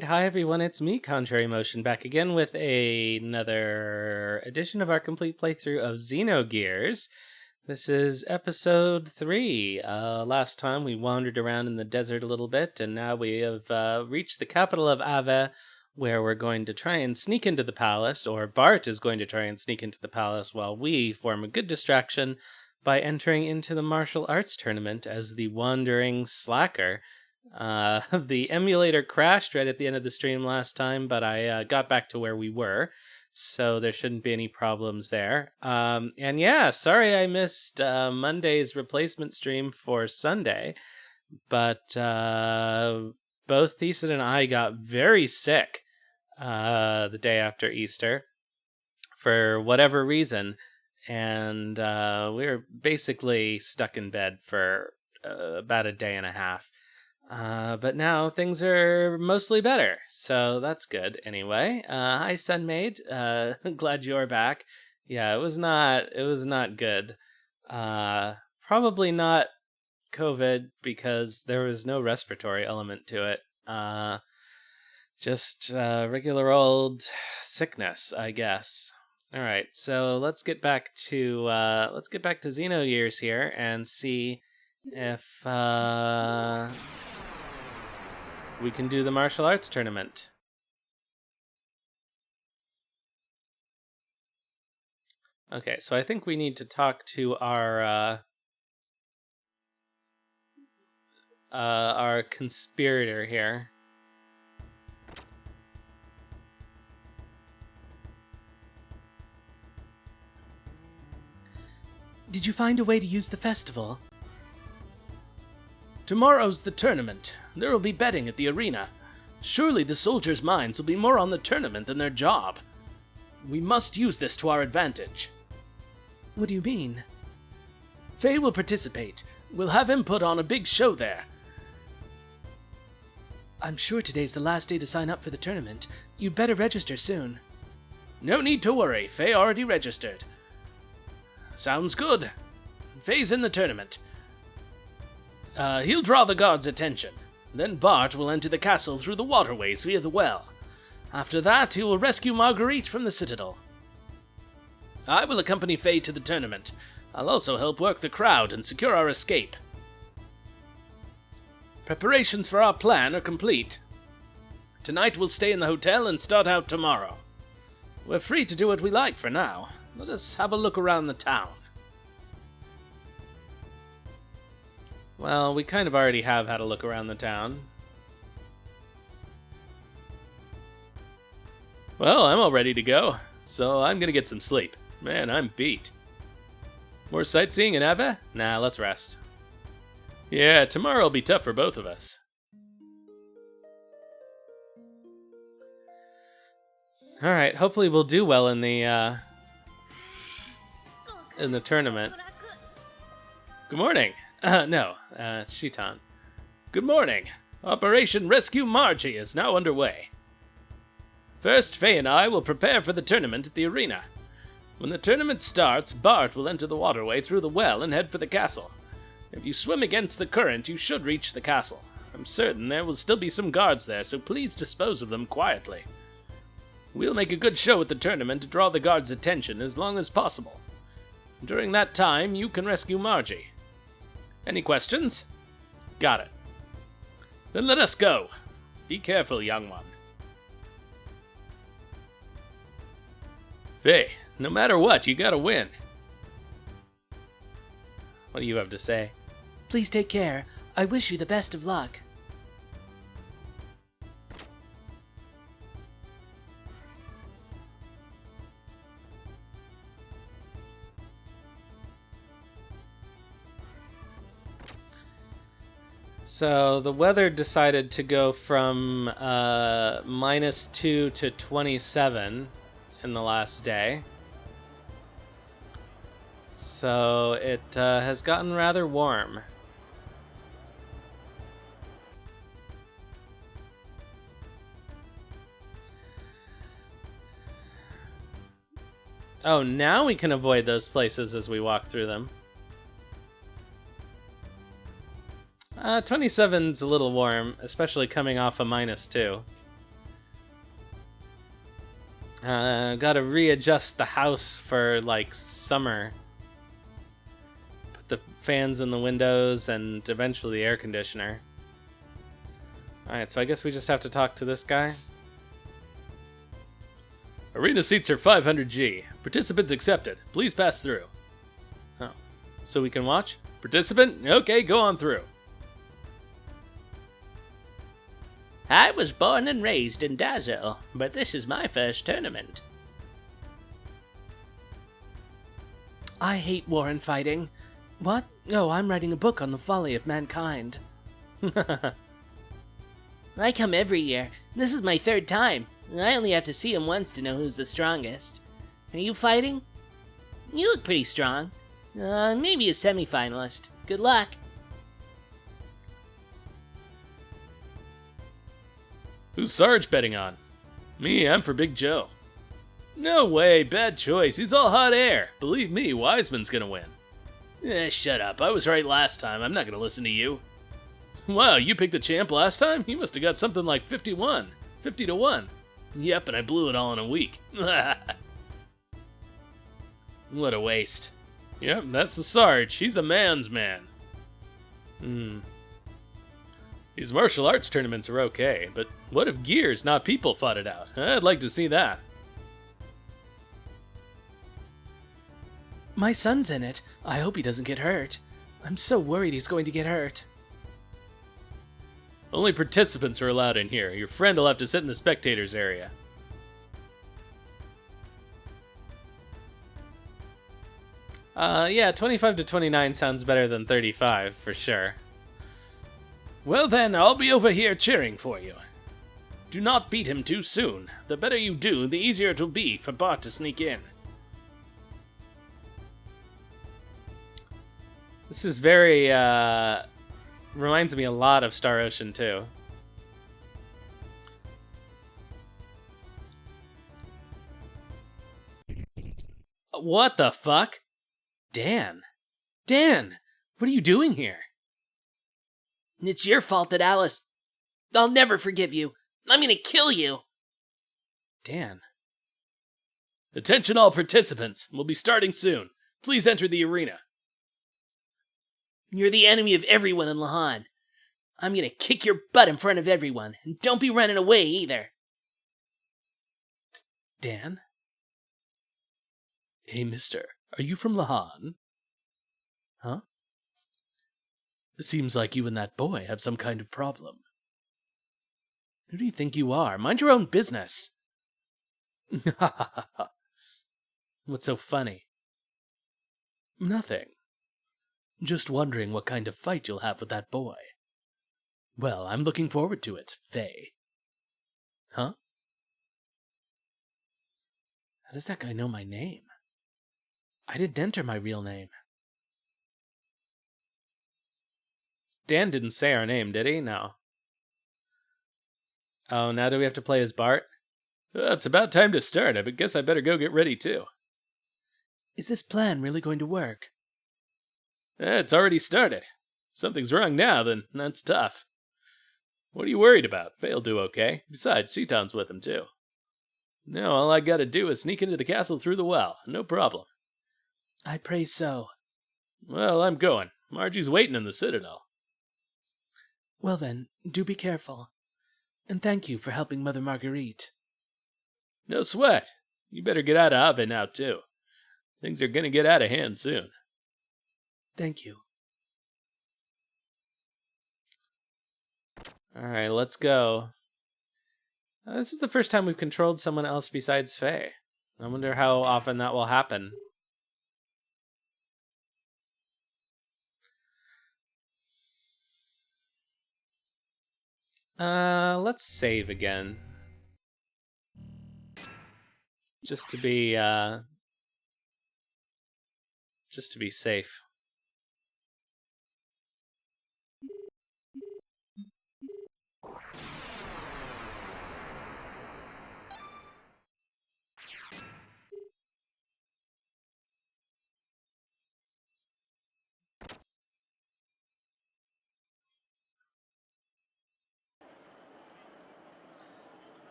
Hi everyone, it's me, Contrary Motion, back again with another edition of our complete playthrough of Xenogears. This is episode 3. Last time we wandered around in the desert a little bit, and now we have reached the capital of Ave, where we're going to try and sneak into the palace, or Bart is going to try and sneak into the palace while we form a good distraction by entering into the martial arts tournament as the wandering slacker. The emulator crashed right at the end of the stream last time, but I got back to where we were, so there shouldn't be any problems there. And yeah, sorry I missed Monday's replacement stream for Sunday, but both Thiessen and I got very sick the day after Easter for whatever reason, and we were basically stuck in bed for about a day and a half. But now things are mostly better, so that's good. Anyway, hi Sunmaid. Glad you're back. Yeah, it was not good. Probably not COVID because there was no respiratory element to it. Just regular old sickness, I guess. All right, so let's get back to Xenogears here and see if we can do the martial arts tournament. Okay, so I think we need to talk to our conspirator here. Did you find a way to use the festival? Tomorrow's the tournament. There will be betting at the arena. Surely the soldiers' minds will be more on the tournament than their job. We must use this to our advantage. What do you mean? Faye will participate. We'll have him put on a big show there. I'm sure today's the last day to sign up for the tournament. You'd better register soon. No need to worry. Faye already registered. Sounds good. Faye's in the tournament. He'll draw the guards' attention. Then Bart will enter the castle through the waterways via the well. After that, he will rescue Marguerite from the citadel. I will accompany Faye to the tournament. I'll also help work the crowd and secure our escape. Preparations for our plan are complete. Tonight we'll stay in the hotel and start out tomorrow. We're free to do what we like for now. Let us have a look around the town. Well, we kind of already have had a look around the town. Well, I'm all ready to go, so I'm gonna get some sleep. Man, I'm beat. More sightseeing in Ave? Nah, let's rest. Yeah, tomorrow'll be tough for both of us. Alright, hopefully we'll do well in the tournament. Good morning. It's Shitan. Good morning. Operation Rescue Margie is now underway. First, Faye and I will prepare for the tournament at the arena. When the tournament starts, Bart will enter the waterway through the well and head for the castle. If you swim against the current, you should reach the castle. I'm certain there will still be some guards there, so please dispose of them quietly. We'll make a good show at the tournament to draw the guards' attention as long as possible. During that time, you can rescue Margie. Any questions? Got it. Then let us go. Be careful, young one. Faye, no matter what, you gotta win. What do you have to say? Please take care. I wish you the best of luck. So the weather decided to go from -2 to 27 in the last day. So it has gotten rather warm. Oh, now we can avoid those places as we walk through them. 27's a little warm, especially coming off a -2. Gotta readjust the house for, like, summer. Put the fans in the windows and eventually the air conditioner. Alright, so I guess we just have to talk to this guy. Arena seats are 500G. Participants accepted. Please pass through. Oh, so we can watch? Participant? Okay, go on through. I was born and raised in Dazzle, but this is my first tournament. I hate war and fighting. What? Oh, I'm writing a book on the folly of mankind. I come every year. This is my third time. I only have to see him once to know who's the strongest. Are you fighting? You look pretty strong. Maybe a semi-finalist. Good luck. Who's Sarge betting on? Me, I'm for Big Joe. No way, bad choice. He's all hot air. Believe me, Wiseman's gonna win. Shut up. I was right last time. I'm not gonna listen to you. Wow, you picked the champ last time? You must have got something like 51. 50 to 1. Yep, and I blew it all in a week. What a waste. Yep, that's the Sarge. He's a man's man. These martial arts tournaments are okay, but what if Gears, not people, fought it out? I'd like to see that. My son's in it. I hope he doesn't get hurt. I'm so worried he's going to get hurt. Only participants are allowed in here. Your friend will have to sit in the spectators area. Yeah, 25 to 29 sounds better than 35, for sure. Well then, I'll be over here cheering for you. Do not beat him too soon. The better you do, the easier it will be for Bart to sneak in. This is very, reminds me a lot of Star Ocean 2. What the fuck? Dan! Dan! What are you doing here? It's your fault that Alice... I'll never forgive you. I'm gonna kill you. Dan. Attention all participants. We'll be starting soon. Please enter the arena. You're the enemy of everyone in Lahan. I'm gonna kick your butt in front of everyone, and don't be running away either. Dan? Hey, mister, are you from Lahan? Huh? It seems like you and that boy have some kind of problem. Who do you think you are? Mind your own business. What's so funny? Nothing. Just wondering what kind of fight you'll have with that boy. Well, I'm looking forward to it, Faye. Huh? How does that guy know my name? I didn't enter my real name. Dan didn't say our name, did he? No. Oh, now do we have to play as Bart? It's about time to start. I guess I better go get ready, too. Is this plan really going to work? It's already started. Something's wrong now, then that's tough. What are you worried about? Faye'll do okay. Besides, Sheetan's with him, too. Now all I gotta do is sneak into the castle through the well. No problem. I pray so. Well, I'm going. Margie's waiting in the citadel. Well then, do be careful. And thank you for helping Mother Marguerite. No sweat. You better get out of Ave now, too. Things are gonna get out of hand soon. Thank you. Alright, let's go. This is the first time we've controlled someone else besides Faye. I wonder how often that will happen. Let's save again. Just to be safe.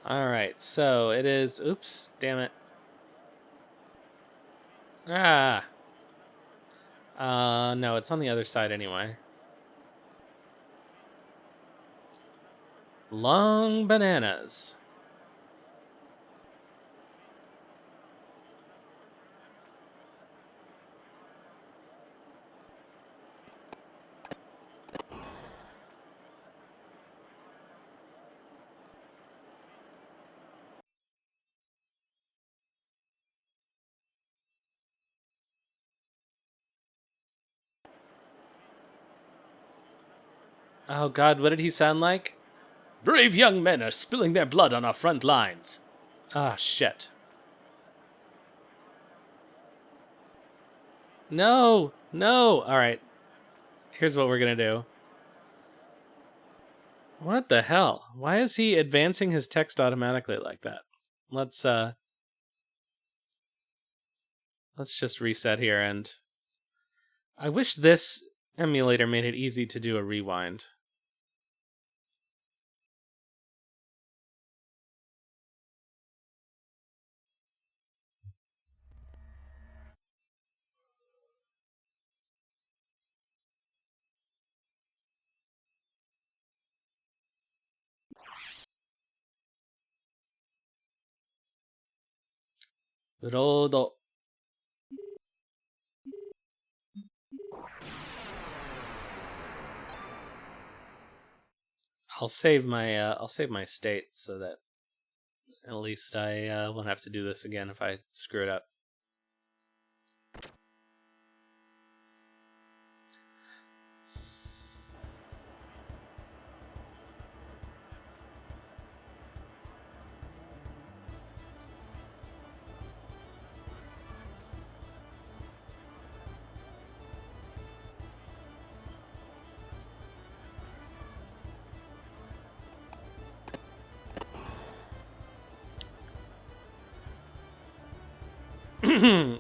Alright, so it is... Oops, damn it. Ah! No, it's on the other side anyway. Long bananas. Oh god, what did he sound like? Brave young men are spilling their blood on our front lines. Ah, shit. No! No! Alright. Here's what we're gonna do. What the hell? Why is he advancing his text automatically like that? Let's just reset here, and I wish this emulator made it easy to do a rewind. Rodo. I'll save my state so that at least I won't have to do this again if I screw it up.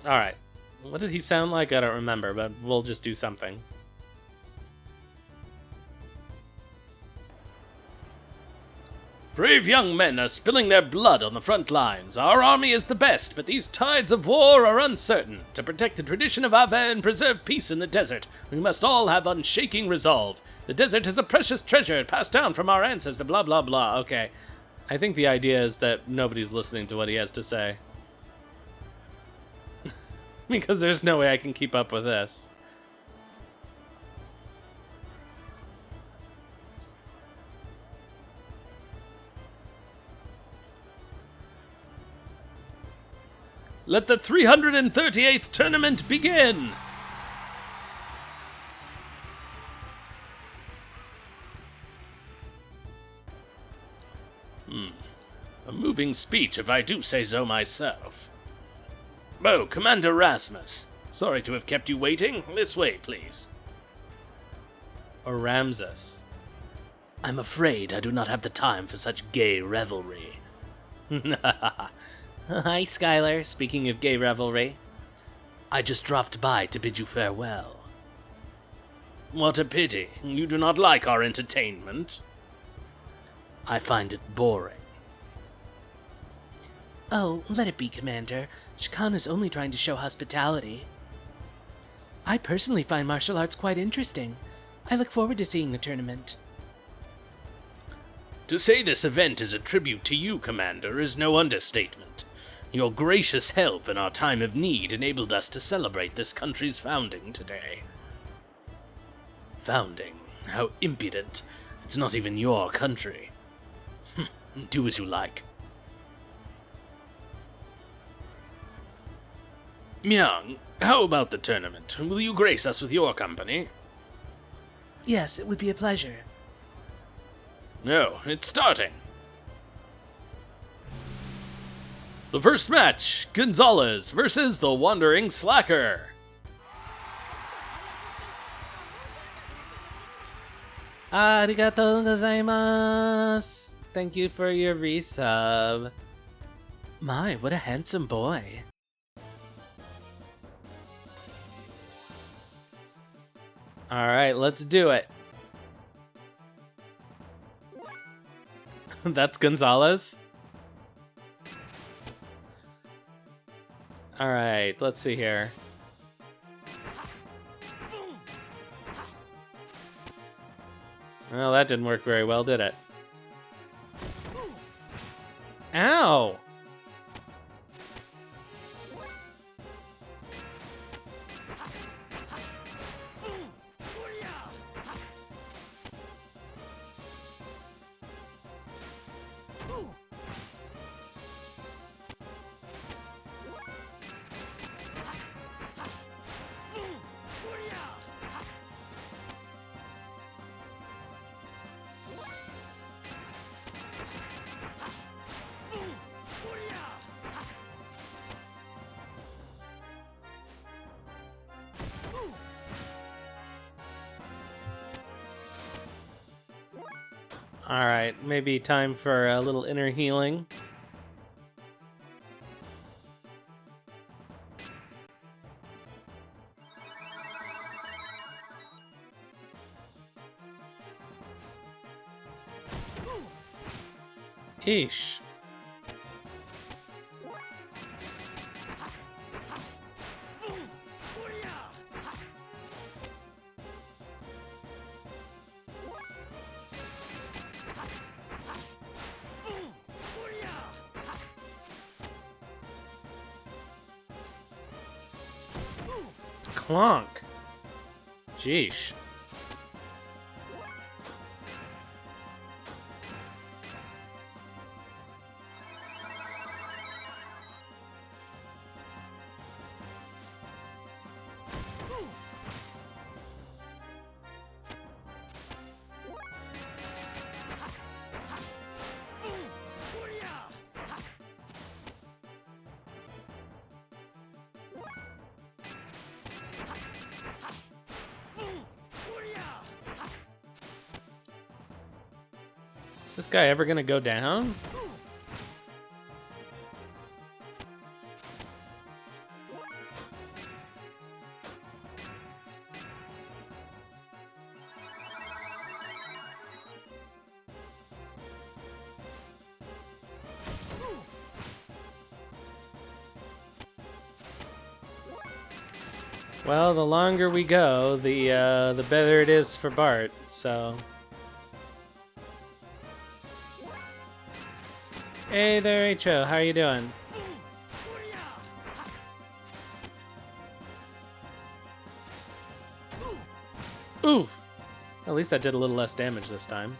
Alright. What did he sound like? I don't remember, but we'll just do something. Brave young men are spilling their blood on the front lines. Our army is the best, but these tides of war are uncertain. To protect the tradition of Ava and preserve peace in the desert, we must all have unshaking resolve. The desert is a precious treasure passed down from our ancestors, blah blah blah. Okay. I think the idea is that nobody's listening to what he has to say. Because there's no way I can keep up with this. Let the 338th tournament begin! A moving speech, if I do say so myself. Oh, Commander Rasmus. Sorry to have kept you waiting. This way, please. Or Ramses. I'm afraid I do not have the time for such gay revelry. Hi, Skylar. Speaking of gay revelry. I just dropped by to bid you farewell. What a pity. You do not like our entertainment. I find it boring. Oh, let it be, Commander. Shakan is only trying to show hospitality. I personally find martial arts quite interesting. I look forward to seeing the tournament. To say this event is a tribute to you, Commander, is no understatement. Your gracious help in our time of need enabled us to celebrate this country's founding today. Founding? How impudent. It's not even your country. Do as you like. Myung, how about the tournament? Will you grace us with your company? Yes, it would be a pleasure. No, it's starting. The first match, Gonzalez versus the Wandering Slacker. Arigatou gozaimasu. Thank you for your resub. My, what a handsome boy. Alright, let's do it. That's Gonzalez? Alright, let's see here. Well, that didn't work very well, did it? Ow! Alright, maybe time for a little inner healing. Eesh. Clonk. Jeesh. Is this guy ever gonna go down? Well, the longer we go, the better it is for Bart, so... Hey there, H.O. How are you doing? Ooh! At least that did a little less damage this time.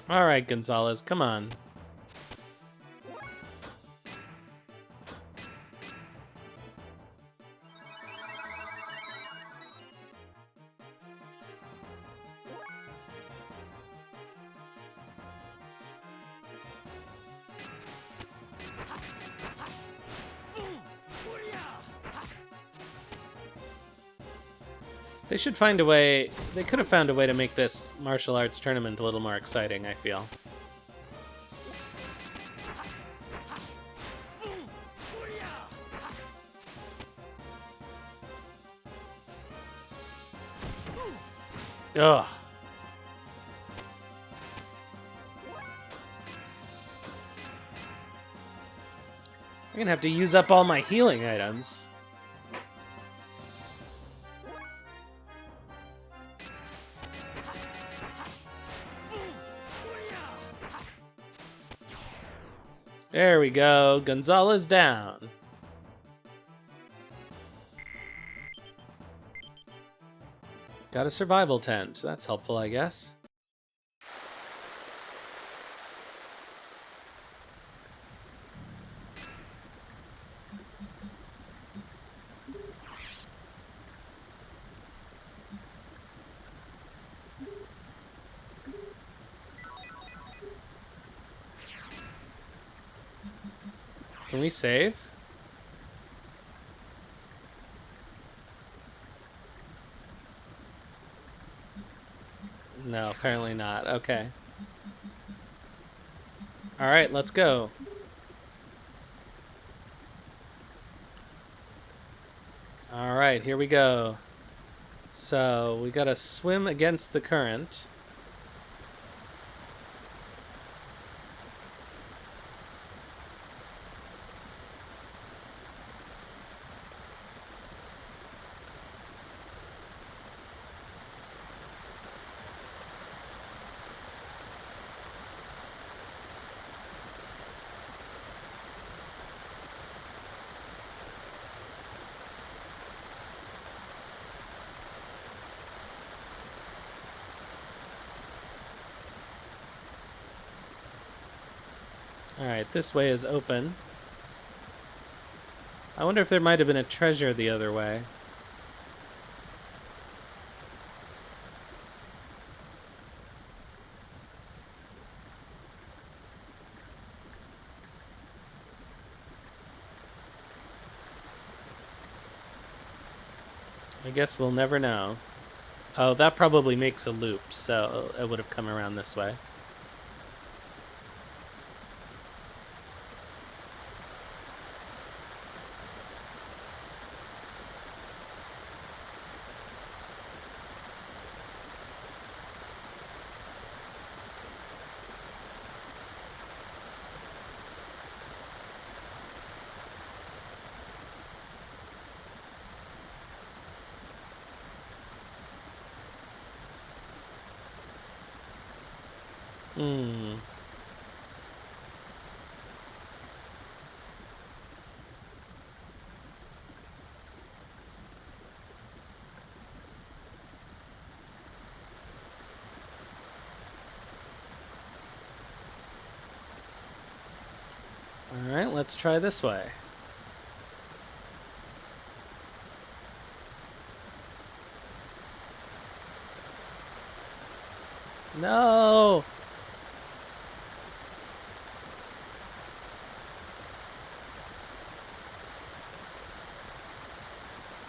Alright, Gonzalez, come on. They should find a way... They could have found a way to make this martial arts tournament a little more exciting, I feel. Ugh. I'm gonna have to use up all my healing items. There we go. Gonzalez down. Got a survival tent. That's helpful, I guess. Can we save? No, apparently not. Okay. Alright, let's go. Alright, here we go. So we gotta swim against the current. Alright, this way is open. I wonder if there might have been a treasure the other way. I guess we'll never know. Oh, that probably makes a loop, so it would have come around this way. Hmm. Alright, let's try this way. No!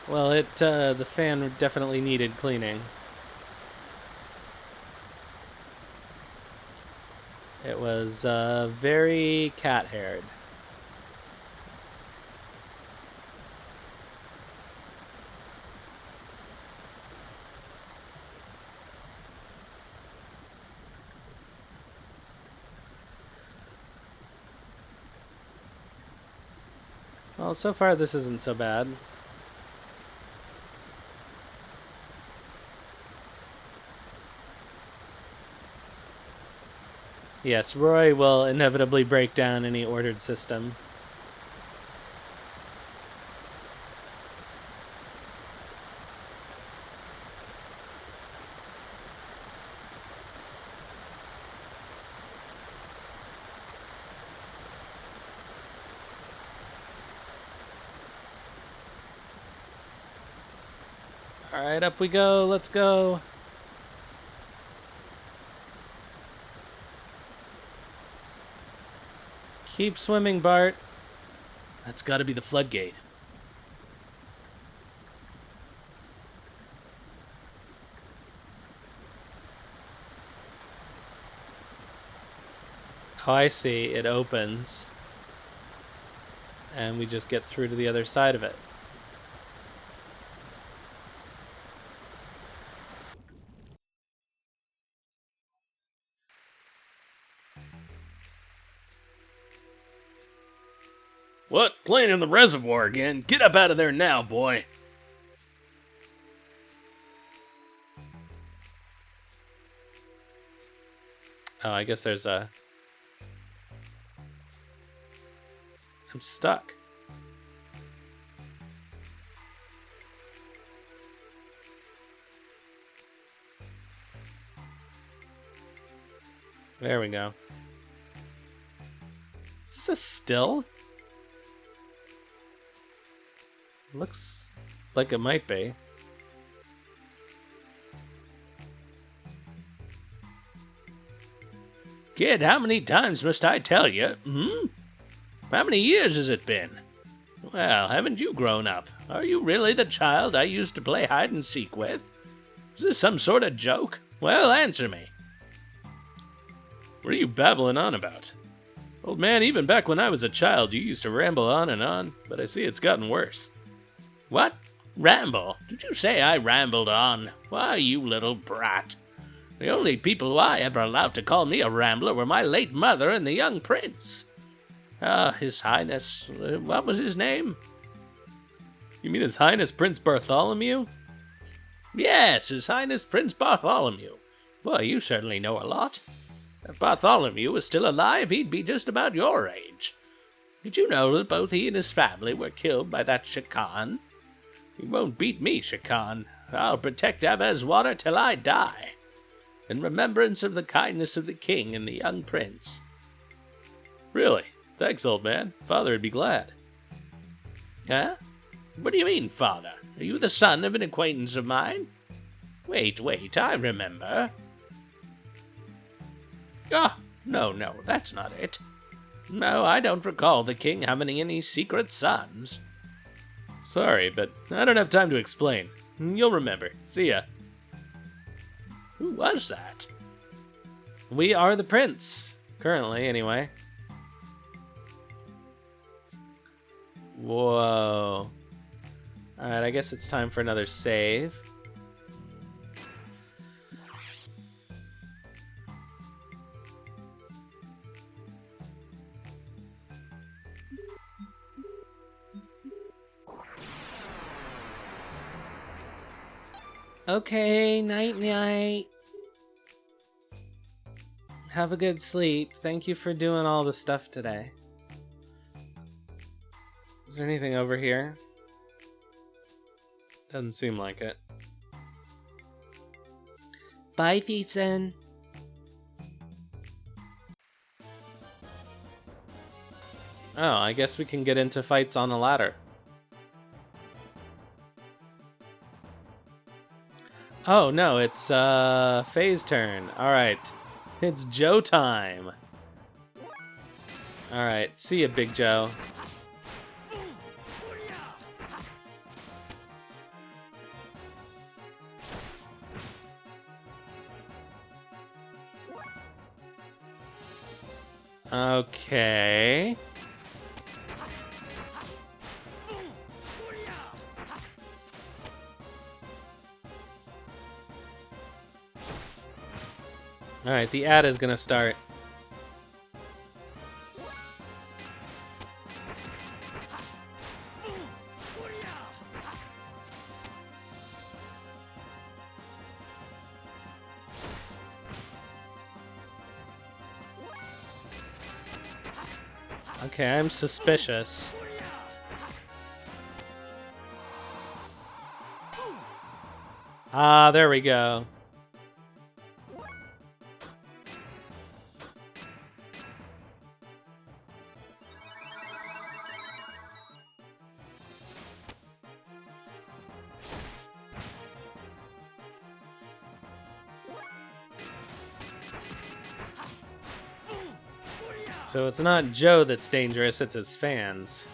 Well, the fan definitely needed cleaning. It was, very cat-haired. Well, so far this isn't so bad. Yes, Roy will inevitably break down any ordered system. Alright, up we go. Let's go. Keep swimming, Bart. That's gotta be the floodgate. Oh, I see. It opens. And we just get through to the other side of it. What? Playing in the reservoir again? Get up out of there now, boy. Oh, I guess there's a... I'm stuck. There we go. Is this a still? Looks like it might be. Kid, how many times must I tell you? How many years has it been? Well, haven't you grown up? Are you really the child I used to play hide and seek with? Is this some sort of joke? Well, answer me. What are you babbling on about? Old man, even back when I was a child, you used to ramble on, but I see it's gotten worse. What? Ramble? Did you say I rambled on? Why, you little brat. The only people who I ever allowed to call me a rambler were my late mother and the young prince. His Highness, what was his name? You mean His Highness Prince Bartholomew? Yes, His Highness Prince Bartholomew. Well, you certainly know a lot. If Bartholomew was still alive, he'd be just about your age. Did you know that both he and his family were killed by that Shakan? He won't beat me, Shakan. I'll protect Abezwater till I die, in remembrance of the kindness of the king and the young prince. Really? Thanks, old man. Father would be glad. Huh? What do you mean, father? Are you the son of an acquaintance of mine? Wait, I remember. Ah, no, that's not it. No, I don't recall the king having any secret sons. Sorry, but I don't have time to explain. You'll remember. See ya. Who was that? We are the prince. Currently, anyway. Whoa. Alright, I guess it's time for another save. Okay, night-night. Have a good sleep. Thank you for doing all the stuff today. Is there anything over here? Doesn't seem like it. Bye, Nisan. Oh, I guess we can get into fights on a ladder. Oh, no, it's Faye's turn. Alright. It's Joe time. Alright, see ya, Big Joe. Okay. Alright, the ad is gonna start. Okay, I'm suspicious. Ah, there we go. So it's not Joe that's dangerous, it's his fans.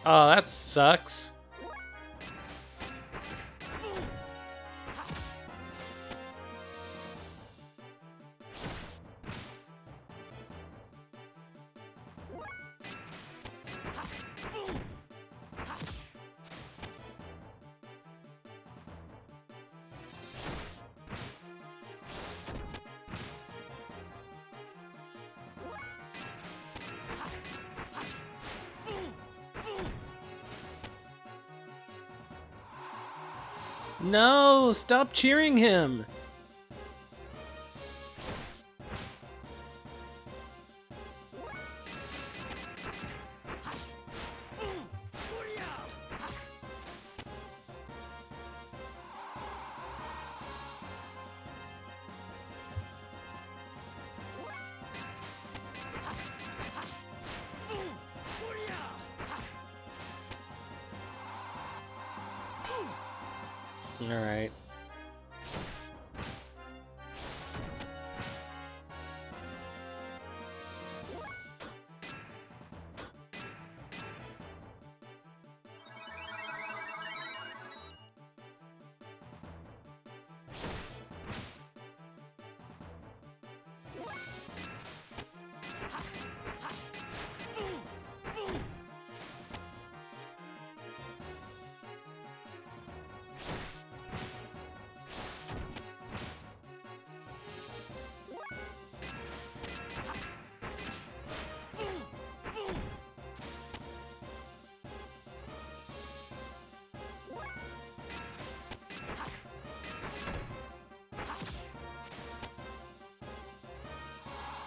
Oh, that sucks. No, stop cheering him. All right.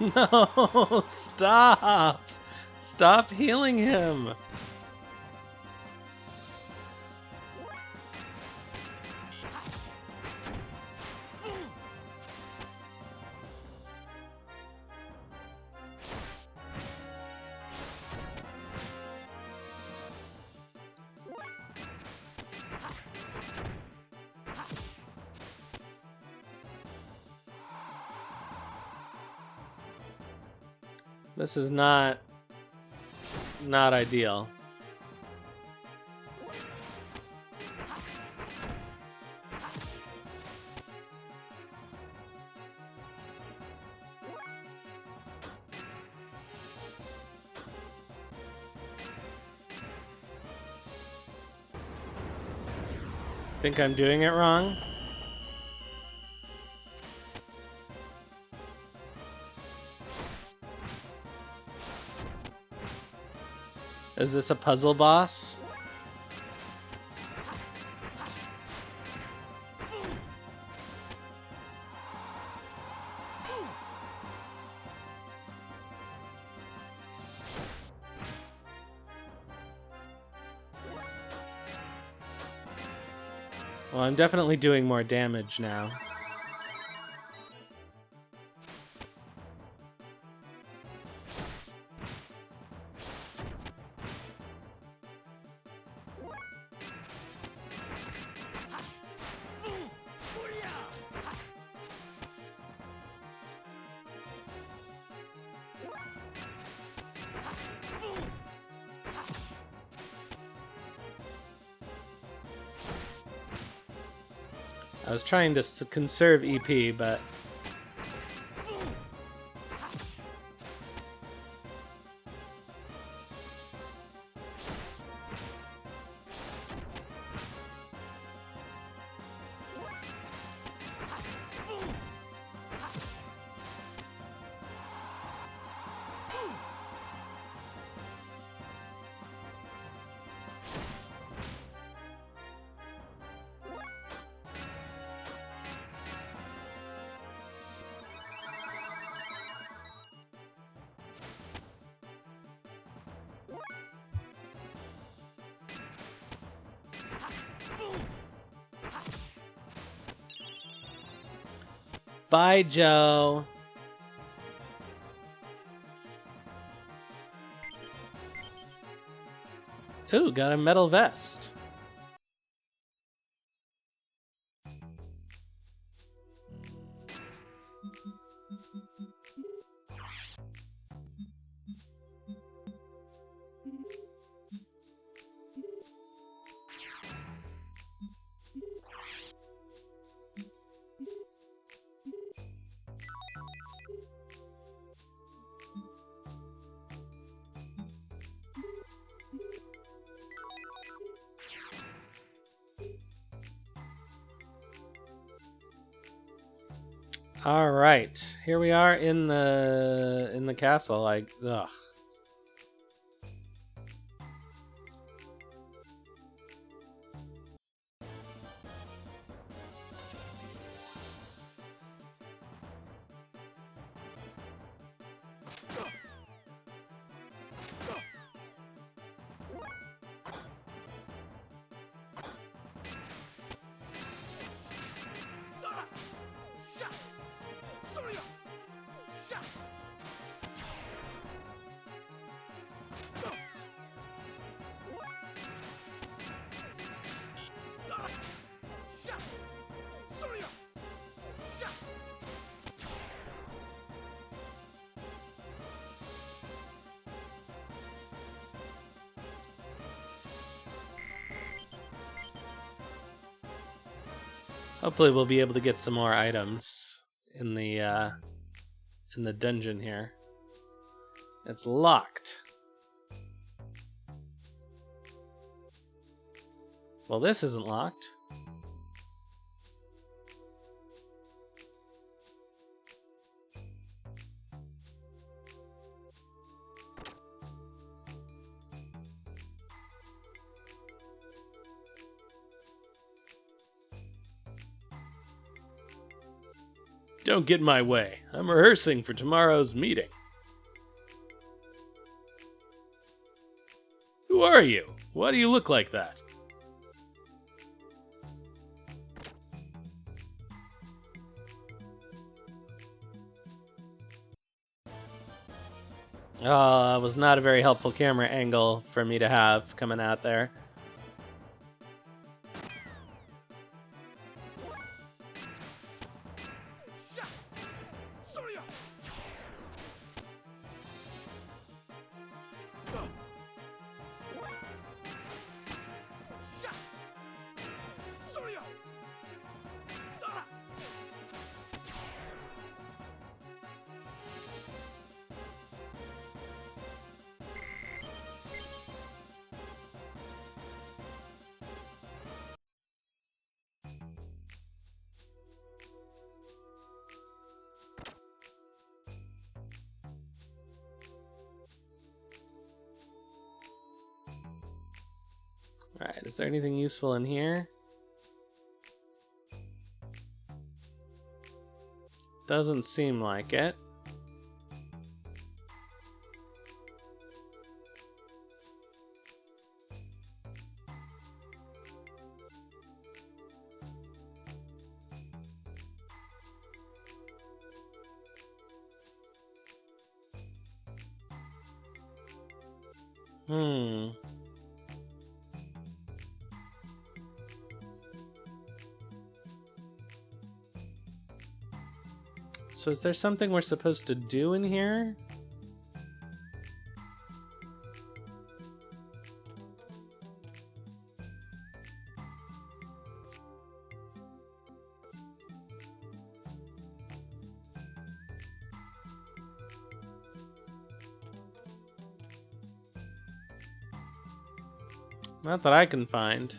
No, stop! Stop healing him! This is not ideal. Think I'm doing it wrong? Is this a puzzle boss? Well, I'm definitely doing more damage now. I was trying to conserve EP, but... Bye, Joe. Ooh, got a metal vest. All right, here we are in the castle. Ugh. Hopefully we'll be able to get some more items in the dungeon here. It's locked. Well, this isn't locked. Don't get in my way. I'm rehearsing for tomorrow's meeting. Who are you? Why do you look like that? Oh, it was not a very helpful camera angle for me to have coming out there. Alright, is there anything useful in here? Doesn't seem like it. So is there something we're supposed to do in here? Not that I can find.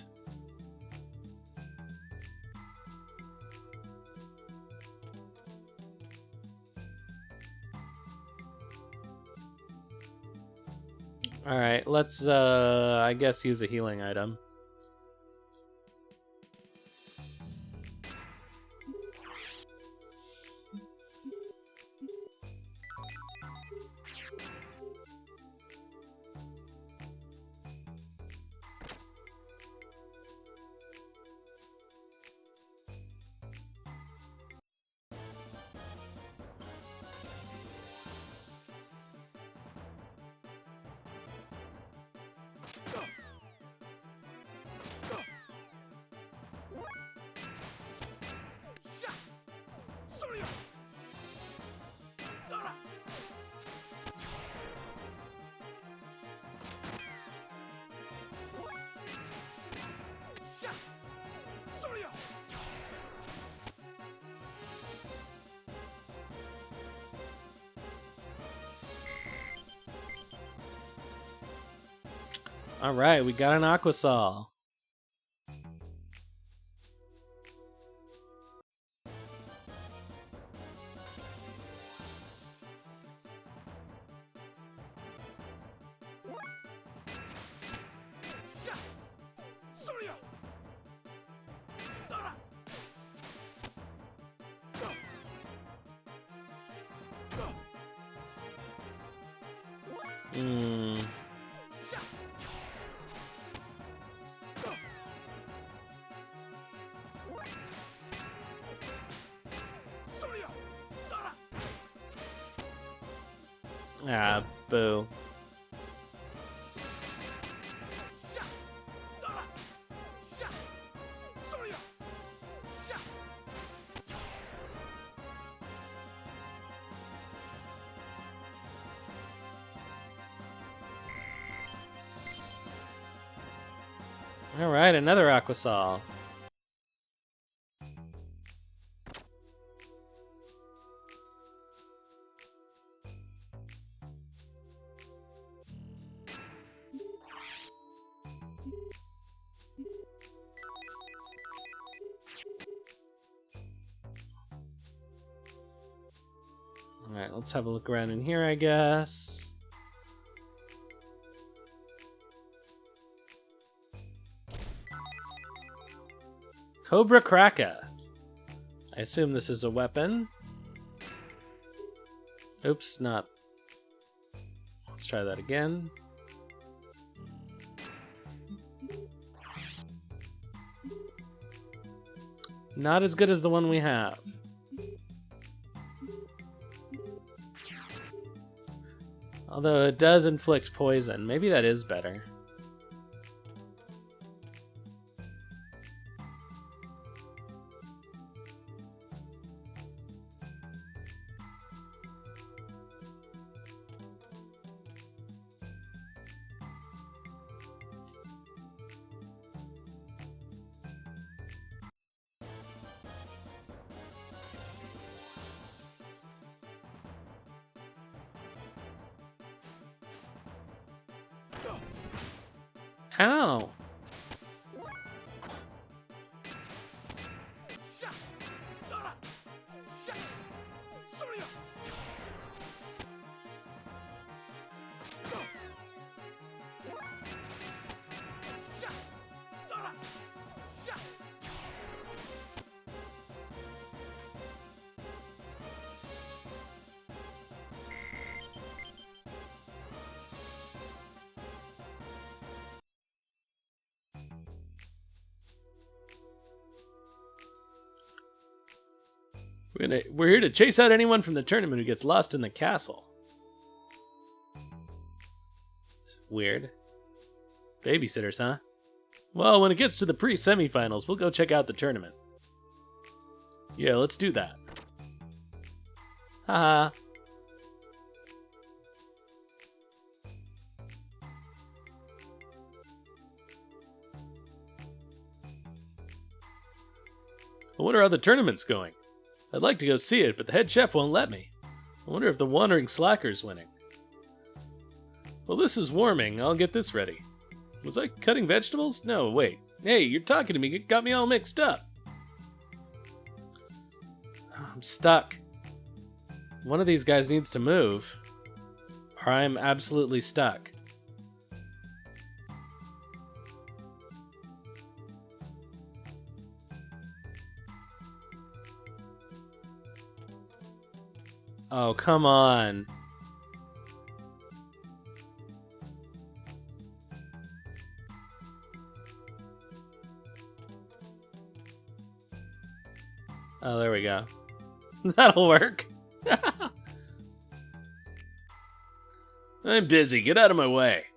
Alright, let's, I guess use a healing item. Alright, we got an Aquasol. Ah, boo. Alright, another Aquasol. Alright, let's have a look around in here, I guess. Cobra Kraka. I assume this is a weapon. Oops, not. Let's try that again. Not as good as the one we have. Although it does inflict poison. Maybe that is better. Ow! We're here to chase out anyone from the tournament who gets lost in the castle. Weird. Babysitters, huh? Well, when it gets to the pre-semifinals, we'll go check out the tournament. Yeah, let's do that. Haha. I wonder how the tournament's going. I'd like to go see it, but the head chef won't let me. I wonder if the wandering slacker's winning. Well, this is warming. I'll get this ready. Was I cutting vegetables? No, wait. Hey, you're talking to me. It got me all mixed up. I'm stuck. One of these guys needs to move, or I'm absolutely stuck. Oh, come on. Oh, there we go. That'll work. I'm busy. Get out of my way.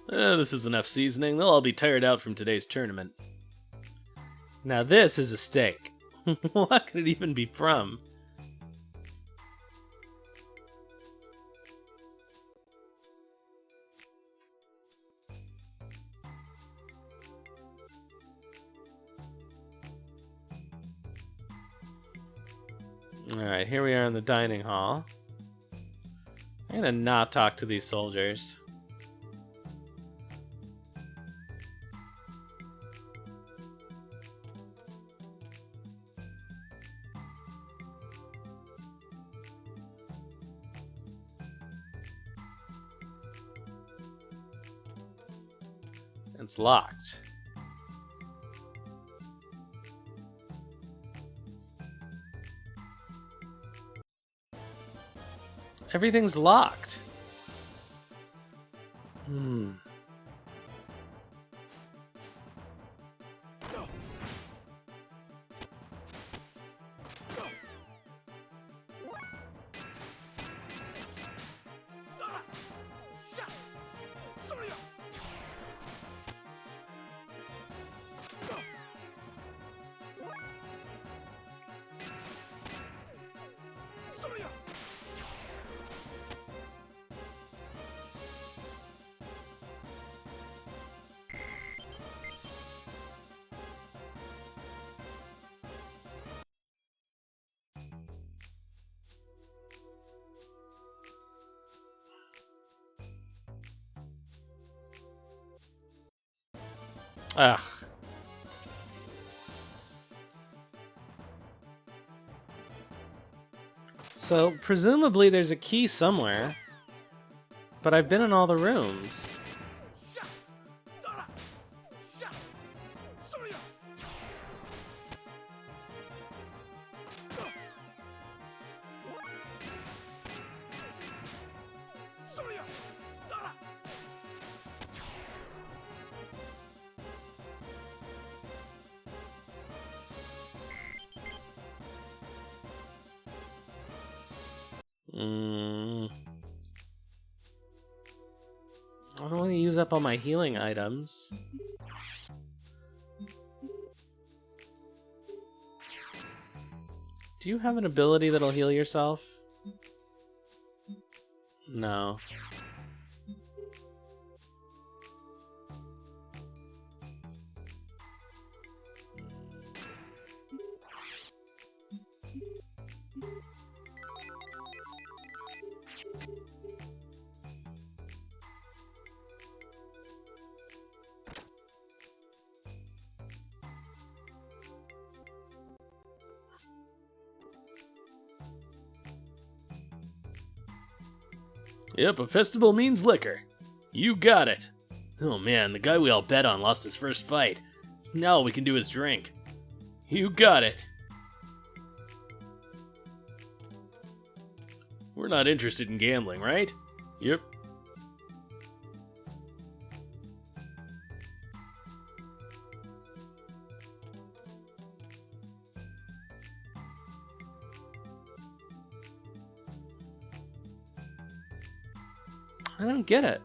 This is enough seasoning. They'll all be tired out from today's tournament. Now this is a steak. What could it even be from? Alright, here we are in the dining hall. I'm gonna not talk to these soldiers. It's locked. Everything's locked. Ugh. So, presumably there's a key somewhere. But I've been in all the rooms. I don't want to use up all my healing items. Do you have an ability that'll heal yourself? No. Yep, a festival means liquor. You got it. Oh man, the guy we all bet on lost his first fight. Now all we can do is drink. You got it. We're not interested in gambling, right? Yep. I don't get it.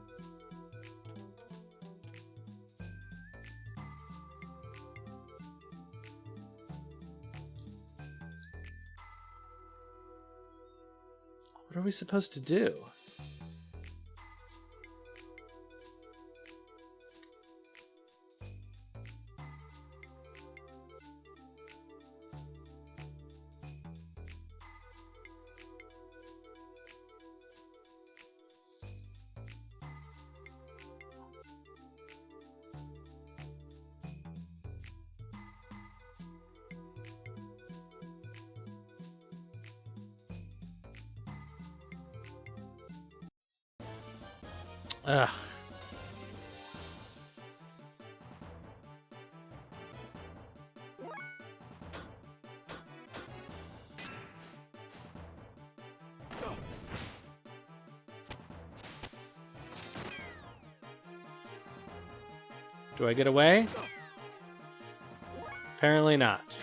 What are we supposed to do? Ugh. Do I get away? Apparently not.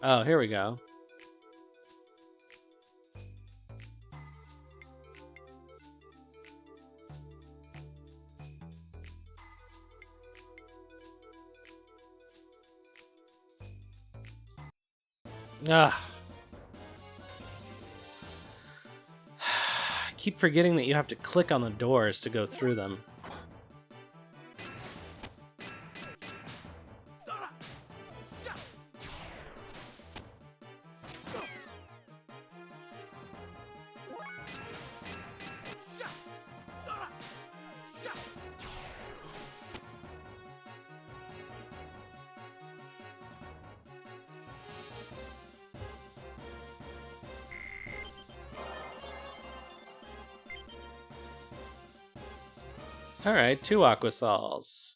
Oh, here we go. Ah. I keep forgetting that you have to click on the doors to go through them. Alright, 2 Aquasols.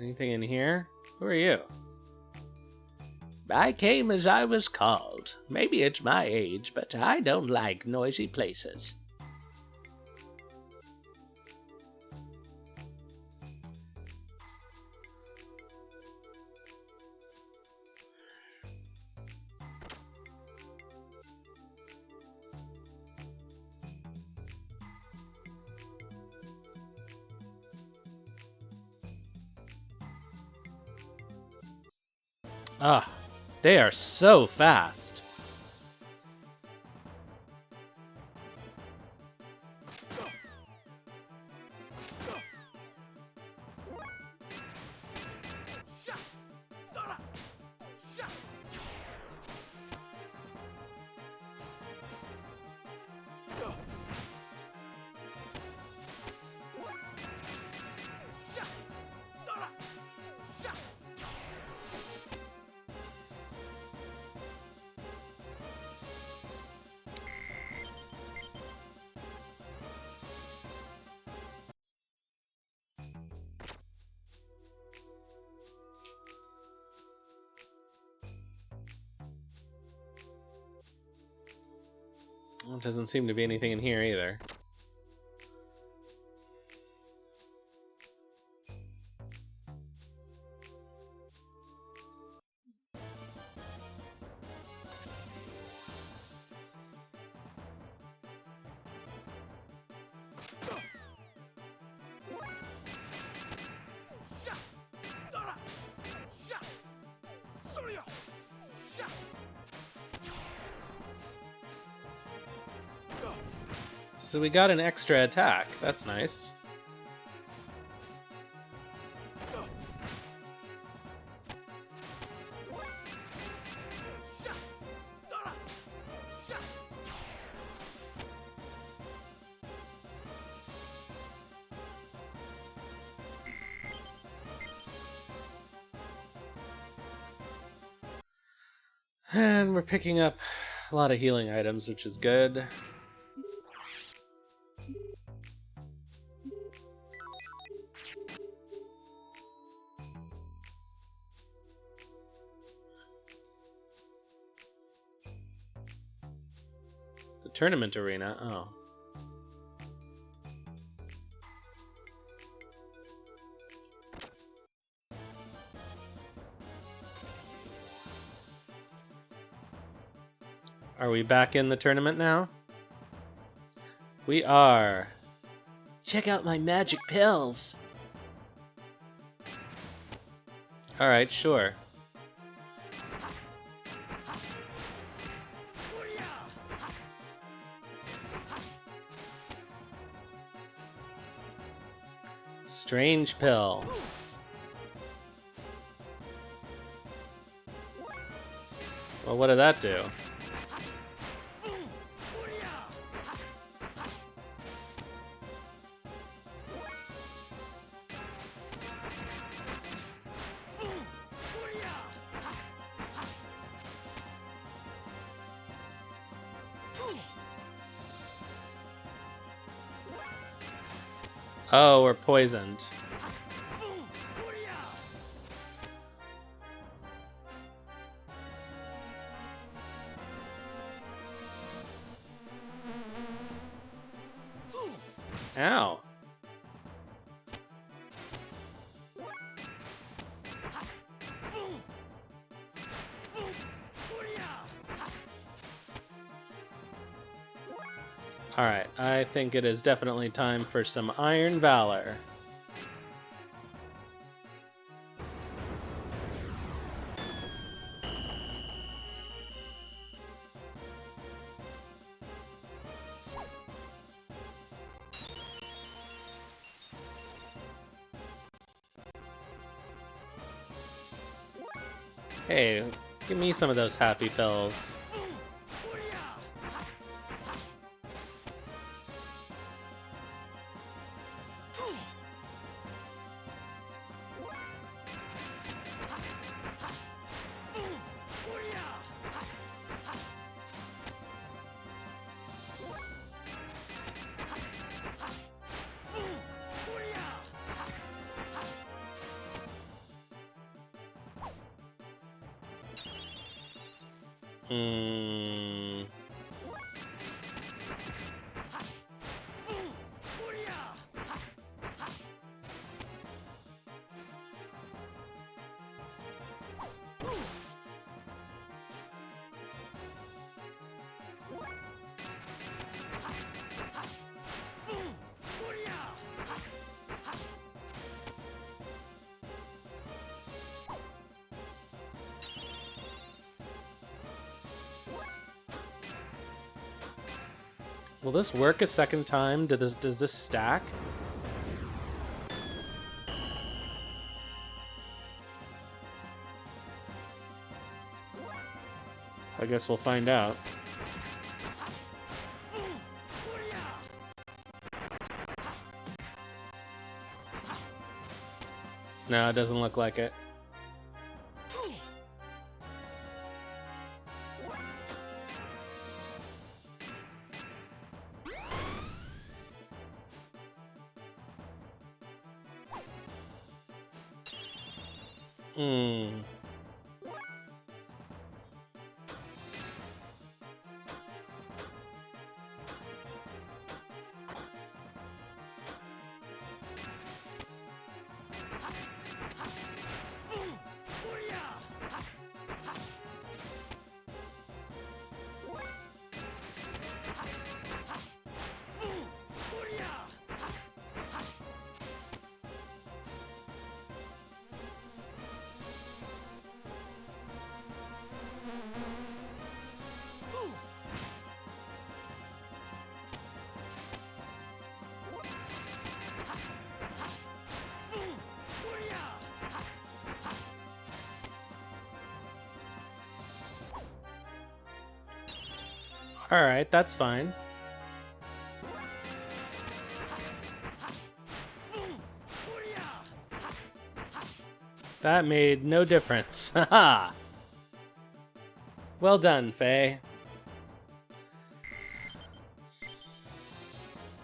Anything in here? Who are you? I came as I was called. Maybe it's my age, but I don't like noisy places. Ah, they are so fast. Well, doesn't seem to be anything in here either. So we got an extra attack. That's nice. And we're picking up a lot of healing items, which is good. The tournament arena, oh. Are we back in the tournament now? We are. Check out my magic pills. Alright, sure. Strange pill. Well, what did that do? Oh, we're poisoned. Ow. Alright, I think it is definitely time for some Iron Valor. Hey, give me some of those happy pills. Hmm. Will this work a second time? Does this stack? I guess we'll find out. No, it doesn't look like it. Hmm. All right, that's fine. That made no difference. Haha. Well done, Faye.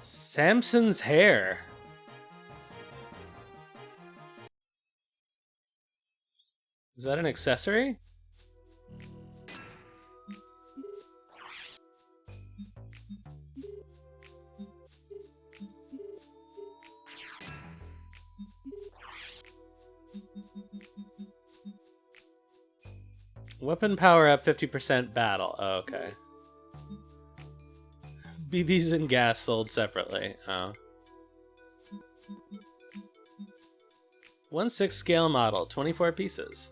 Samson's hair. Is that an accessory? Weapon power up 50% battle. Oh, okay. BBs and gas sold separately. Oh. 1/6 scale model, 24 pieces.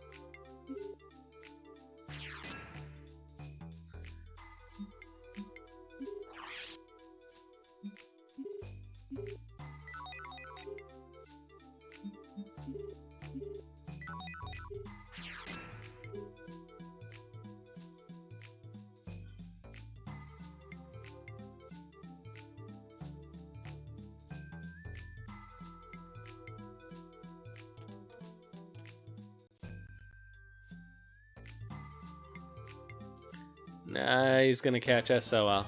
Nah, he's gonna catch SOL.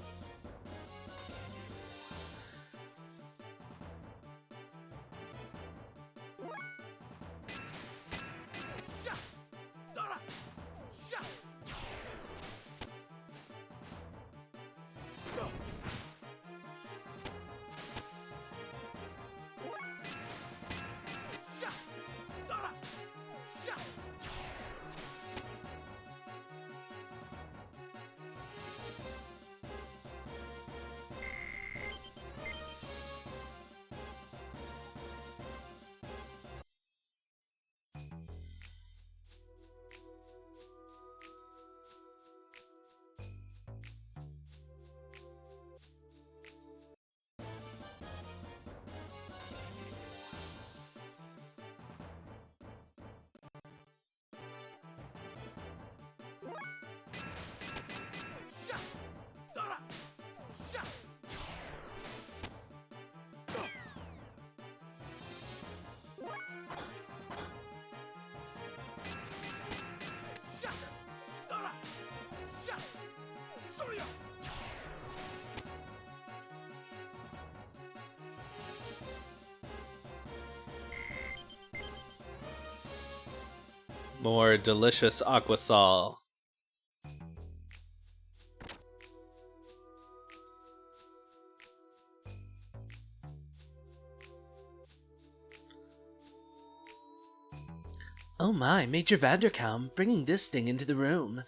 More delicious aquasol. Oh my, Major Vanderkaum, bringing this thing into the room.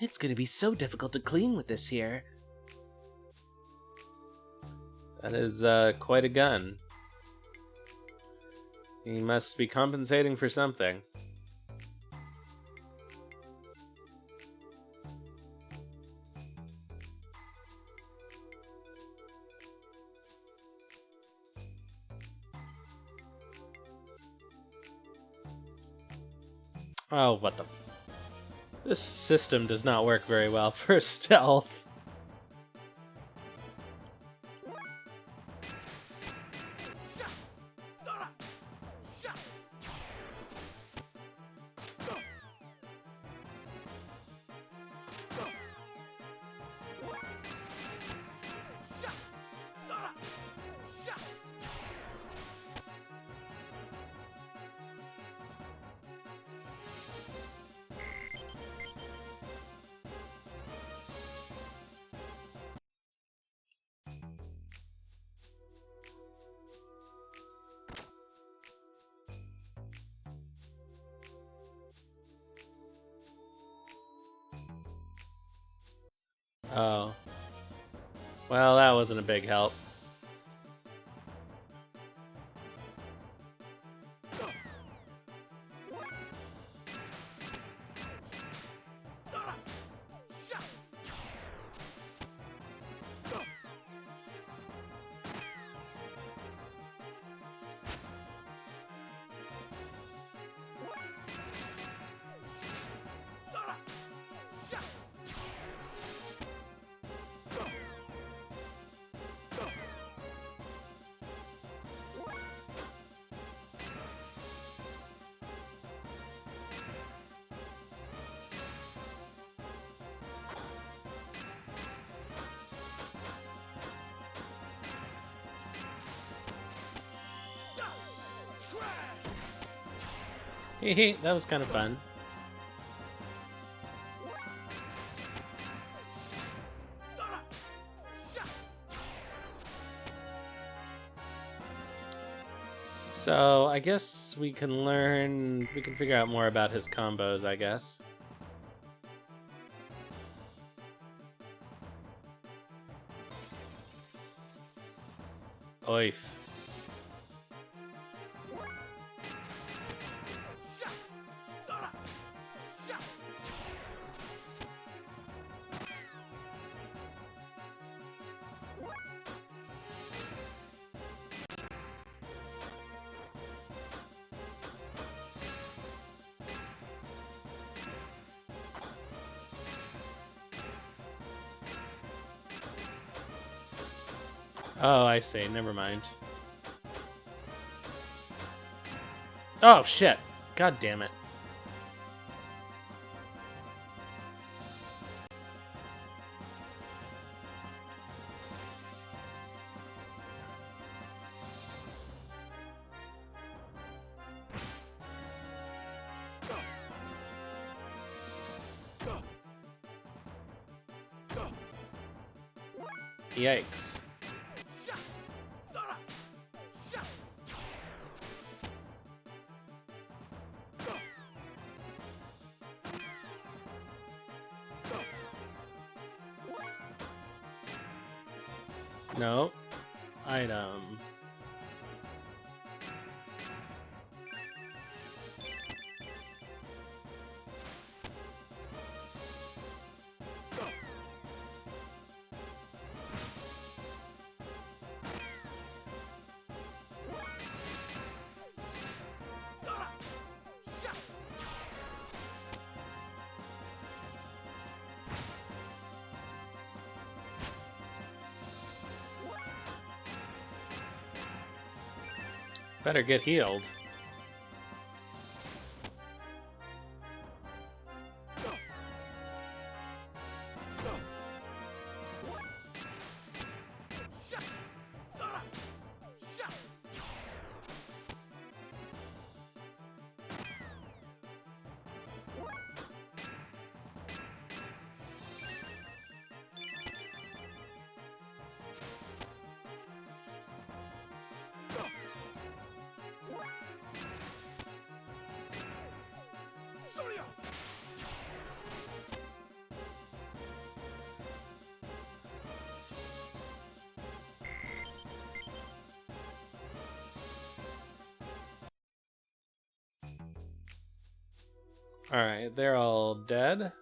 It's gonna be so difficult to clean with this here. That is quite a gun. He must be compensating for something. Oh, what the... This system does not work very well for stealth. Oh. Well, that wasn't a big help. Hehe, that was kind of fun. So, I guess we can figure out more about his combos, I guess. Oif. Oh, I see. Never mind. Oh, shit. God damn it. Yikes. No. Item. Better get healed. Alright, they're all dead.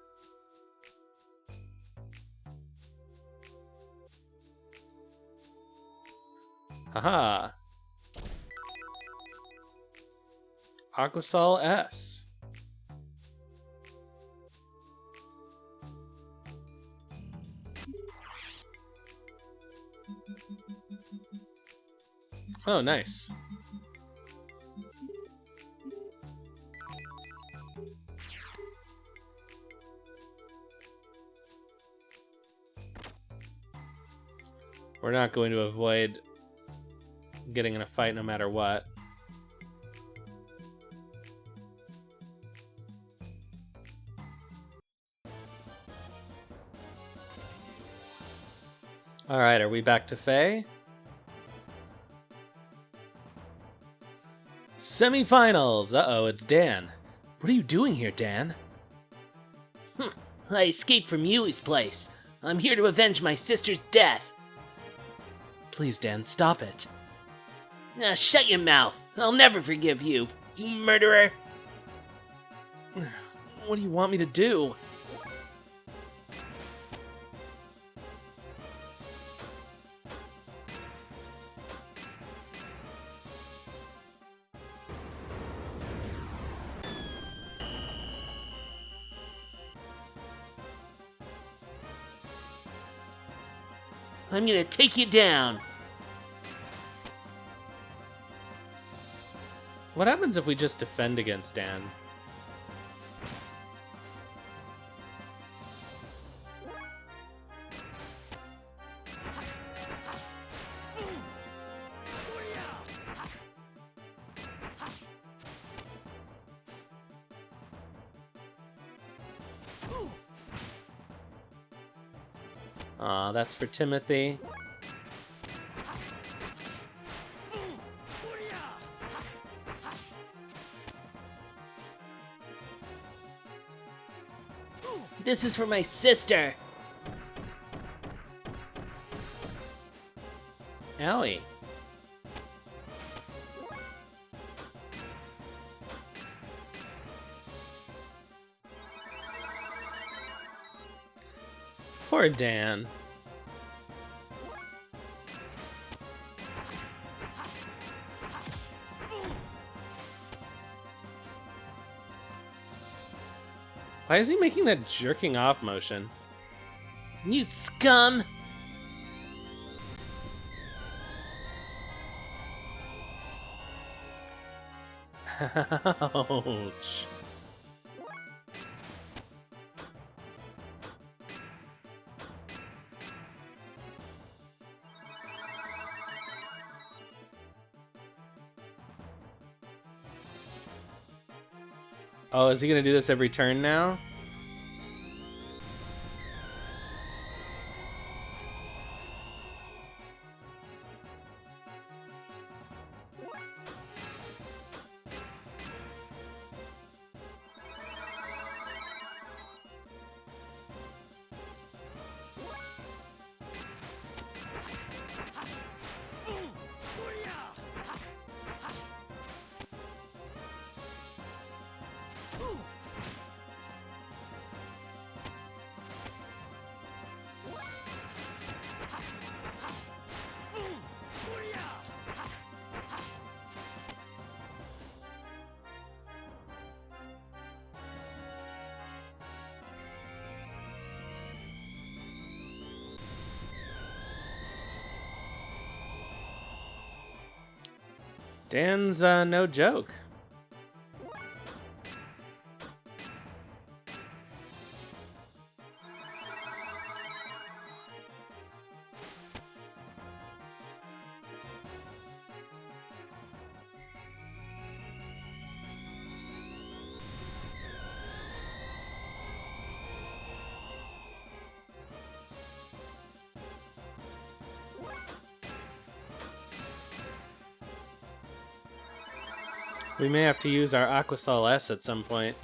Haha. Aquasol S. Oh, nice. We're not going to avoid getting in a fight no matter what. Alright, are we back to Faye? Semifinals! Uh-oh, it's Dan. What are you doing here, Dan? I escaped from Yui's place. I'm here to avenge my sister's death. Please, Dan, stop it. Shut your mouth. I'll never forgive you, you murderer. What do you want me to do? I'm gonna take you down. What happens if we just defend against Dan? Aw, that's for Timothy. This is for my sister. Allie. Poor Dan. Why is he making that jerking off motion? You scum. Ouch. Oh, is he gonna do this every turn now? Dan's no joke. We may have to use our Aquasol S at some point.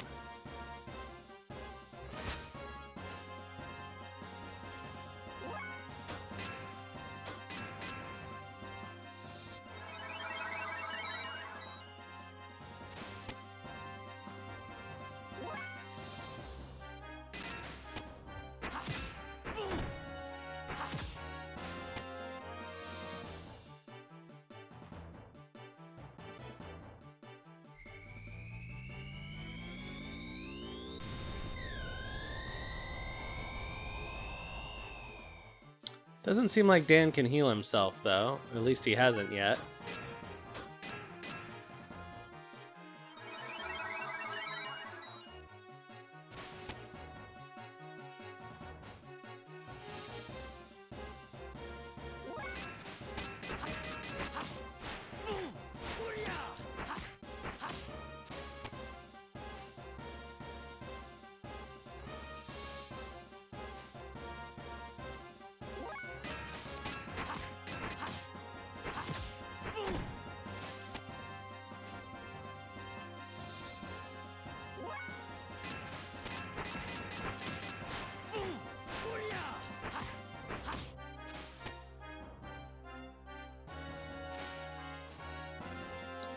Doesn't seem like Dan can heal himself, though. Or at least he hasn't yet.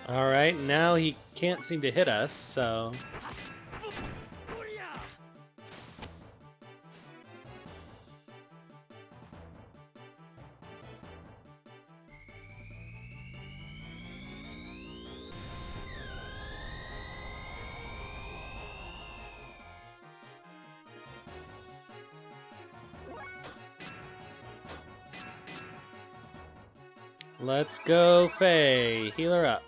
Alright, now he can't seem to hit us, so... Let's go, Faye. Heal her up.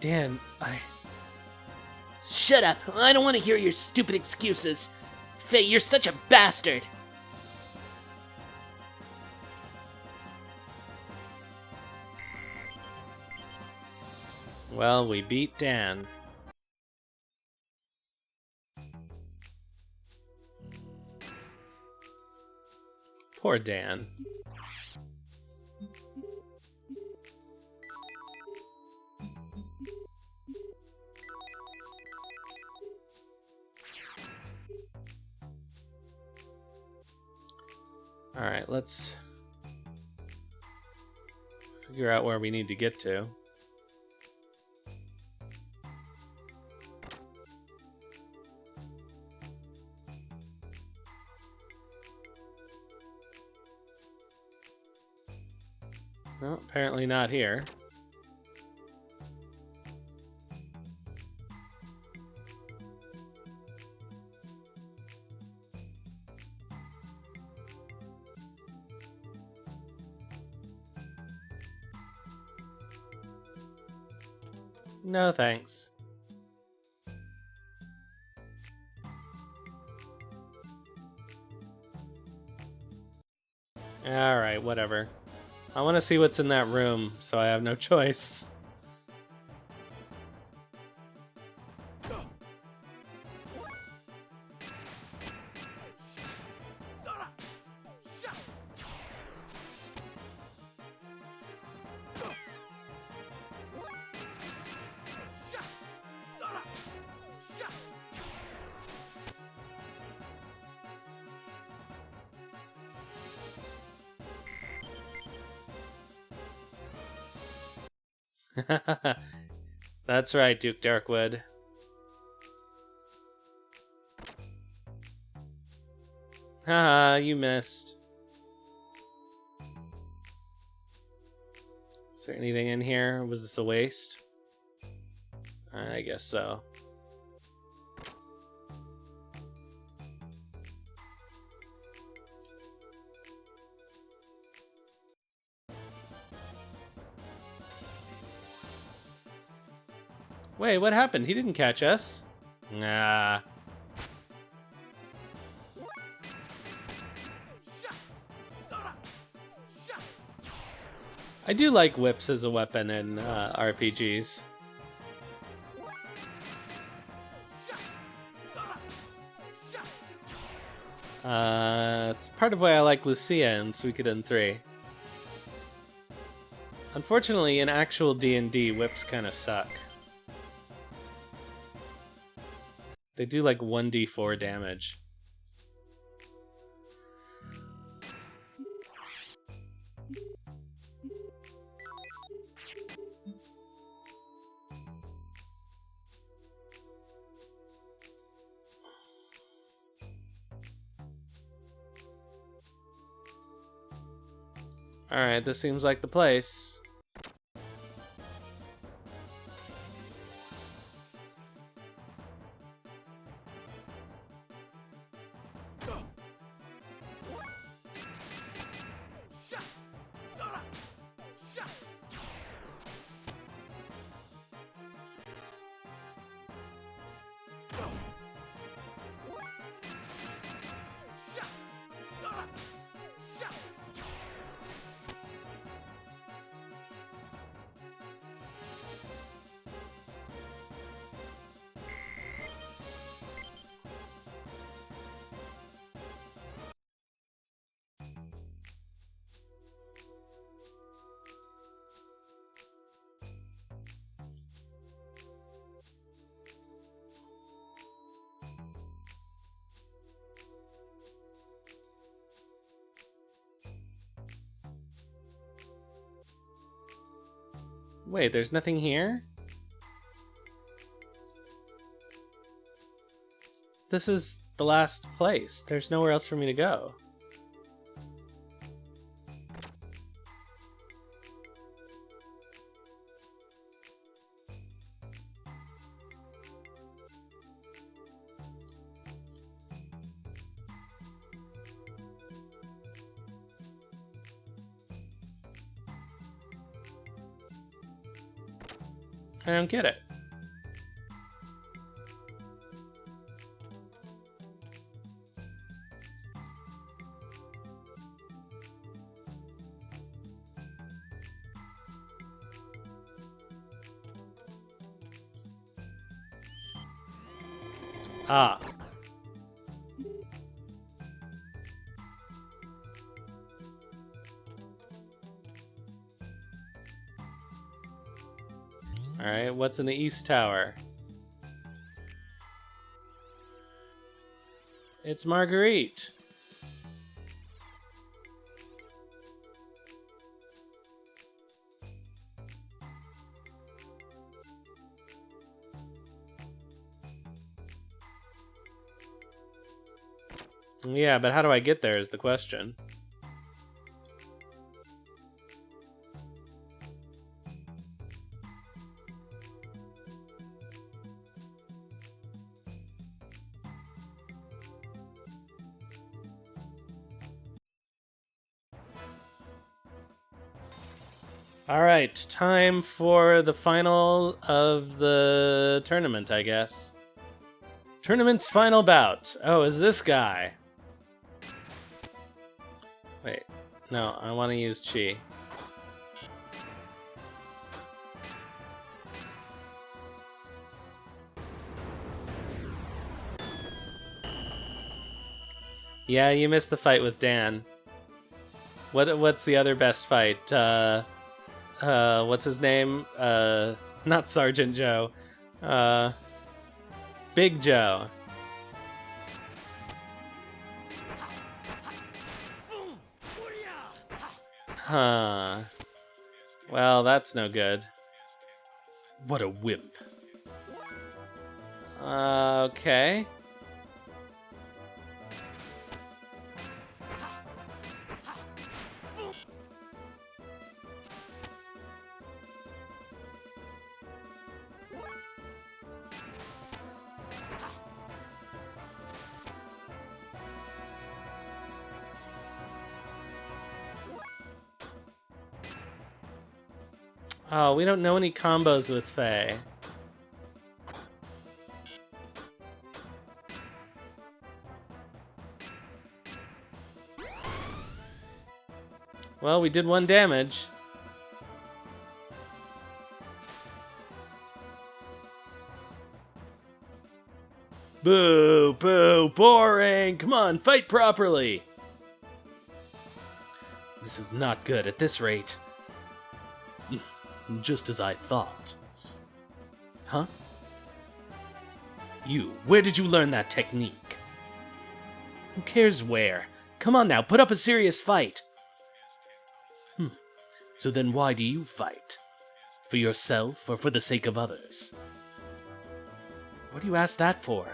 Dan, Shut up! I don't want to hear your stupid excuses. Faye, you're such a bastard! Well, we beat Dan. Poor Dan. Alright, let's figure out where we need to get to. No, apparently not here. No, thanks. Alright, whatever. I want to see what's in that room, so I have no choice. That's right, Duke Darkwood. Haha, you missed. Is there anything in here? Was this a waste? I guess so. Wait, what happened? He didn't catch us. Nah. I do like whips as a weapon in RPGs. It's part of why I like Lucia in Suikoden 3. Unfortunately, in actual D&D, whips kind of suck. They do like 1d4 damage. Alright, this seems like the place. Wait, there's nothing here? This is the last place. There's nowhere else for me to go. I don't get it. Ah. Alright, what's in the East Tower? It's Marguerite. Yeah, but how do I get there is the question. Alright, time for the final of the tournament, I guess. Tournament's final bout. Oh, is this guy? Wait, no, I want to use Chi. Yeah, you missed the fight with Dan. What's the other best fight? What's his name? Not Sergeant Joe. Big Joe. Huh. Well, that's no good. What a wimp. Okay. Oh, we don't know any combos with Faye. Well, we did 1 damage. Boo, boo, boring! Come on, fight properly! This is not good at this rate. Just as I thought. Huh? You, where did you learn that technique? Who cares where? Come on now, put up a serious fight! So then why do you fight? For yourself or for the sake of others? What do you ask that for?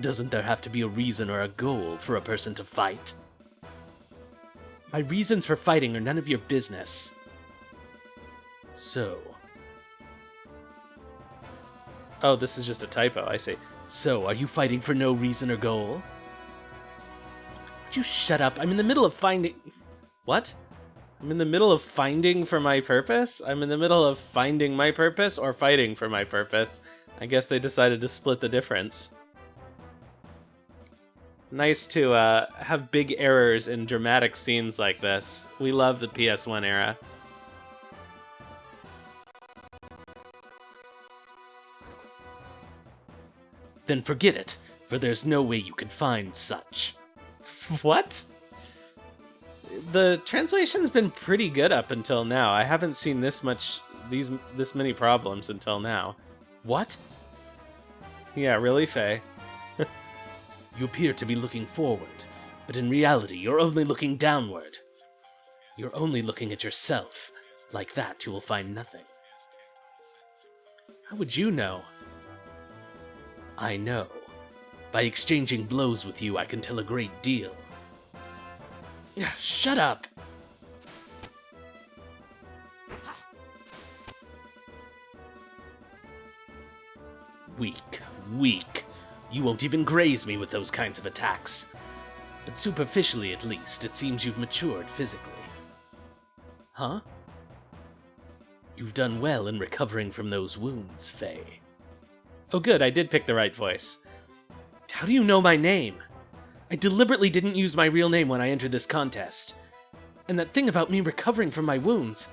Doesn't there have to be a reason or a goal for a person to fight? My reasons for fighting are none of your business. So... Oh, this is just a typo, I see. So, are you fighting for no reason or goal? Would you shut up? I'm in the middle of finding... What? I'm in the middle of finding for my purpose? I'm in the middle of finding my purpose or fighting for my purpose. I guess they decided to split the difference. Nice to have big errors in dramatic scenes like this. We love the PS1 era. Then forget it, for there's no way you can find such. What? The translation's been pretty good up until now. I haven't seen this many problems until now. What? Yeah, really, Faye? You appear to be looking forward, but in reality you're only looking downward. You're only looking at yourself. Like that, you will find nothing. How would you know? I know. By exchanging blows with you, I can tell a great deal. Shut up! Weak, weak. You won't even graze me with those kinds of attacks. But superficially, at least, it seems you've matured physically. Huh? You've done well in recovering from those wounds, Faye. Oh good, I did pick the right voice. How do you know my name? I deliberately didn't use my real name when I entered this contest. And that thing about me recovering from my wounds...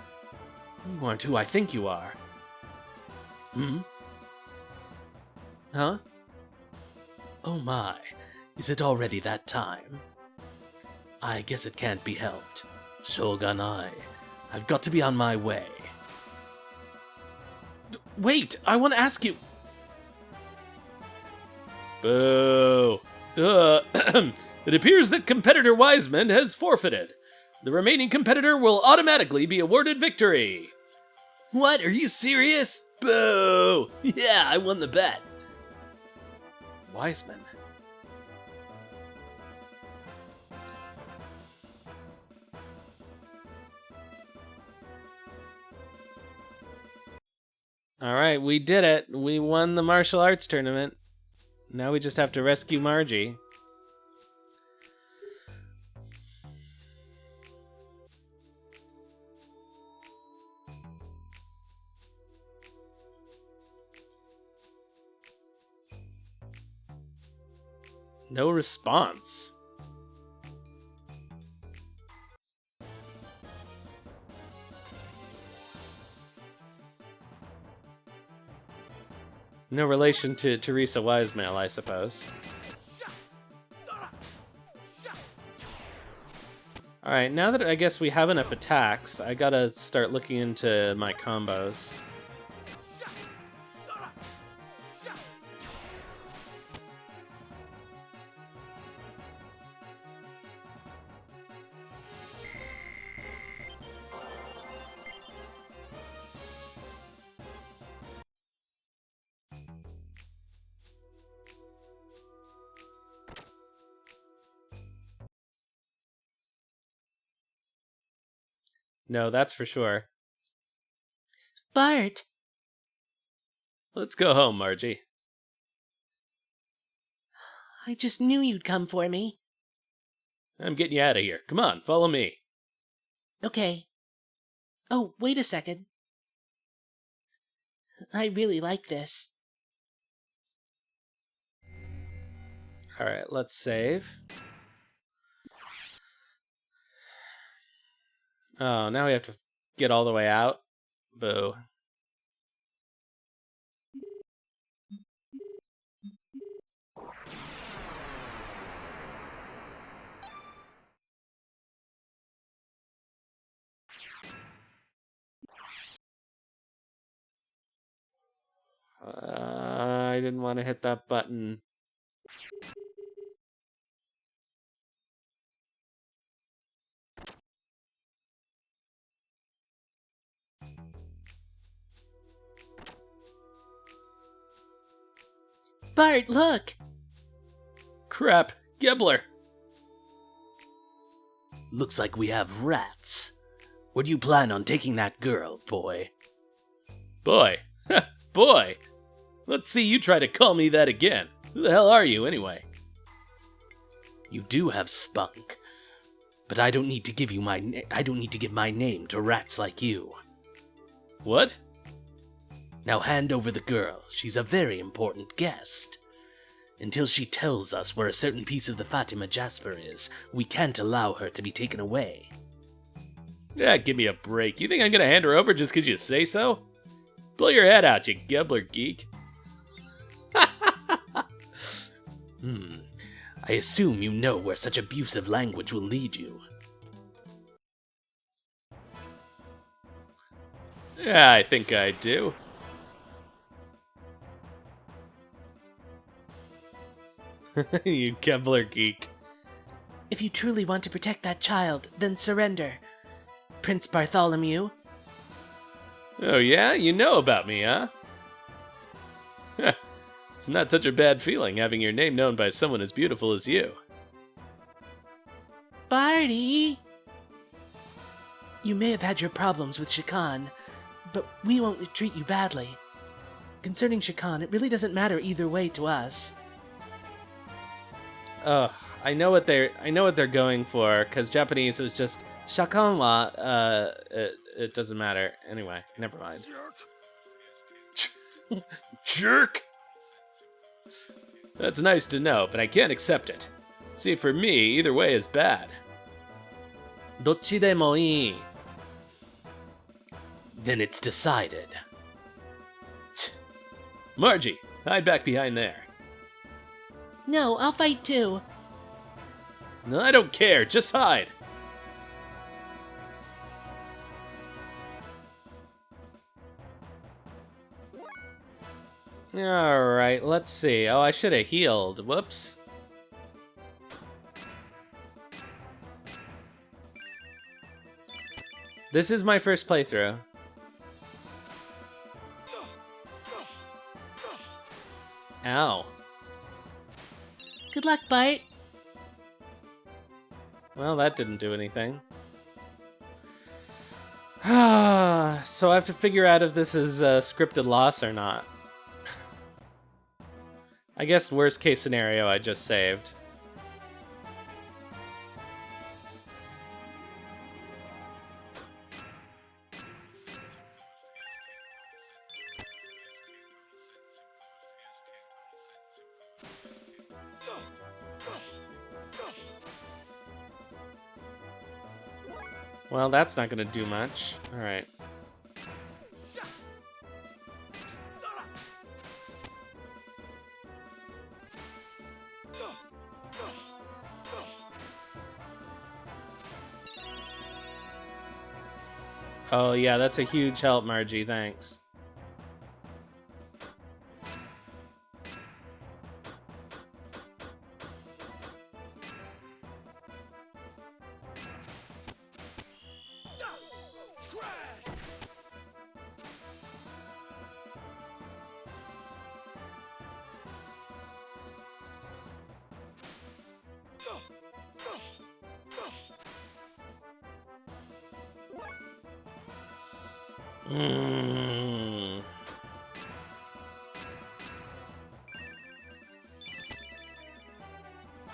You aren't who I think you are. Hmm? Huh? Oh my, is it already that time? I guess it can't be helped. Shogunai, I've got to be on my way. Wait, I want to ask you... Boo! It appears that competitor Wiseman has forfeited. The remaining competitor will automatically be awarded victory. What? Are you serious? Boo! Yeah, I won the bet. Wiseman. Alright, we did it. We won the martial arts tournament. Now we just have to rescue Margie. No response. No relation to Teresa Wisemail, I suppose. Alright, now that I guess we have enough attacks, I gotta start looking into my combos. No, that's for sure. Bart! Let's go home, Margie. I just knew you'd come for me. I'm getting you out of here. Come on, follow me. Okay. Oh, wait a second. I really like this. Alright, let's save. Oh, now we have to get all the way out? Boo. I didn't want to hit that button. Bart, look! Crap, Gebler. Looks like we have rats. Where do you plan on taking that girl, boy? Boy. Boy. Let's see you try to call me that again. Who the hell are you, anyway? You do have spunk, but I don't need to give my name to rats like you. What? Now hand over the girl. She's a very important guest. Until she tells us where a certain piece of the Fatima Jasper is, we can't allow her to be taken away. Yeah, give me a break. You think I'm gonna hand her over just because you say so? Blow your head out, you Gebler geek. I assume you know where such abusive language will lead you. Yeah, I think I do. You Gebler geek. If you truly want to protect that child, then surrender. Prince Bartholomew? Oh yeah? You know about me, huh? It's not such a bad feeling having your name known by someone as beautiful as you. Barty! You may have had your problems with Shakan, but we won't treat you badly. Concerning Shakan, it really doesn't matter either way to us. I know what they're going for, because Japanese was just Shakan wa. It doesn't matter. Anyway, never mind. Jerk! That's nice to know, but I can't accept it. See, for me, either way is bad. Dochi demo ii. Then it's decided. Margie, hide back behind there. No, I'll fight too. No, I don't care, just hide. Alright, let's see. Oh, I should have healed. Whoops. This is my first playthrough. Ow. Good luck, Bart. Well, that didn't do anything. So I have to figure out if this is a scripted loss or not. I guess worst case scenario, I just saved. Well, that's not gonna do much. Alright. Oh yeah, that's a huge help, Margie, thanks.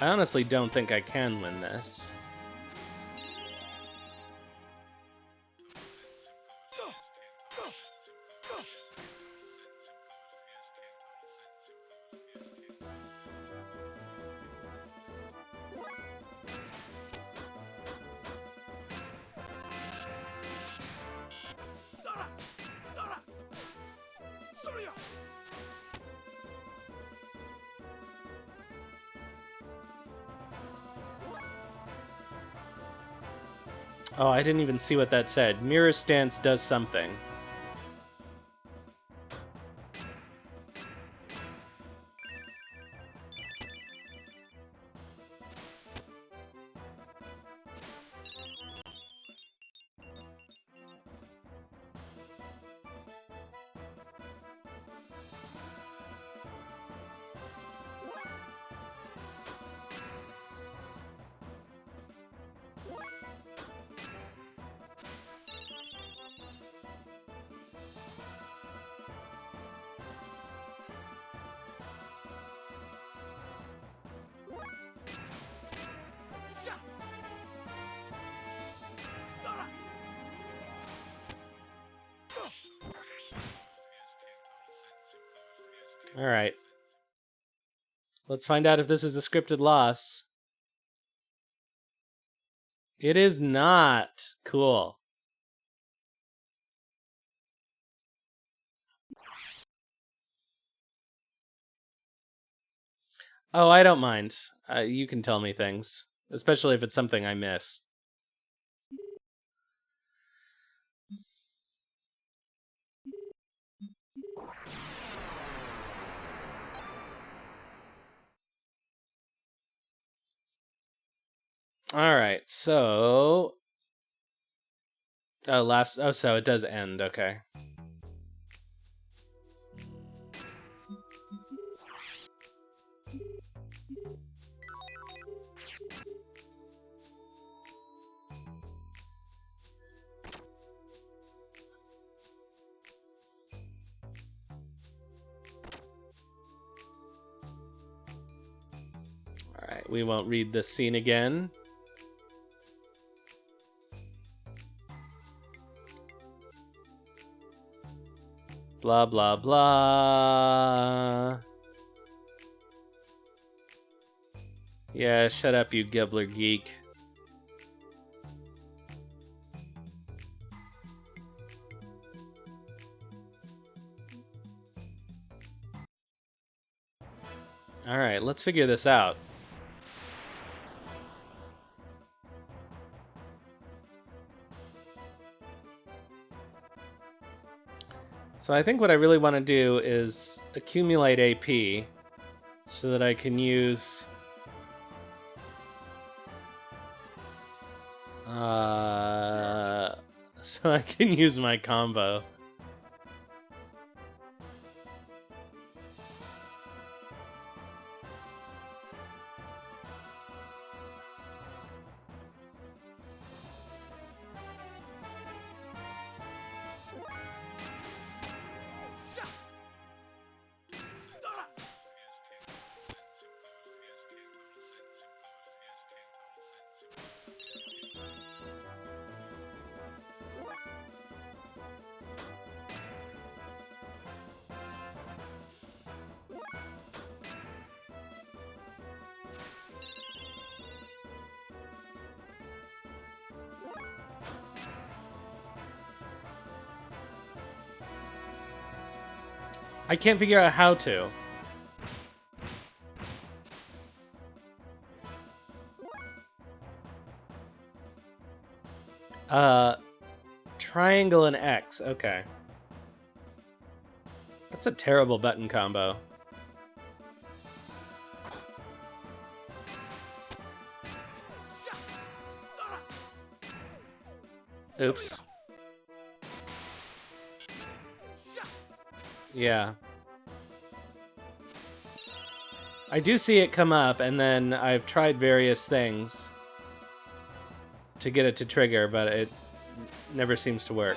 I honestly don't think I can win this. Oh, I didn't even see what that said. Mirror stance does something. Alright. Let's find out if this is a scripted loss. It is not. Cool. Oh, I don't mind. You can tell me things. Especially if it's something I miss. Alright, so... so it does end, okay. Alright, we won't read this scene again. Blah, blah, blah. Yeah, shut up, you Gibbler geek. Alright, let's figure this out. So I think what I really want to do is accumulate AP so that I can use so I can use my combo. I can't figure out how to. Triangle and X, okay. That's a terrible button combo. Oops. Yeah. I do see it come up, and then I've tried various things to get it to trigger, but it never seems to work.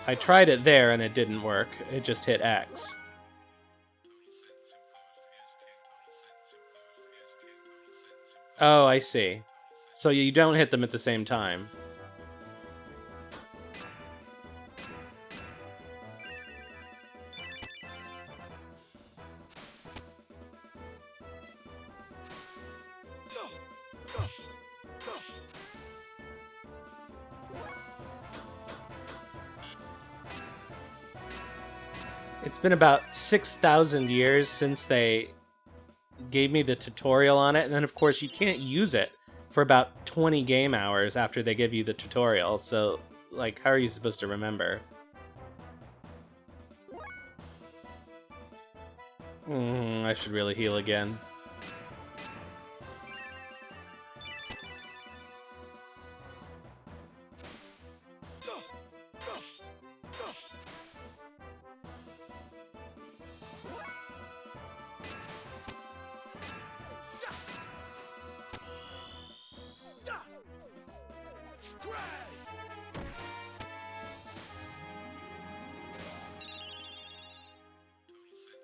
I tried it there, and it didn't work. It just hit X. Oh, I see. So you don't hit them at the same time. It's been about 6,000 years since they gave me the tutorial on it, and then of course you can't use it for about 20 game hours after they give you the tutorial, so like how are you supposed to remember? I should really heal again.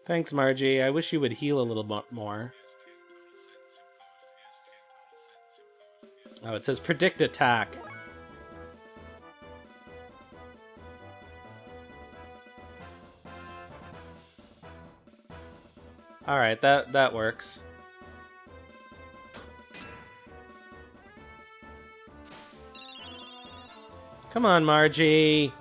Thanks, Margie. I wish you would heal a little more. Oh, it says predict attack. All right, that works. Come on, Margie.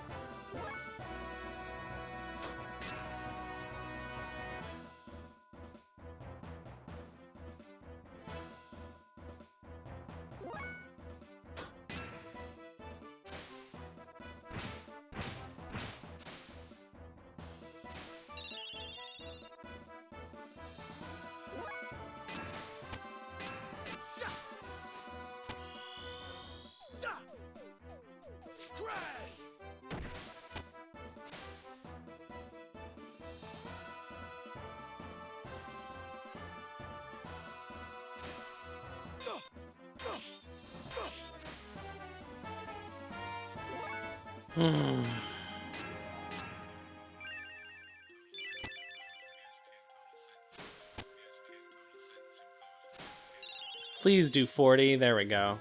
Please do 40. There we go.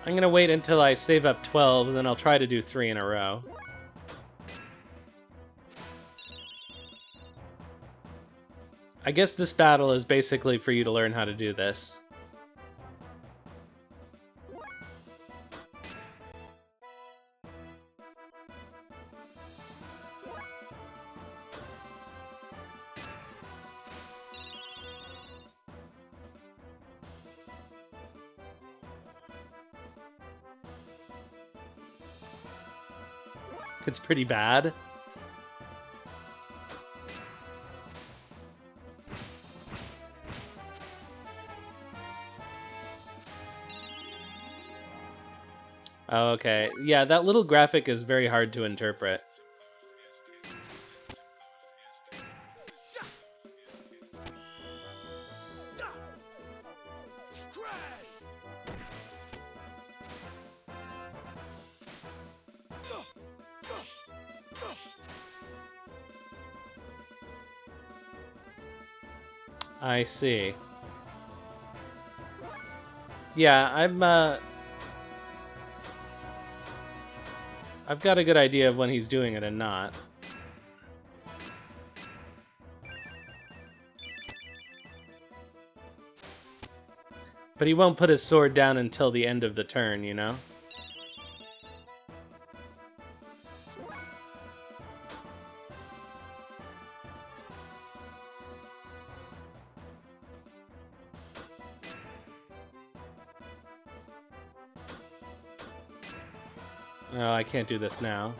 I'm gonna wait until I save up 12, and then I'll try to do 3 in a row. I guess this battle is basically for you to learn how to do this. It's pretty bad. Oh, okay. Yeah, that little graphic is very hard to interpret. I see. Yeah, I've got a good idea of when he's doing it and not. But he won't put his sword down until the end of the turn, you know? Oh, I can't do this now.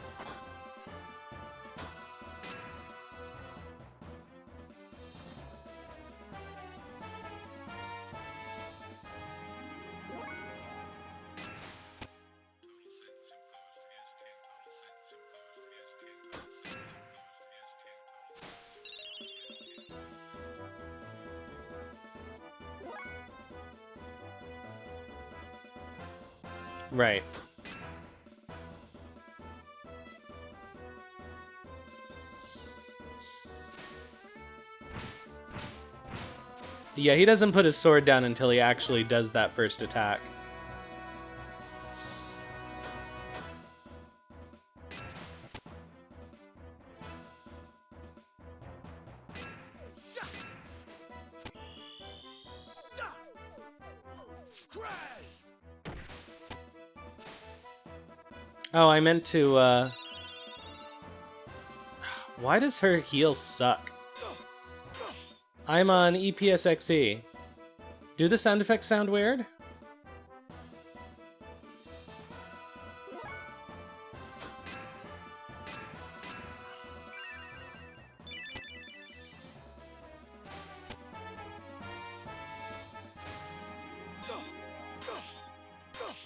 Right. Yeah, he doesn't put his sword down until he actually does that first attack. Oh, I meant to, Why does her heal suck? I'm on EPSXE. Do the sound effects sound weird?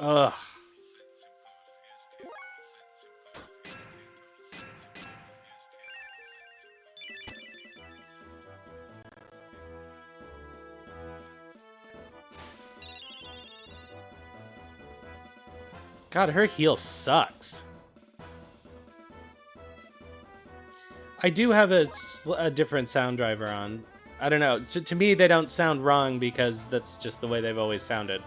Ugh. God, her heal sucks. I do have a different sound driver on. I don't know. So to me, they don't sound wrong because that's just the way they've always sounded.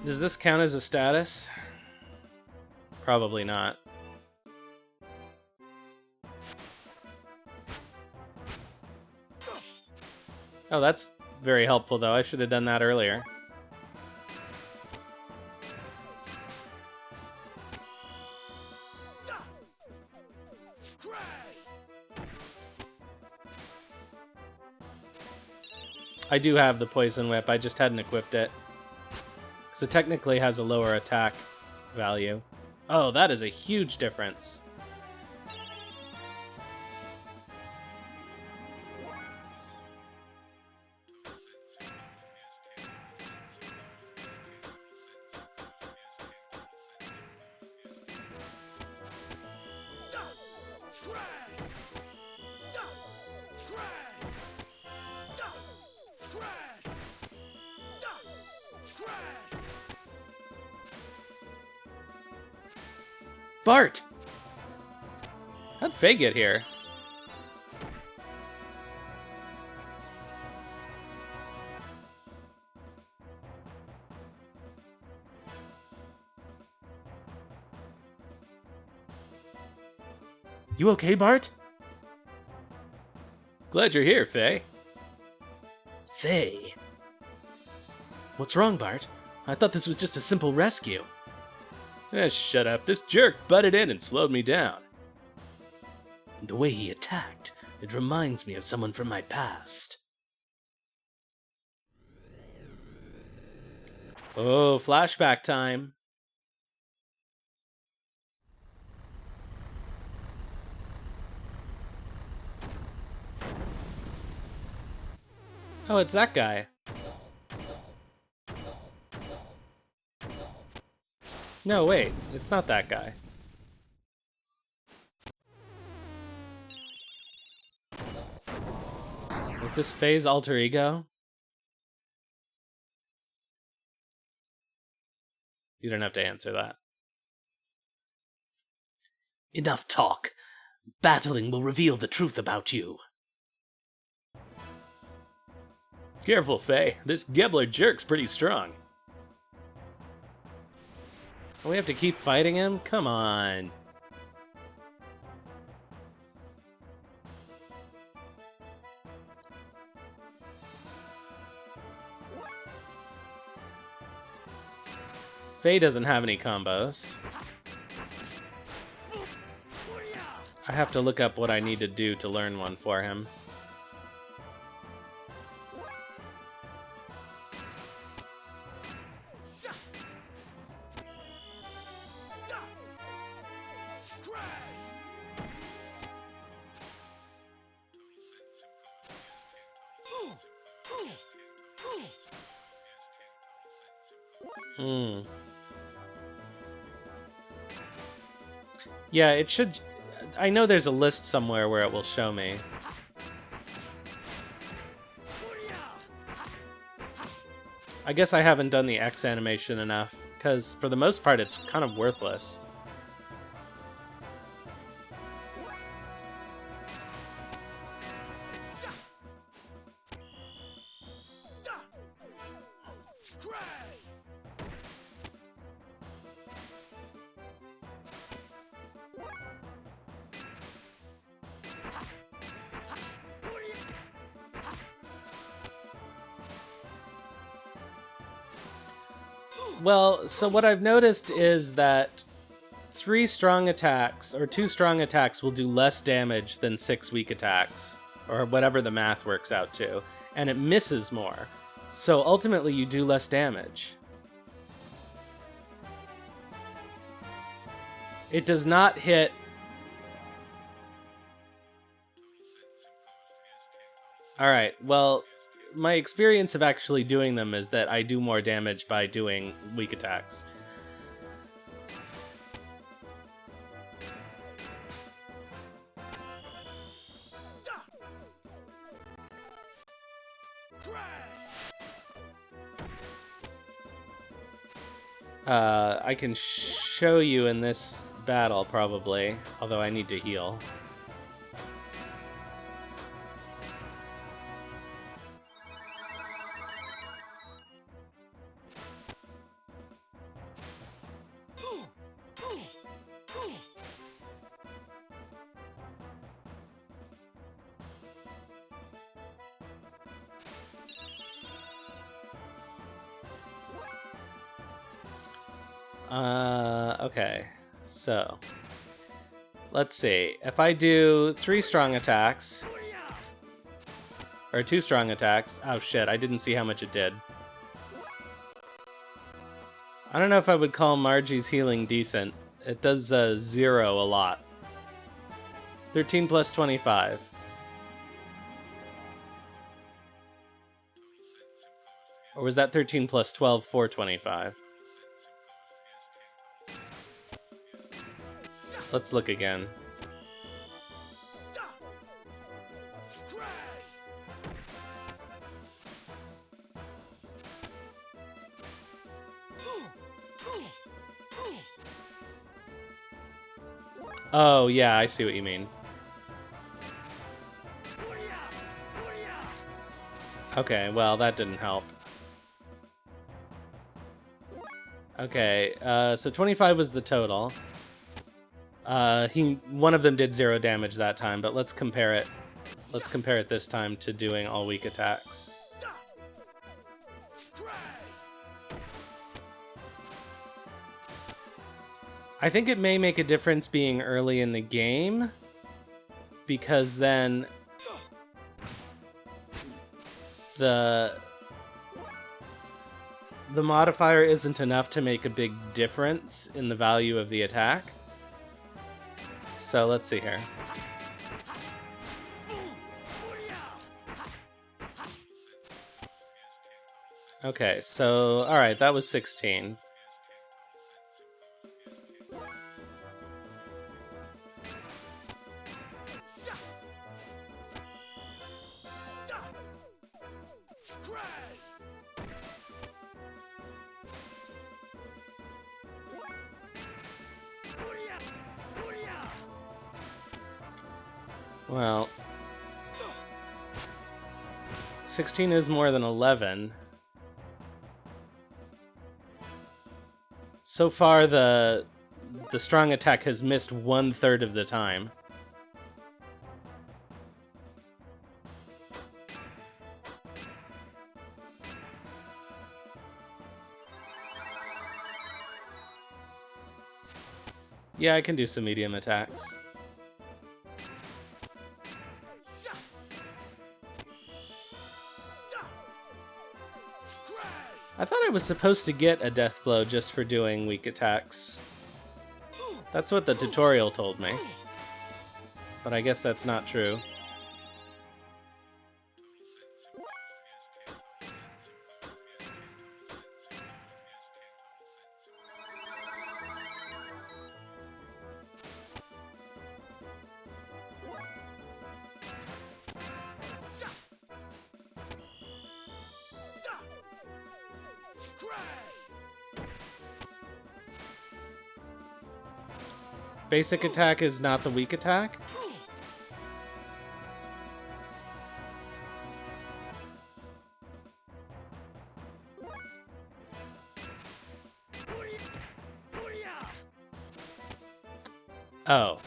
Does this count as a status? Probably not. Oh, that's very helpful, though. I should have done that earlier. I do have the Poison Whip, I just hadn't equipped it. Because it technically has a lower attack value. Oh, that is a huge difference. Bart! How'd Faye get here? You okay, Bart? Glad you're here, Faye. Faye? What's wrong, Bart? I thought this was just a simple rescue. Shut up. This jerk butted in and slowed me down. The way he attacked, it reminds me of someone from my past. Oh, flashback time. Oh, it's that guy. No, wait. It's not that guy. Is this Faye's alter ego? You don't have to answer that. Enough talk. Battling will reveal the truth about you. Careful, Faye. This Gebler jerk's pretty strong. We have to keep fighting him? Come on. Faye doesn't have any combos. I have to look up what I need to do to learn one for him. Yeah, it should... I know there's a list somewhere where it will show me. I guess I haven't done the X animation enough, because for the most part it's kind of worthless. Well, so what I've noticed is that 3 strong attacks, or 2 strong attacks, will do less damage than 6 weak attacks, or whatever the math works out to, and it misses more. So ultimately you do less damage. It does not hit... Alright, well... my experience of actually doing them is that I do more damage by doing weak attacks. I can show you in this battle, probably. Although I need to heal. Okay, so let's see. If I do 3 strong attacks, or 2 strong attacks, oh shit, I didn't see how much it did. I don't know if I would call Margie's healing decent. It does 0 a lot. 13 plus 25. Or was that 13 plus 12 for 25? Let's look again. Oh, yeah, I see what you mean. Okay, well, that didn't help. Okay, so 25 was the total. One of them did 0 damage that time, but let's compare it. Let's compare it this time to doing all weak attacks. I think it may make a difference being early in the game, because then the modifier isn't enough to make a big difference in the value of the attack. So let's see here. Okay, so alright, that was 16. Well, 16 is more than 11. So far, the strong attack has missed 1/3 of the time. Yeah, I can do some medium attacks. I thought I was supposed to get a death blow just for doing weak attacks. That's what the tutorial told me. But I guess that's not true. Basic attack is not the weak attack? Oh.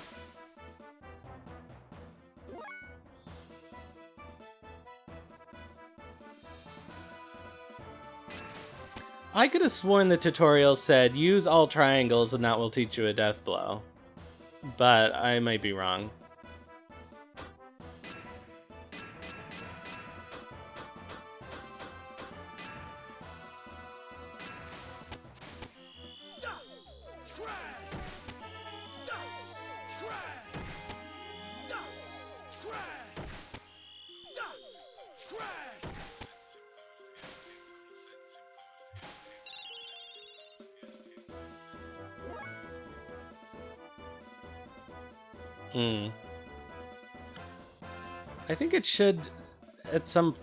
I could have sworn the tutorial said use all triangles and that will teach you a death blow. But I might be wrong. I think it should at some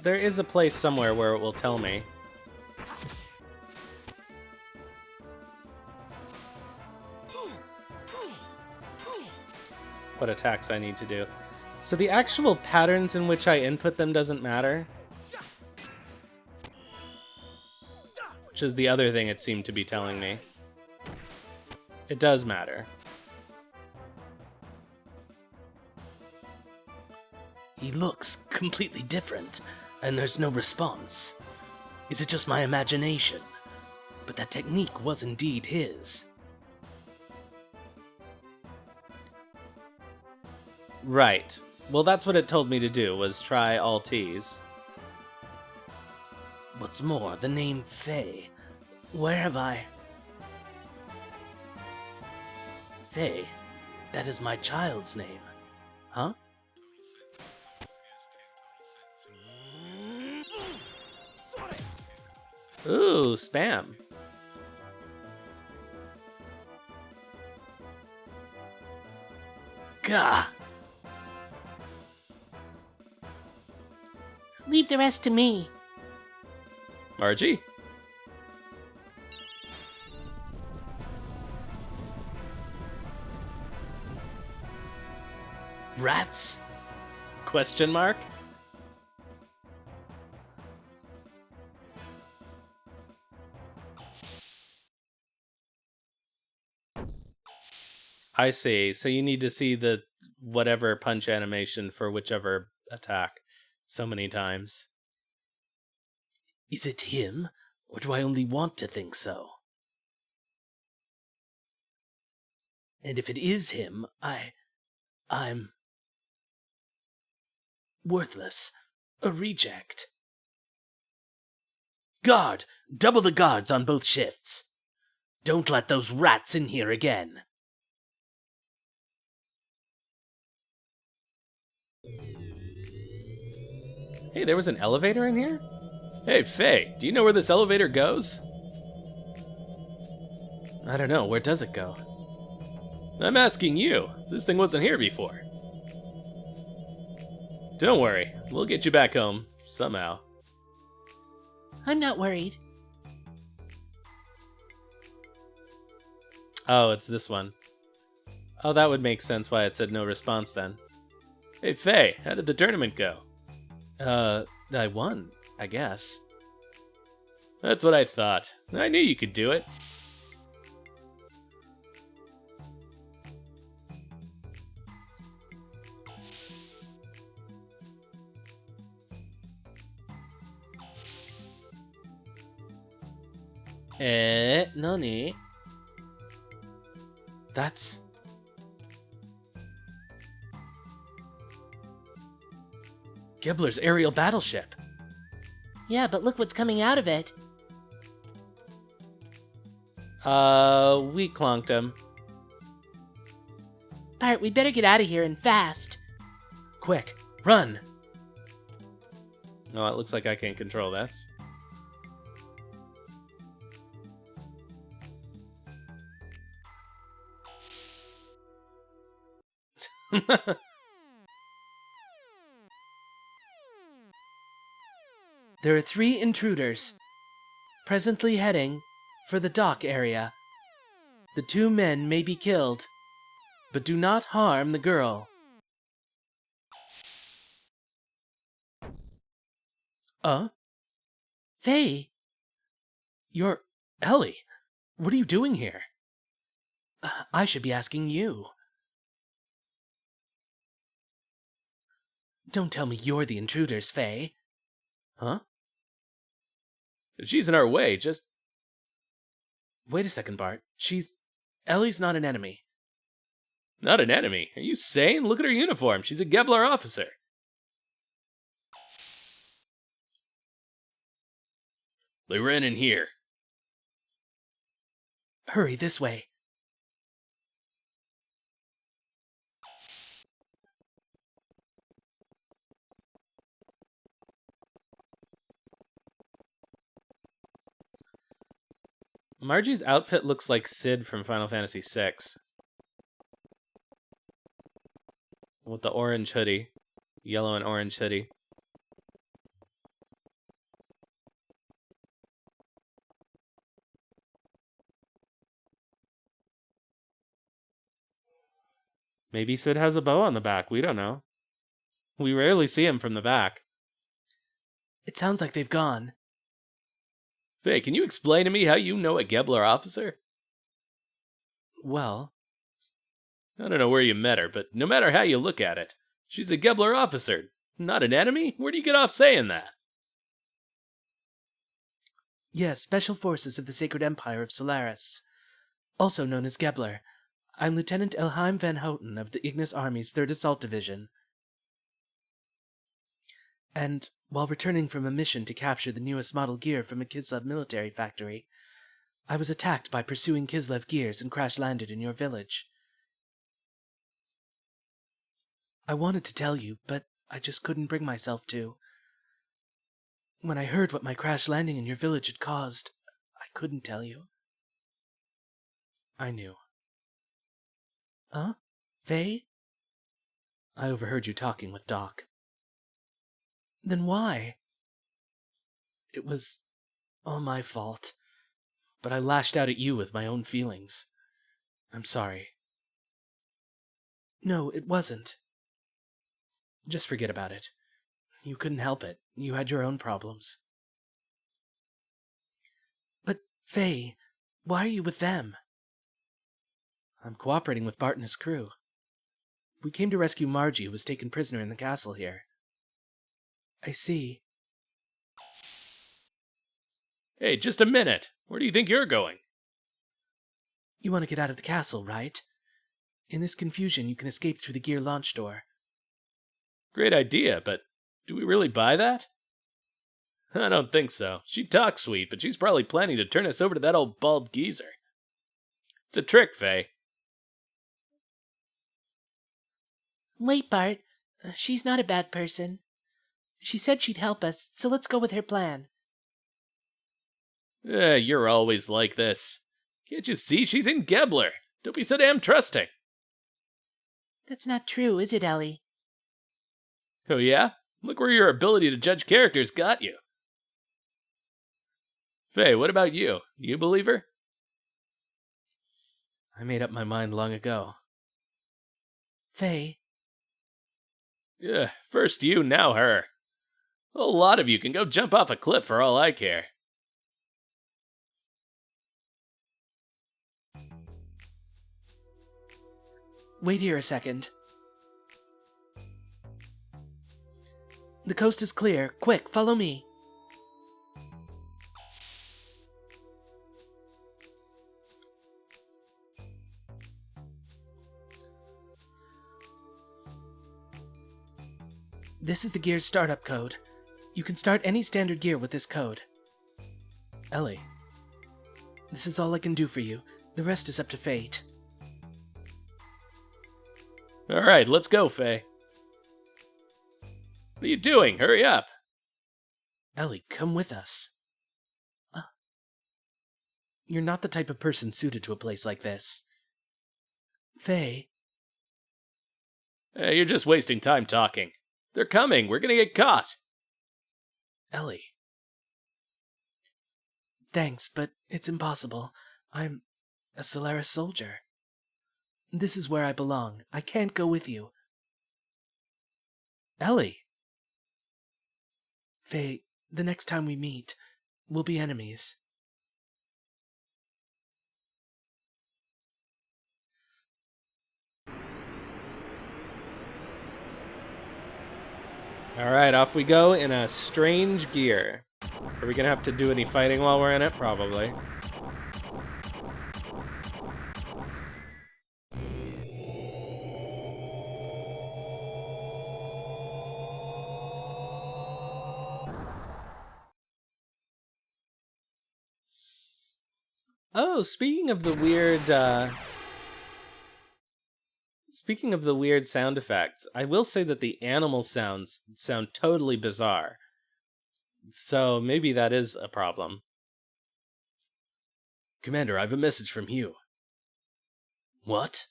there is a place somewhere where it will tell me. what attacks I need to do. So the actual patterns in which I input them doesn't matter. Which is the other thing it seemed to be telling me. It does matter. He looks completely different, and there's no response. Is it just my imagination? But that technique was indeed his. Right. Well, that's what it told me to do, was try all T's. What's more, the name Faye. Where have I... Faye, that is my child's name. Huh? Ooh, spam. Gah! Leave the rest to me. Margie? Rats? Question mark? I see. So you need to see the whatever punch animation for whichever attack so many times. Is it him, or do I only want to think so? And if it is him, I'm... worthless. A reject. Guard! Double the guards on both shifts. Don't let those rats in here again. Hey, there was an elevator in here? Hey, Faye, do you know where this elevator goes? I don't know. Where does it go? I'm asking you. This thing wasn't here before. Don't worry. We'll get you back home. Somehow. I'm not worried. Oh, it's this one. Oh, that would make sense why it said no response then. Hey, Faye, how did the tournament go? I won, I guess. That's what I thought. I knew you could do it. Nani? That's... Gibbler's aerial battleship. Yeah, but look what's coming out of it. We clonked him. Bart, we better get out of here and fast. Quick, run! No, it looks like I can't control this. There are 3 intruders, presently heading for the dock area. The 2 men may be killed, but do not harm the girl. Faye, You're... Ellie, what are you doing here? I should be asking you. Don't tell me you're the intruders, Faye. Huh? She's in our way, just... Wait a second, Bart. Ellie's not an enemy. Not an enemy. Are you sane? Look at her uniform. She's a Gebler officer. They ran in here. Hurry, this way. Margie's outfit looks like Sid from Final Fantasy VI. With the orange hoodie. Yellow and orange hoodie. Maybe Sid has a bow on the back, we don't know. We rarely see him from the back. It sounds like they've gone. Faye, can you explain to me how you know a Gebler officer? Well, I don't know where you met her, but no matter how you look at it, she's a Gebler officer, not an enemy? Where do you get off saying that? yes, Special Forces of the Sacred Empire of Solaris, also known as Gebler. I'm Lieutenant Elheim van Houten of the Ignis Army's 3rd Assault Division. And while returning from a mission to capture the newest model gear from a Kislev military factory, I was attacked by pursuing Kislev gears and crash-landed in your village. I wanted to tell you, but I just couldn't bring myself to. When I heard what my crash landing in your village had caused, I couldn't tell you. I knew. Huh? Faye? I overheard you talking with Doc. Then why? It was all my fault, but I lashed out at you with my own feelings. I'm sorry. No, it wasn't. Just forget about it. You couldn't help it. You had your own problems. But, Faye, why are you with them? I'm cooperating with Bart and his crew. We came to rescue Margie, who was taken prisoner in the castle here. I see. Hey, just a minute. Where do you think you're going? You want to get out of the castle, right? In this confusion, you can escape through the gear launch door. Great idea, but do we really buy that? I don't think so. She talks sweet, but she's probably planning to turn us over to that old bald geezer. It's a trick, Faye. Wait, Bart. She's not a bad person. She said she'd help us, so let's go with her plan. You're always like this. Can't you see she's in Gebler? Don't be so damn trusting. That's not true, is it, Ellie? Oh yeah? Look where your ability to judge characters got you. Faye, what about you? You believe her? I made up my mind long ago. Faye? First you, now her. A lot of you can go jump off a cliff for all I care. Wait here a second. The coast is clear. Quick, follow me. This is the gear's startup code. You can start any standard gear with this code. Ellie, this is all I can do for you. The rest is up to fate. Alright, let's go, Faye. What are you doing? Hurry up. Ellie, come with us. You're not the type of person suited to a place like this. Faye. You're just wasting time talking. They're coming. We're gonna get caught. Ellie. Thanks, but it's impossible. I'm a Solaris soldier. This is where I belong. I can't go with you. Ellie. Faye, the next time we meet, we'll be enemies. Alright, off we go in a strange gear. Are we gonna have to do any fighting while we're in it? Probably. Oh, speaking of the weird sound effects, I will say that the animal sounds sound totally bizarre. So maybe that is a problem. Commander, I have a message from Hugh. What?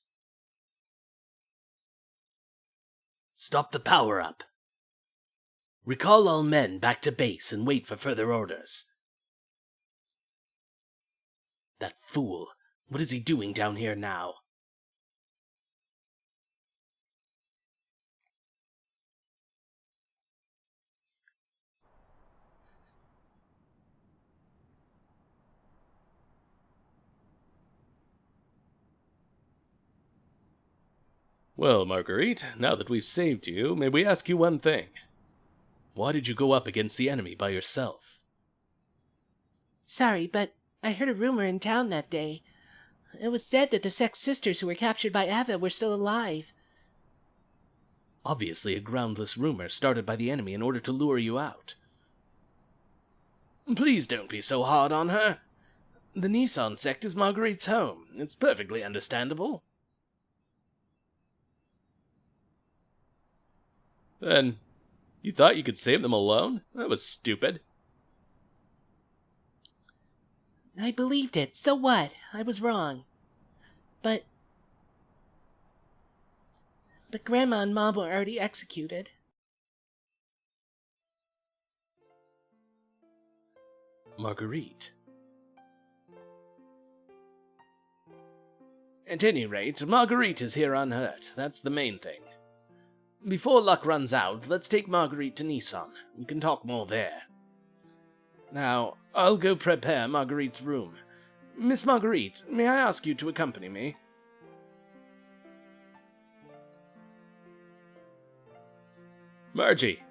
Stop the power-up. Recall all men back to base and wait for further orders. That fool. What is he doing down here now? Well, Marguerite, now that we've saved you, may we ask you one thing? Why did you go up against the enemy by yourself? Sorry, but I heard a rumor in town that day. It was said that the Sex Sisters who were captured by Ava were still alive. Obviously a groundless rumor started by the enemy in order to lure you out. Please don't be so hard on her. The Nisan sect is Marguerite's home. It's perfectly understandable. Then, you thought you could save them alone? That was stupid. I believed it. So what? I was wrong. But Grandma and Mom were already executed. Marguerite. At any rate, Marguerite is here unhurt. That's the main thing. Before luck runs out, let's take Marguerite to Nisan. We can talk more there. Now, I'll go prepare Marguerite's room. Miss Marguerite, may I ask you to accompany me? Margie!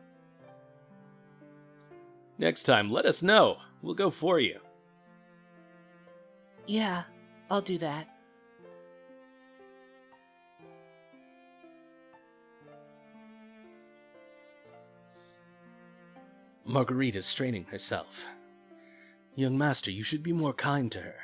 Next time, let us know. We'll go for you. Yeah, I'll do that. Marguerite is straining herself. Young master, you should be more kind to her.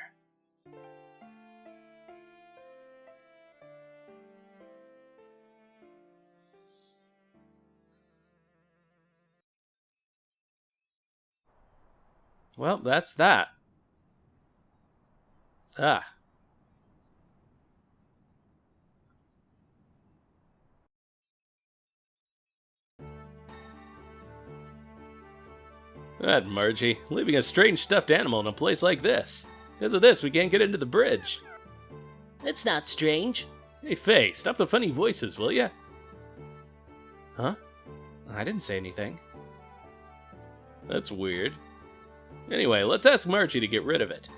Well, that's that. Ah. That Margie, leaving a strange stuffed animal in a place like this. Because of this, we can't get into the bridge. It's not strange. Hey, Faye, stop the funny voices, will ya? Huh? I didn't say anything. That's weird. Anyway, let's ask Margie to get rid of it.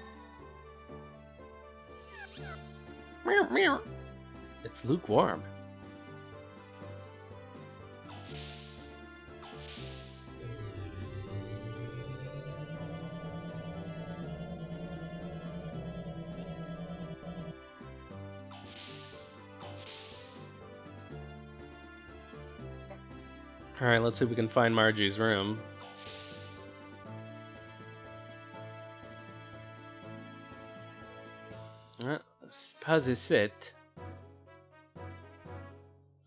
Meow, meow. It's lukewarm. Alright, let's see if we can find Margie's room. Suppose it's it.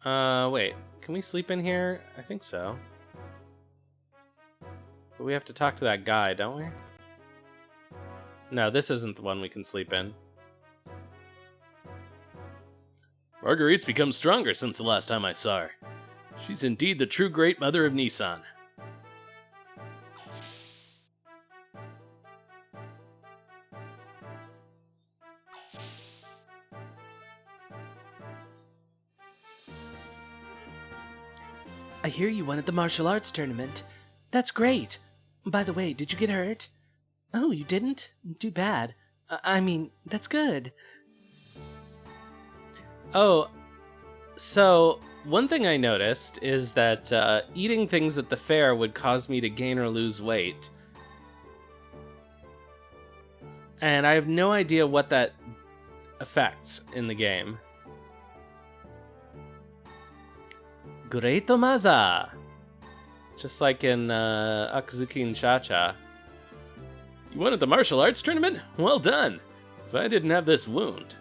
Wait. Can we sleep in here? I think so. But we have to talk to that guy, don't we? No, this isn't the one we can sleep in. Marguerite's become stronger since the last time I saw her. She's indeed the true great mother of Nisan. I hear you won at the martial arts tournament. That's great. By the way, did you get hurt? Oh, you didn't? Too bad. I mean, that's good. Oh, so one thing I noticed is that eating things at the fair would cause me to gain or lose weight. And I have no idea what that affects in the game. Great Maza! Just like in Akazuki and Cha-Cha. You won at the martial arts tournament? Well done. If I didn't have this wound.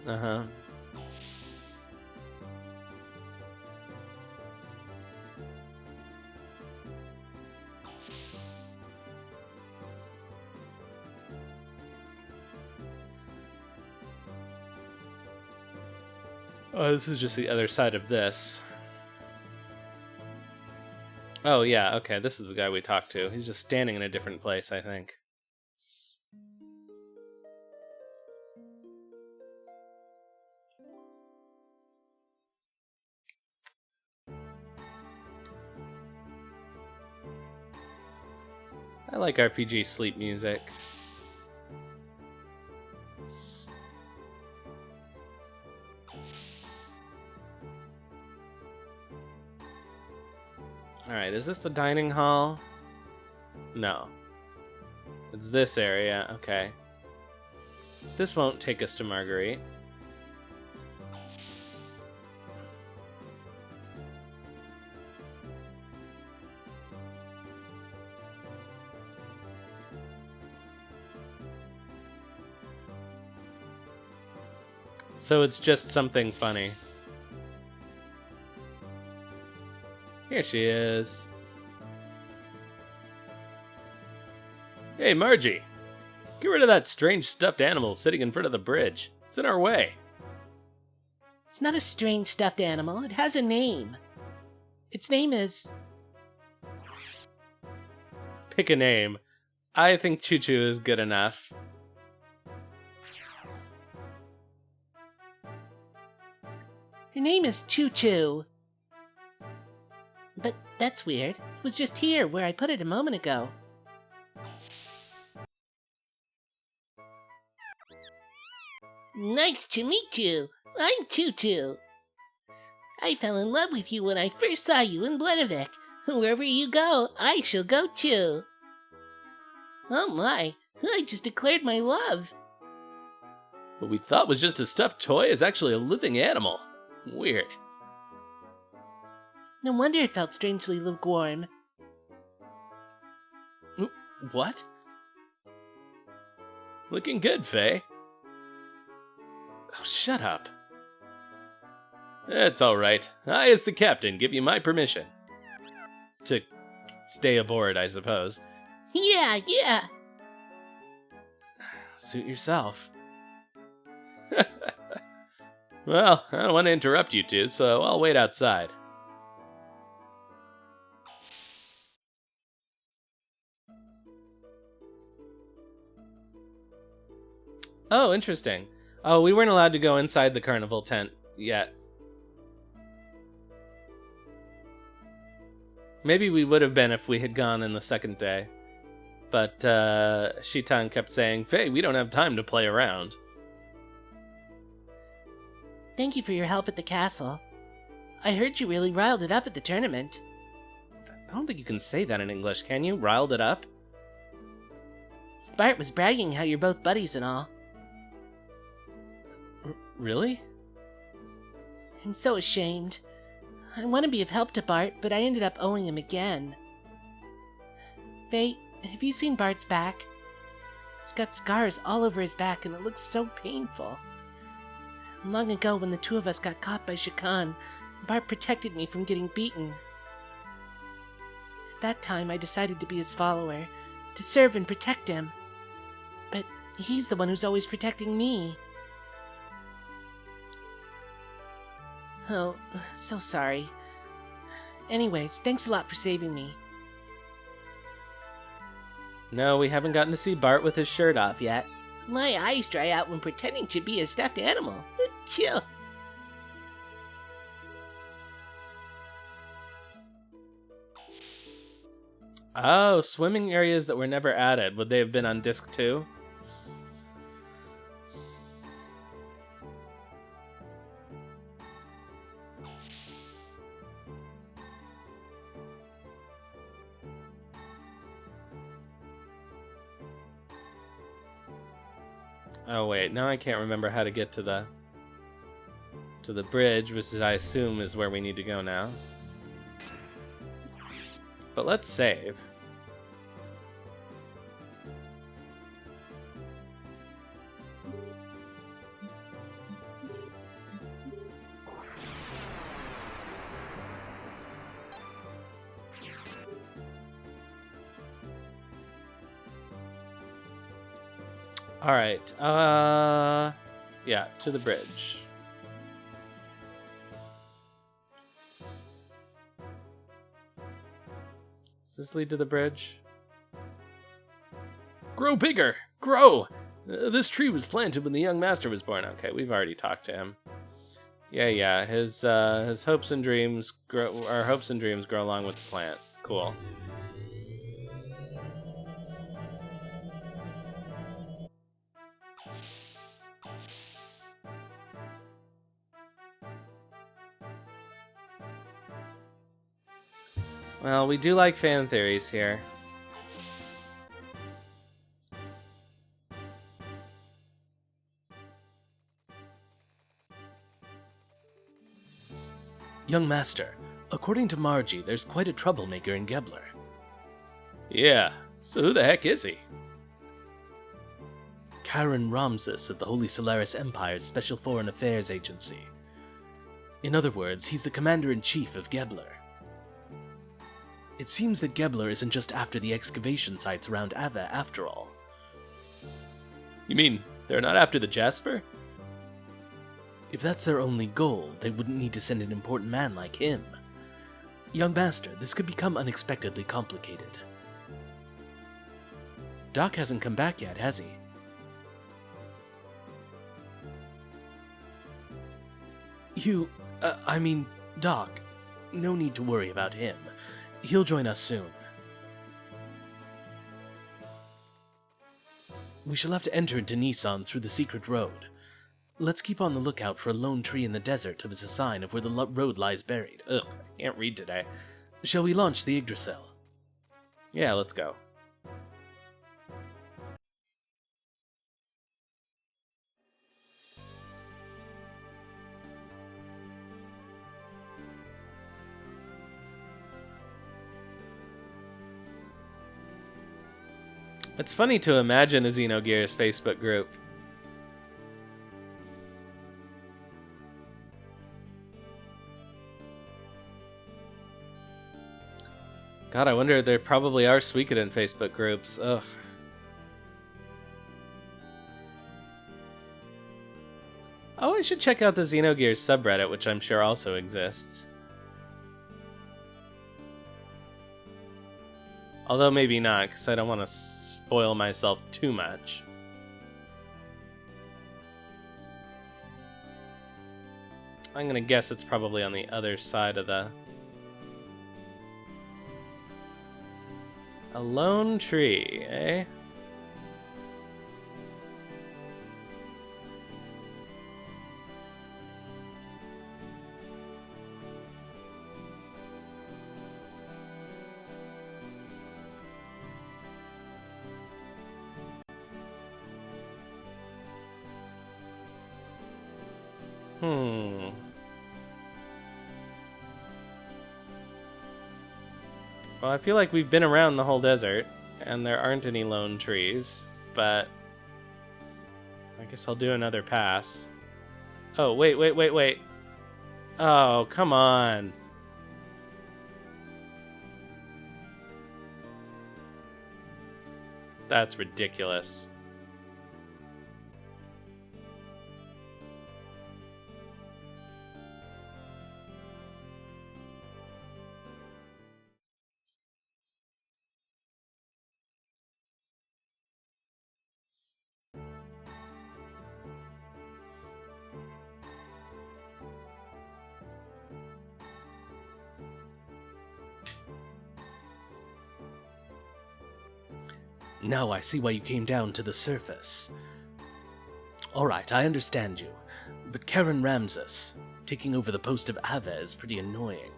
Uh-huh. Oh, this is just the other side of this. Oh, yeah, okay, this is the guy we talked to. He's just standing in a different place, I think. I like RPG sleep music. Alright, is this the dining hall? No. It's this area, okay. This won't take us to Marguerite. So it's just something funny. Here she is. Hey, Margie! Get rid of that strange stuffed animal sitting in front of the bridge. It's in our way. It's not a strange stuffed animal. It has a name. Its name is... Pick a name. I think Choo Choo is good enough. Her name is Choo Choo. But that's weird. It was just here where I put it a moment ago. Nice to meet you. I'm Choo Choo. I fell in love with you when I first saw you in Bledavik. Wherever you go, I shall go too. Oh my, I just declared my love. What we thought was just a stuffed toy is actually a living animal. Weird. No wonder it felt strangely lukewarm. What? Looking good, Faye. Oh, shut up. It's alright. I, as the captain, give you my permission. To stay aboard, I suppose. Yeah. Suit yourself. Well, I don't want to interrupt you two, so I'll wait outside. Oh, interesting. Oh, we weren't allowed to go inside the carnival tent yet. Maybe we would have been if we had gone in the second day. But Shitan kept saying, Faye, we don't have time to play around. Thank you for your help at the castle. I heard you really riled it up at the tournament. I don't think you can say that in English, can you? Riled it up? Bart was bragging how you're both buddies and all. Really? I'm so ashamed. I want to be of help to Bart, but I ended up owing him again. Faye, have you seen Bart's back? He's got scars all over his back and it looks so painful. Long ago, when the two of us got caught by Shakan, Bart protected me from getting beaten. At that time, I decided to be his follower, to serve and protect him. But he's the one who's always protecting me. Oh, so sorry. Anyways, thanks a lot for saving me. No, we haven't gotten to see Bart with his shirt off yet. My eyes dry out when pretending to be a stuffed animal. Chill. Oh, swimming areas that were never added. Would they have been on disc 2? Oh wait, now I can't remember how to get to the bridge, which I assume is where we need to go now. But let's save. All right. Yeah, to the bridge. Does this lead to the bridge? Grow bigger! Grow! This tree was planted when the young master was born. Okay, we've already talked to him. Yeah. His hopes and dreams grow. Our hopes and dreams grow along with the plant. Cool. Well, we do like fan theories here. Young Master, according to Margie, there's quite a troublemaker in Gebler. Yeah, so who the heck is he? Karen Ramses of the Holy Solaris Empire's Special Foreign Affairs Agency. In other words, he's the Commander-in-Chief of Gebler. It seems that Gebler isn't just after the excavation sites around Ava after all. You mean they're not after the Jasper? If that's their only goal, they wouldn't need to send an important man like him. Young Master, this could become unexpectedly complicated. Doc hasn't come back yet, has he? Doc, no need to worry about him. He'll join us soon. We shall have to enter into Nisan through the secret road. Let's keep on the lookout for a lone tree in the desert as a sign of where the road lies buried. Ugh, I can't read today. Shall we launch the Yggdrasil? Yeah, let's go. It's funny to imagine a Xenogears Facebook group. God, I wonder, there probably are Suikoden Facebook groups. Ugh. Oh, I should check out the Xenogears subreddit, which I'm sure also exists. Although maybe not, because I don't want to spoil myself too much. I'm gonna guess it's probably on the other side of the... A lone tree, eh? Well, I feel like we've been around the whole desert, and there aren't any lone trees, but I guess I'll do another pass. Oh, wait. Oh, come on. That's ridiculous. Now I see why you came down to the surface. Alright, I understand you. But Karen Ramses, taking over the post of Ava is pretty annoying.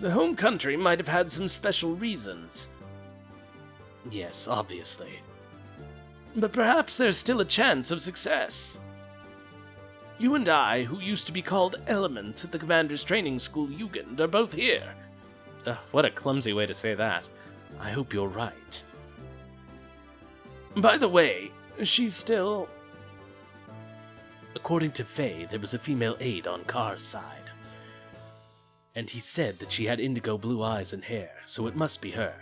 The home country might have had some special reasons. Yes, obviously. But perhaps there's still a chance of success. You and I, who used to be called Elements at the Commander's Training School Jugend, are both here. What a clumsy way to say that. I hope you're right. By the way, she's still... According to Faye, there was a female aide on Car's side. And he said that she had indigo blue eyes and hair, so it must be her.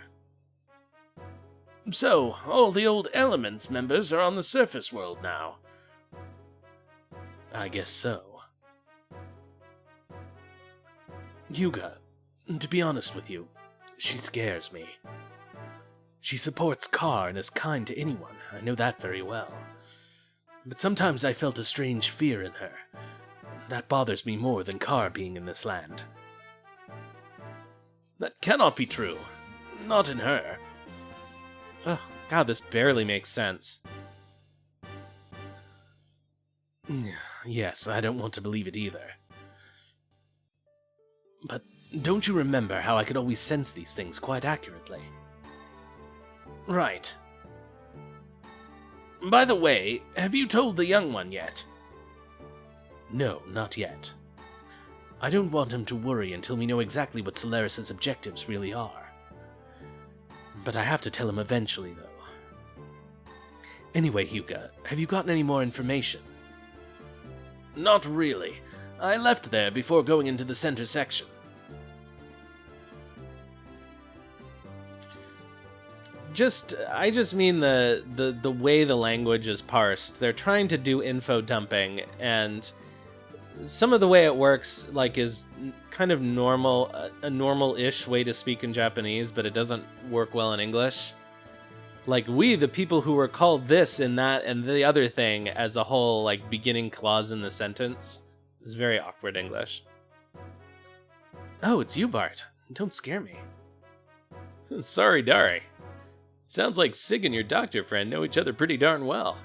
So, all the old Elements members are on the surface world now. I guess so. Yuga, to be honest with you, she scares me. She supports Car and is kind to anyone, I know that very well. But sometimes I felt a strange fear in her. That bothers me more than Car being in this land. That cannot be true. Not in her. Oh, God, this barely makes sense. Yes, I don't want to believe it either. But don't you remember how I could always sense these things quite accurately? Right. By the way, have you told the young one yet? No, not yet. I don't want him to worry until we know exactly what Solaris's objectives really are. But I have to tell him eventually, though. Anyway, Hyuga, have you gotten any more information? Not really. I left there before going into the center section. I just mean the way the language is parsed. They're trying to do info dumping, and some of the way it works, like, is kind of normal, a normal-ish way to speak in Japanese, but it doesn't work well in English. Like, we, the people who were called this and that and the other thing as a whole, like, beginning clause in the sentence, is very awkward English. Oh, it's you, Bart. Don't scare me. Sorry, Dari. Sounds like Sig and your doctor friend know each other pretty darn well.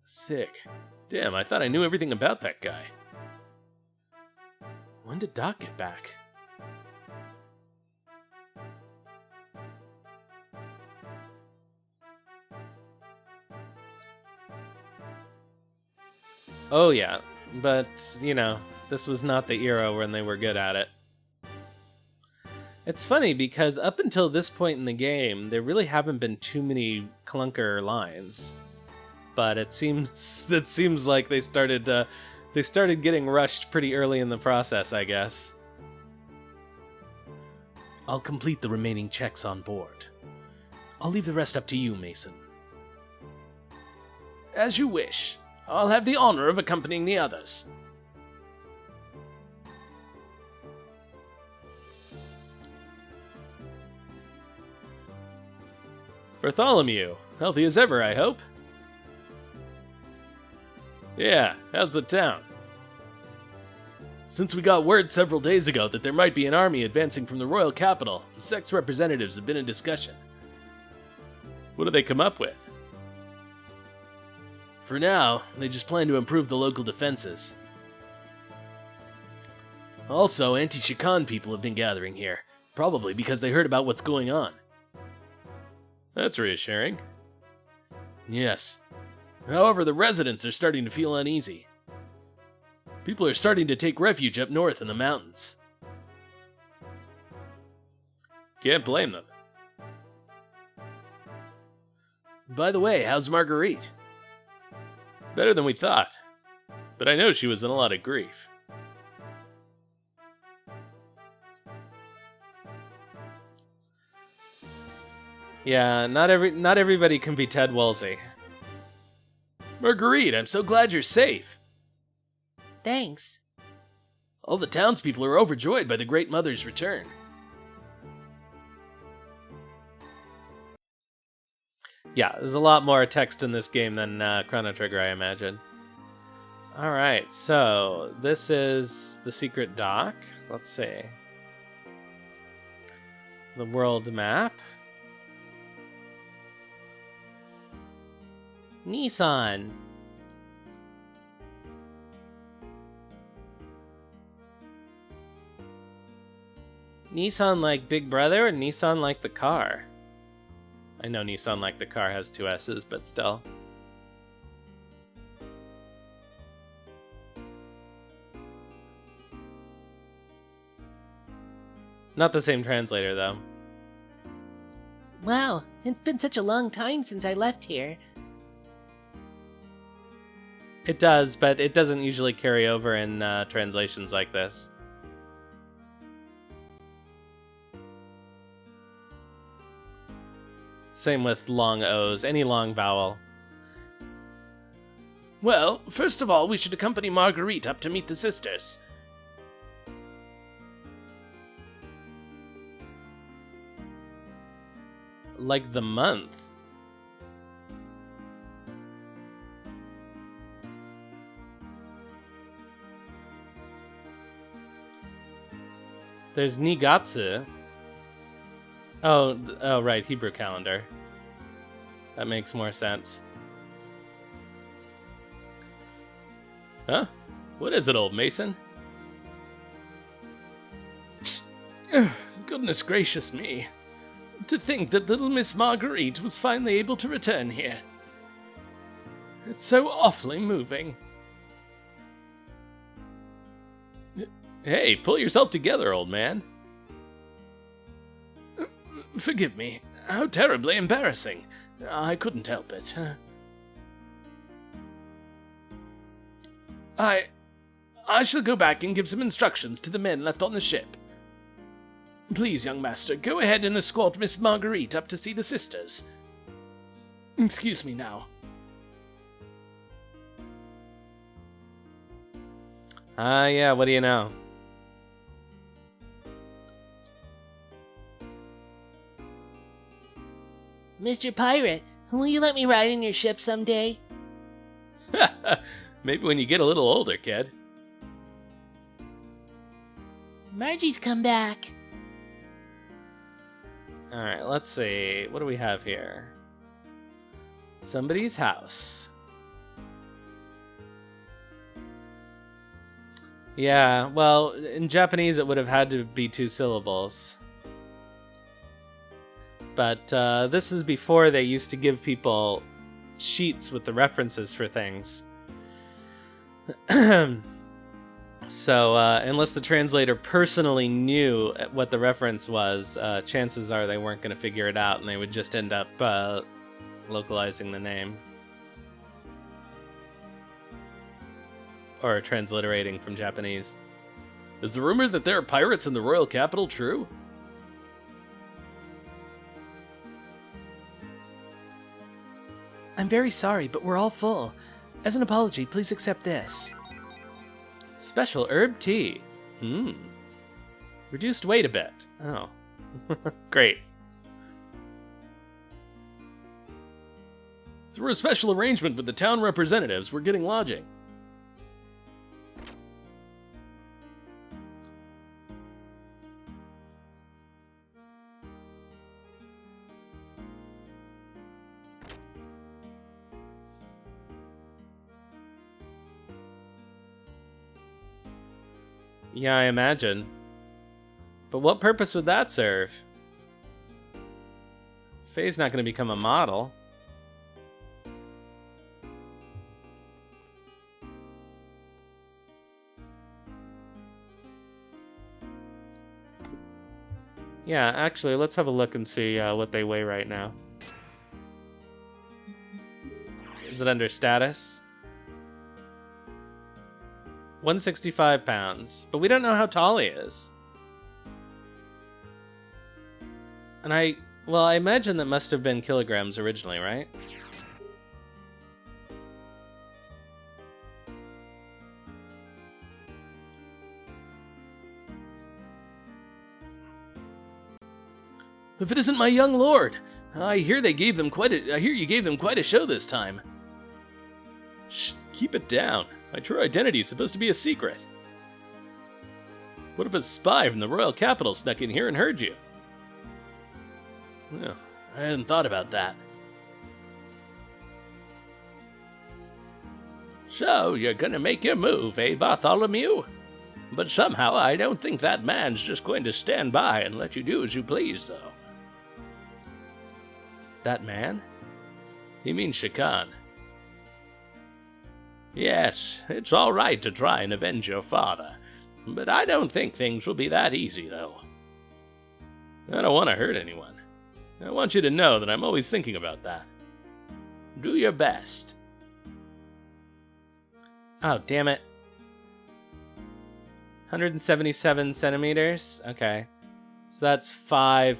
Sig. Damn, I thought I knew everything about that guy. When did Doc get back? Oh yeah, but, you know, this was not the era when they were good at it. It's funny because up until this point in the game, there really haven't been too many clunker lines. But it seems like they started getting rushed pretty early in the process, I guess. I'll complete the remaining checks on board. I'll leave the rest up to you, Mason. As you wish. I'll have the honor of accompanying the others. Bartholomew, healthy as ever, I hope? Yeah, how's the town? Since we got word several days ago that there might be an army advancing from the royal capital, the sect's representatives have been in discussion. What do they come up with? For now, they just plan to improve the local defenses. Also, anti-Shikan people have been gathering here, probably because they heard about what's going on. That's reassuring. Yes. However, the residents are starting to feel uneasy. People are starting to take refuge up north in the mountains. Can't blame them. By the way, how's Marguerite? Better than we thought, but I know she was in a lot of grief. Yeah, not everybody can be Ted Woolsey. Marguerite, I'm so glad you're safe. Thanks. All the townspeople are overjoyed by the Great Mother's return. Yeah, there's a lot more text in this game than Chrono Trigger, I imagine. Alright, so this is the secret dock. Let's see. The world map. Nisan. Nisan like Big Brother or Nisan like the car? I know Nisan like the car has two S's, but still. Not the same translator, though. Wow, it's been such a long time since I left here. It does, but it doesn't usually carry over in translations like this. Same with long O's, any long vowel. Well, first of all, we should accompany Marguerite up to meet the sisters. Like the month. There's Nigatsu. Oh, right, Hebrew calendar. That makes more sense. Huh? What is it, old Mason? Goodness gracious me. To think that little Miss Marguerite was finally able to return here. It's so awfully moving. Hey, pull yourself together, old man. Forgive me. How terribly embarrassing. I couldn't help it. I shall go back and give some instructions to the men left on the ship. Please, young master, go ahead and escort Miss Marguerite up to see the sisters. Excuse me now. Yeah, what do you know? Mr. Pirate, will you let me ride in your ship someday? Maybe when you get a little older, kid. Margie's come back. Alright, let's see. What do we have here? Somebody's house. Yeah, well, in Japanese it would have had to be 2 syllables. But this is before they used to give people sheets with the references for things. So, unless the translator personally knew what the reference was, chances are they weren't going to figure it out, and they would just end up localizing the name. Or transliterating from Japanese. Is the rumor that there are pirates in the royal capital true? I'm very sorry, but we're all full. As an apology, please accept this. Special herb tea. Reduced weight a bit. Oh. Great. Through a special arrangement with the town representatives, we're getting lodging. Yeah, I imagine. But what purpose would that serve? Faye's not going to become a model. Yeah, actually, let's have a look and see what they weigh right now. Is it under status? 165 pounds, but we don't know how tall he is. And I imagine that must have been kilograms originally, right? If it isn't my young lord, I hear you gave them quite a show this time. Shh, keep it down. My true identity is supposed to be a secret. What if a spy from the royal capital snuck in here and heard you? Well, I hadn't thought about that. So, you're gonna make your move, eh, Bartholomew? But somehow I don't think that man's just going to stand by and let you do as you please, though. That man? He means Shakan. Yes, it's all right to try and avenge your father, but I don't think things will be that easy, though. I don't want to hurt anyone. I want you to know that I'm always thinking about that. Do your best. Oh, damn it. 177 centimeters? Okay. So that's 5'10",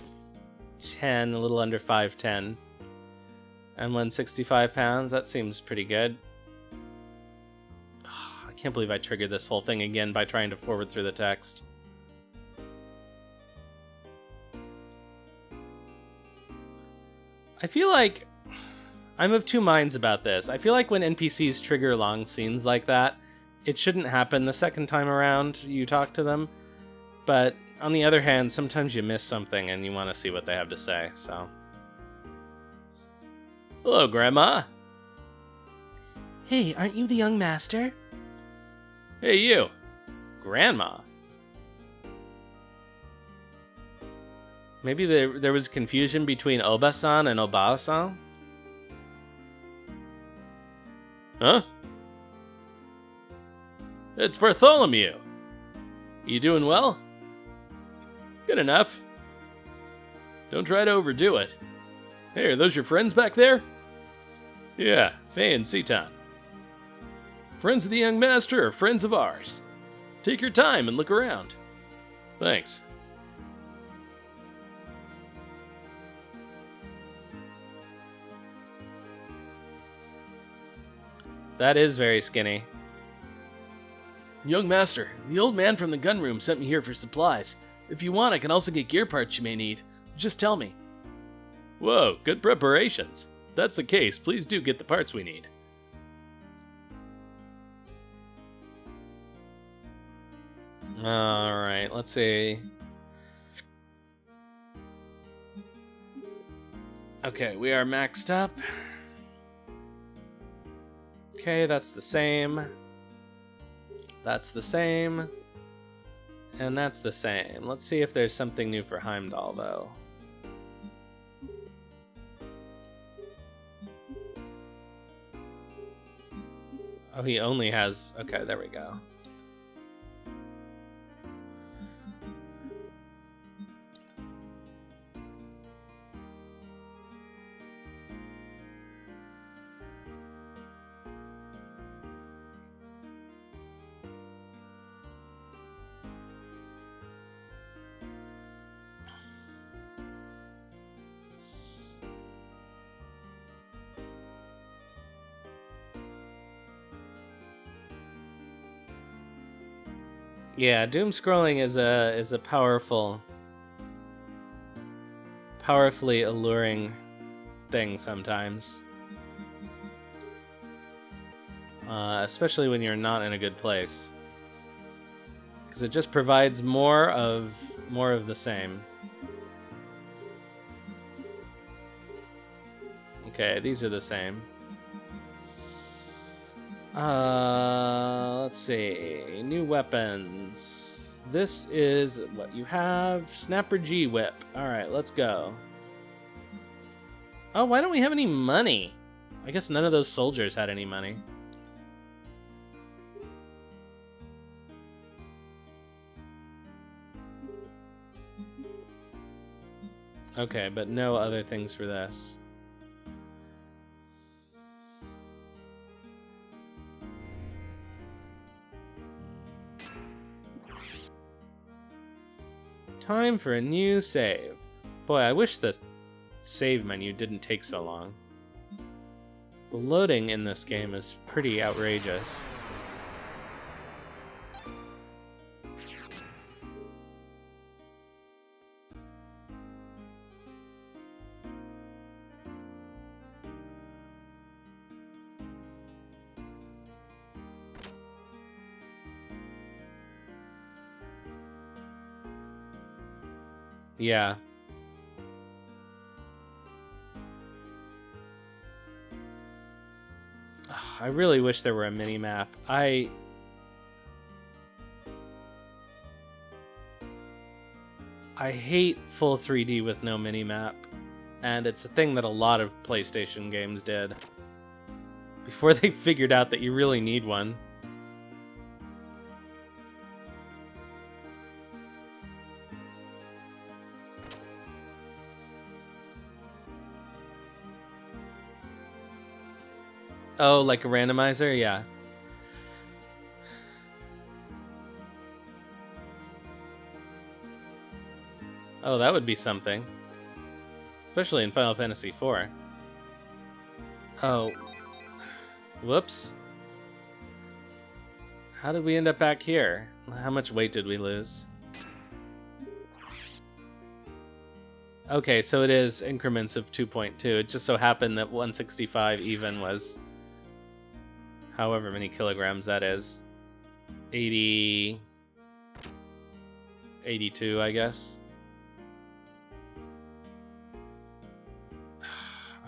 a little under 5'10". And 165 pounds, that seems pretty good. I can't believe I triggered this whole thing again by trying to forward through the text. I feel like I'm of two minds about this. I feel like when NPCs trigger long scenes like that, it shouldn't happen the second time around you talk to them. But on the other hand, sometimes you miss something and you want to see what they have to say, so. Hello, Grandma. Hey, aren't you the young master? Hey, you. Grandma? Maybe there was confusion between Obasan and Obasan? Huh? It's Bartholomew. You doing well? Good enough. Don't try to overdo it. Hey, are those your friends back there? Yeah, Faye and Citan. Friends of the young master or friends of ours? Take your time and look around. Thanks. That is very skinny. Young master, the old man from the gun room sent me here for supplies. If you want, I can also get gear parts you may need. Just tell me. Whoa, good preparations. If that's the case, please do get the parts we need. Alright, let's see. Okay, we are maxed up. Okay, that's the same. That's the same. And that's the same. Let's see if there's something new for Heimdall, though. Oh, he only has... Okay, there we go. Yeah, doom scrolling is a powerfully alluring thing sometimes. Especially when you're not in a good place. Because it just provides more of the same. Okay, these are the same. Let's see. New weapons. This is what you have. Snapper G Whip. Alright, let's go. Oh, why don't we have any money? I guess none of those soldiers had any money. Okay, but no other things for this. Time for a new save. Boy, I wish the save menu didn't take so long. The loading in this game is pretty outrageous. Yeah. I really wish there were a mini-map. I hate full 3D with no mini-map, and it's a thing that a lot of PlayStation games did before they figured out that you really need one. Oh, like a randomizer? Yeah. Oh, that would be something. Especially in Final Fantasy IV. Oh. Whoops. How did we end up back here? How much weight did we lose? Okay, so it is increments of 2.2. It just so happened that 165 even was however many kilograms that is. 82, I guess.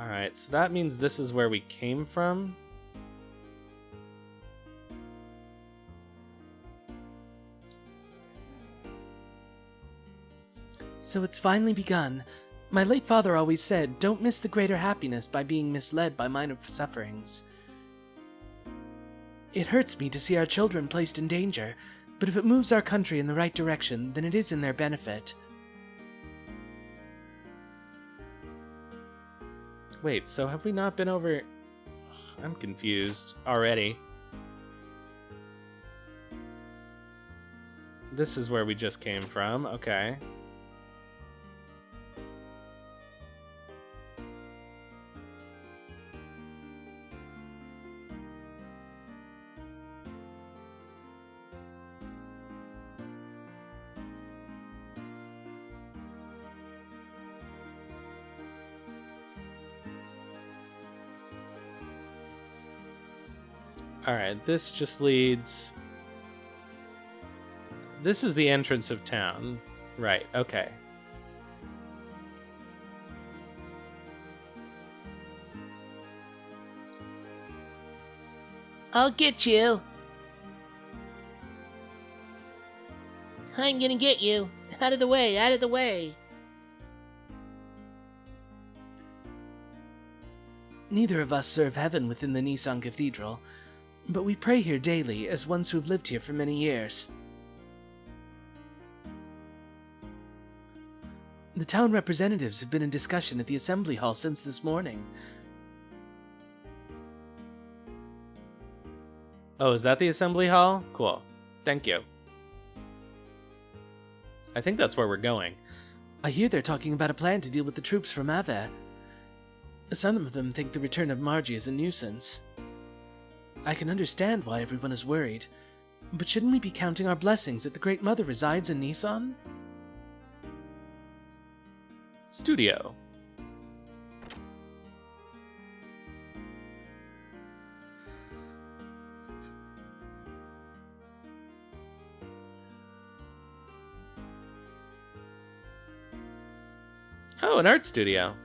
Alright, so that means this is where we came from. So it's finally begun. My late father always said, don't miss the greater happiness by being misled by minor sufferings. It hurts me to see our children placed in danger, but if it moves our country in the right direction, then it is in their benefit. Wait, so have we not been over... I'm confused already. This is where we just came from, okay. Alright, this just leads... This is the entrance of town. Right, okay. I'll get you. I'm gonna get you. Out of the way, out of the way. Neither of us serve heaven within the Nisan Cathedral, but we pray here daily as ones who have lived here for many years. The town representatives have been in discussion at the assembly hall since this morning. Oh, is that the assembly hall? Cool. Thank you. I think that's where we're going. I hear they're talking about a plan to deal with the troops from Ave. Some of them think the return of Margie is a nuisance. I can understand why everyone is worried, but shouldn't we be counting our blessings that the Great Mother resides in Nisan? Studio. Oh, an art studio.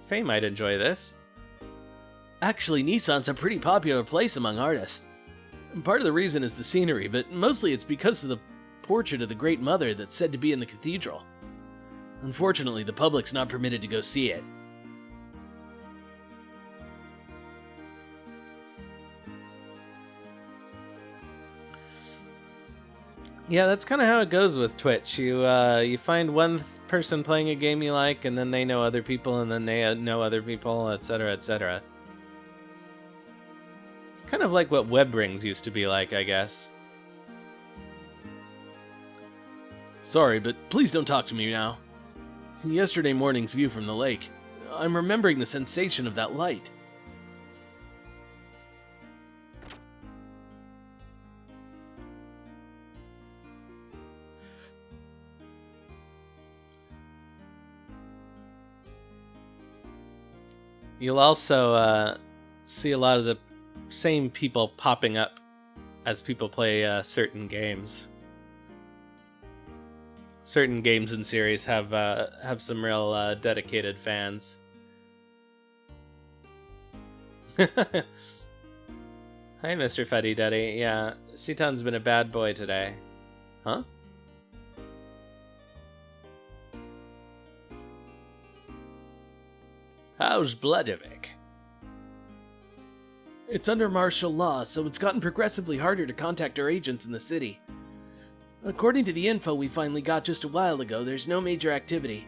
Faye might enjoy this. Actually, Nisan's a pretty popular place among artists. Part of the reason is the scenery, but mostly it's because of the portrait of the Great Mother that's said to be in the cathedral. Unfortunately, the public's not permitted to go see it. Yeah, that's kind of how it goes with Twitch. You find one person playing a game you like, and then they know other people, and then they know other people, etc., etc. It's kind of like what web rings used to be like, I guess. Sorry, but please don't talk to me now. Yesterday morning's view from the lake. I'm remembering the sensation of that light. You'll also see a lot of the same people popping up as people play certain games. Certain games and series have some real dedicated fans. Hi, Mr. Fuddy Duddy. Yeah, Shitan's been a bad boy today. Huh? How's Bledavik? It's under martial law, so it's gotten progressively harder to contact our agents in the city. According to the info we finally got just a while ago, there's no major activity.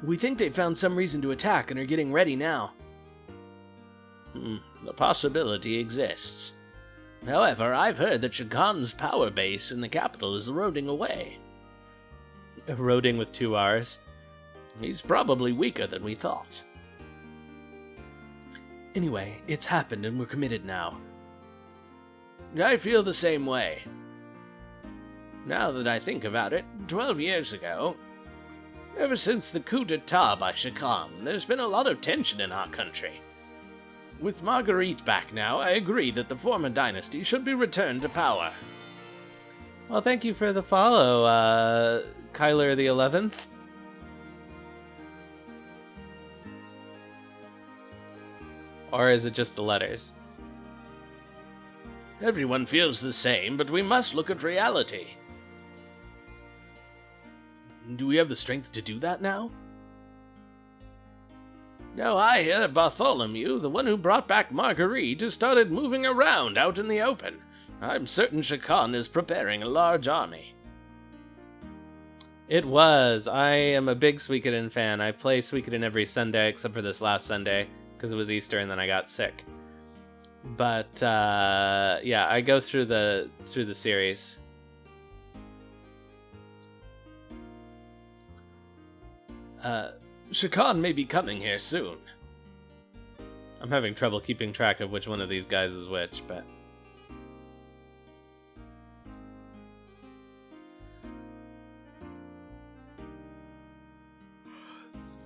We think they found some reason to attack and are getting ready now. The possibility exists. However, I've heard that Shagan's power base in the capital is eroding away. Eroding with 2 R's. He's probably weaker than we thought. Anyway, it's happened and we're committed now. I feel the same way. Now that I think about it, 12 years ago, ever since the coup d'etat by Shakan, there's been a lot of tension in our country. With Marguerite back now, I agree that the former dynasty should be returned to power. Well, thank you for the follow, Kyler the 11th. Or is it just the letters? Everyone feels the same, but we must look at reality. Do we have the strength to do that now? Now I hear Bartholomew, the one who brought back Marguerite, has started moving around out in the open. I'm certain Shakan is preparing a large army. It was. I am a big Suikoden fan. I play Suikoden every Sunday except for this last Sunday because it was Easter and then I got sick. But yeah, I go through the series. Shakan may be coming here soon. I'm having trouble keeping track of which one of these guys is which, but...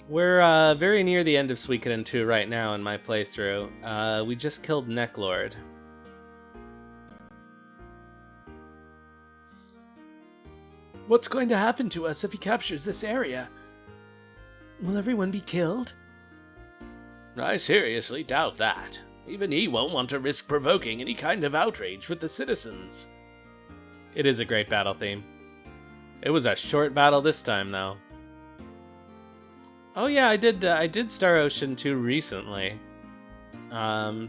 We're very near the end of Suikoden 2 right now in my playthrough. We just killed Necklord. What's going to happen to us if he captures this area? Will everyone be killed? I seriously doubt that. Even he won't want to risk provoking any kind of outrage with the citizens. It is a great battle theme. It was a short battle this time, though. Oh yeah, I did Star Ocean 2 recently. The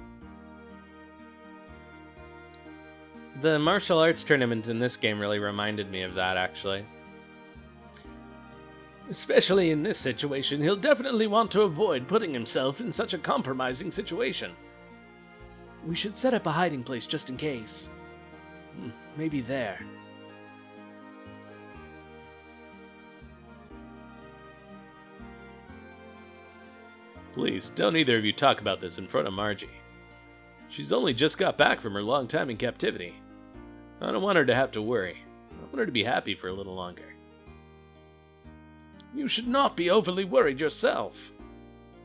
martial arts tournament in this game really reminded me of that, actually. Especially in this situation, he'll definitely want to avoid putting himself in such a compromising situation. We should set up a hiding place just in case. Maybe there. Please, don't either of you talk about this in front of Margie. She's only just got back from her long time in captivity. I don't want her to have to worry. I want her to be happy for a little longer. You should not be overly worried yourself.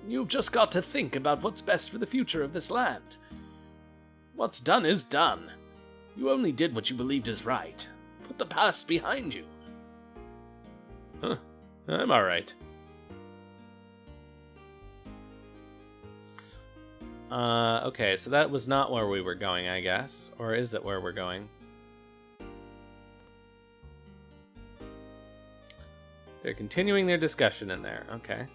You've just got to think about what's best for the future of this land. What's done is done. You only did what you believed is right. Put the past behind you. Huh. I'm alright. Okay, so that was not where we were going, I guess. Or is it where we're going? They're continuing their discussion in there. Okay.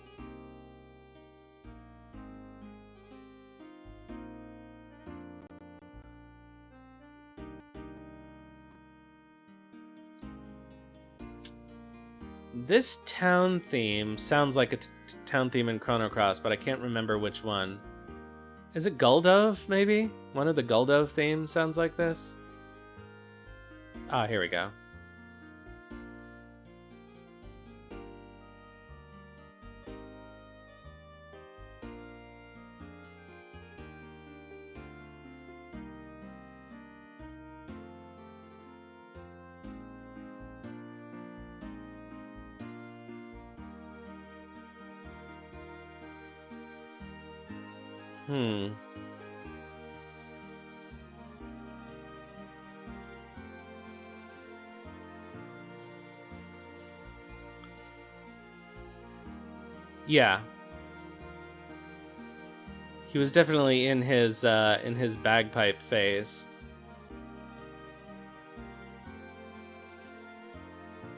This town theme sounds like a town theme in Chrono Cross, but I can't remember which one. Is it Guldove, maybe? One of the Guldove themes sounds like this? Ah, here we go. Yeah. He was definitely in his bagpipe phase.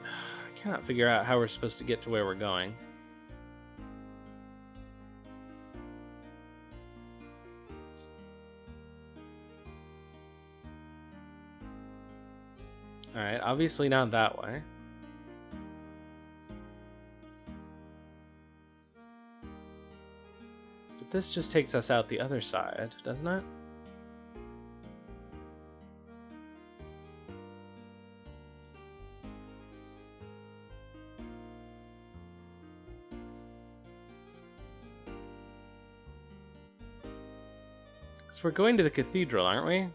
I cannot figure out how we're supposed to get to where we're going. Alright, obviously not that way. But this just takes us out the other side, doesn't it? Because we're going to the cathedral, aren't we?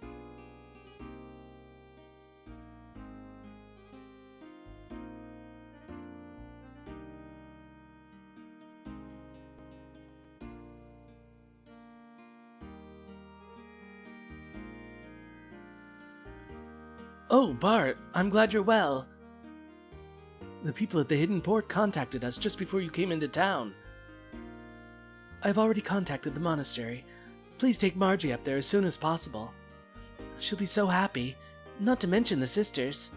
Oh, Bart, I'm glad you're well. The people at the Hidden Port contacted us just before you came into town. I've already contacted the monastery. Please take Margie up there as soon as possible. She'll be so happy, not to mention the sisters.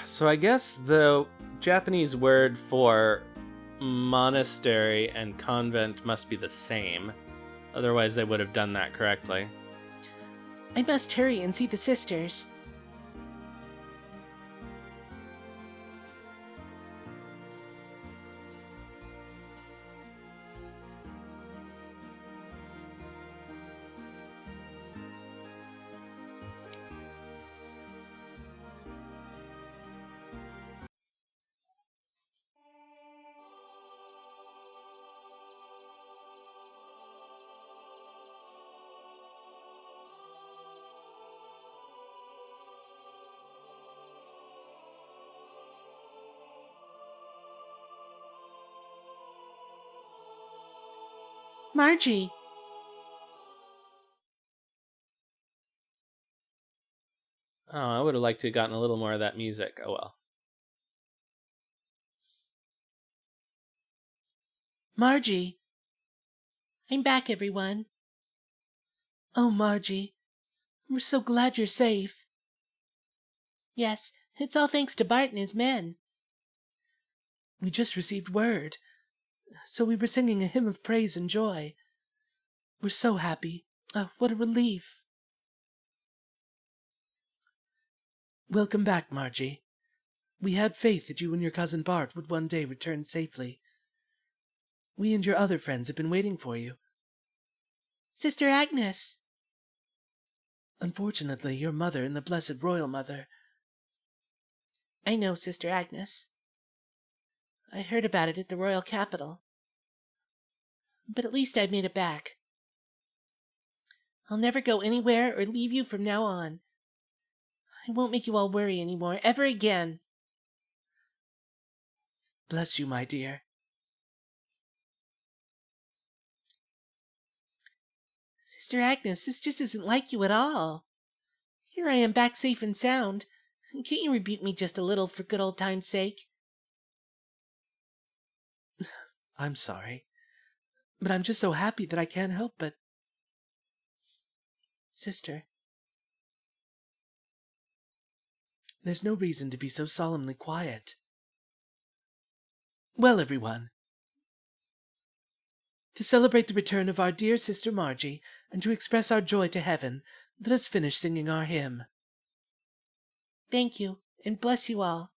So I guess the Japanese word for monastery and convent must be the same. Otherwise, they would have done that correctly. I must hurry and see the sisters. Margie! Oh, I would have liked to have gotten a little more of that music. Oh well. Margie! I'm back, everyone. Oh, Margie, we're so glad you're safe. Yes, it's all thanks to Bart and his men. We just received word, so we were singing a hymn of praise and joy. We're so happy. What a relief. Welcome back, Margie. We had faith that you and your cousin Bart would one day return safely. We and your other friends have been waiting for you. Sister Agnes! Unfortunately, your mother and the Blessed Royal Mother... I know, Sister Agnes. I heard about it at the royal capital. But at least I've made it back. I'll never go anywhere or leave you from now on. I won't make you all worry anymore, ever again. Bless you, my dear. Sister Agnes, this just isn't like you at all. Here I am back safe and sound. Can't you rebuke me just a little for good old time's sake? I'm sorry, but I'm just so happy that I can't help but... Sister. There's no reason to be so solemnly quiet. Well, everyone, to celebrate the return of our dear sister Margie, and to express our joy to heaven, let us finish singing our hymn. Thank you, and bless you all.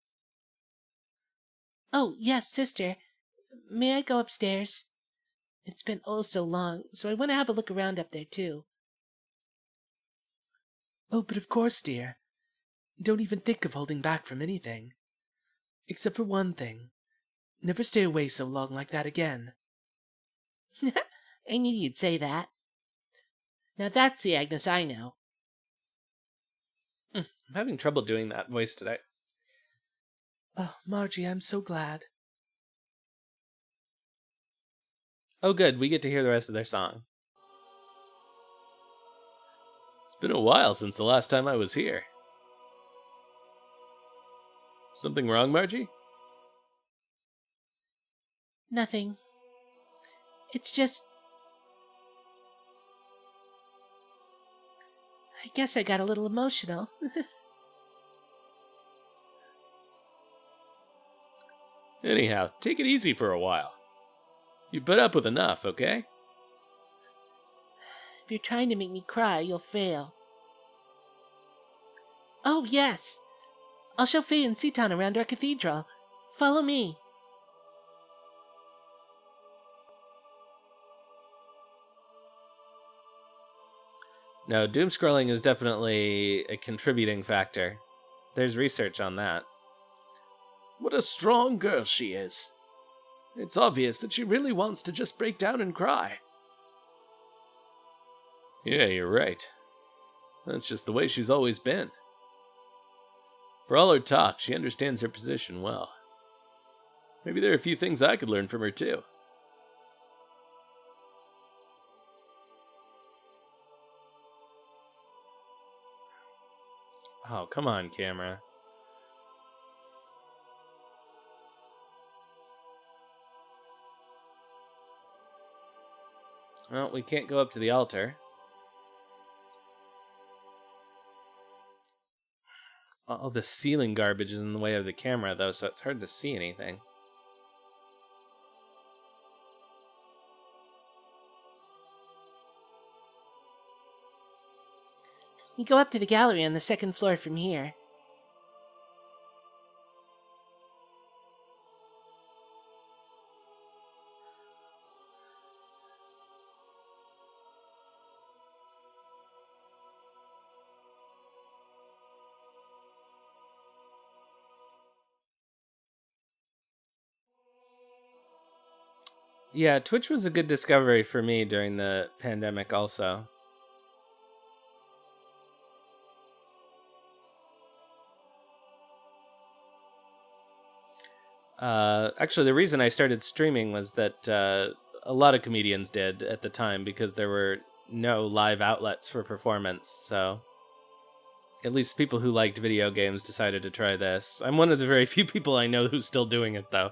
Oh, yes, sister. May I go upstairs? It's been oh so long, so I want to have a look around up there, too. Oh, but of course, dear. Don't even think of holding back from anything. Except for one thing. Never stay away so long like that again. I knew you'd say that. Now that's the Agnes I know. I'm having trouble doing that voice today. Oh, Margie, I'm so glad. Oh good, we get to hear the rest of their song. It's been a while since the last time I was here. Something wrong, Margie? Nothing. It's just... I guess I got a little emotional. Anyhow, take it easy for a while. You put up with enough, okay? If you're trying to make me cry, you'll fail. Oh, yes! I'll show Faye and Citan around our cathedral. Follow me. No, doom scrolling is definitely a contributing factor. There's research on that. What a strong girl she is. It's obvious that she really wants to just break down and cry. Yeah, you're right. That's just the way she's always been. For all her talk, she understands her position well. Maybe there are a few things I could learn from her, too. Oh, come on, camera. Well, we can't go up to the altar. All the ceiling garbage is in the way of the camera, though, so it's hard to see anything. You go up to the gallery on the second floor from here. Yeah, Twitch was a good discovery for me during the pandemic also. Actually, the reason I started streaming was that a lot of comedians did at the time because there were no live outlets for performance, so at least people who liked video games decided to try this. I'm one of the very few people I know who's still doing it, though.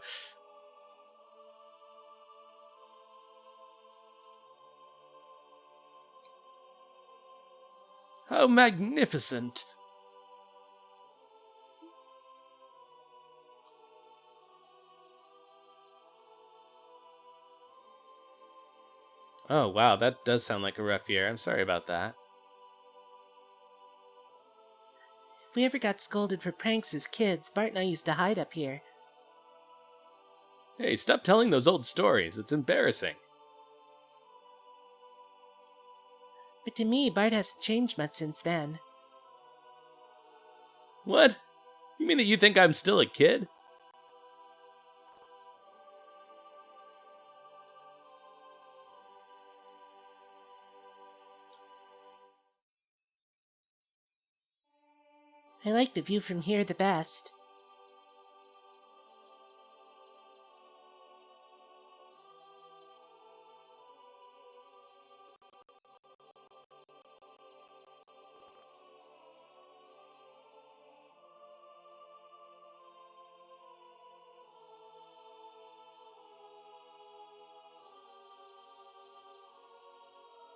How magnificent! Oh, wow, that does sound like a rough year. I'm sorry about that. If we ever got scolded for pranks as kids, Bart and I used to hide up here. Hey, stop telling those old stories. It's embarrassing. But to me, Bart hasn't changed much since then. What? You mean that you think I'm still a kid? I like the view from here the best.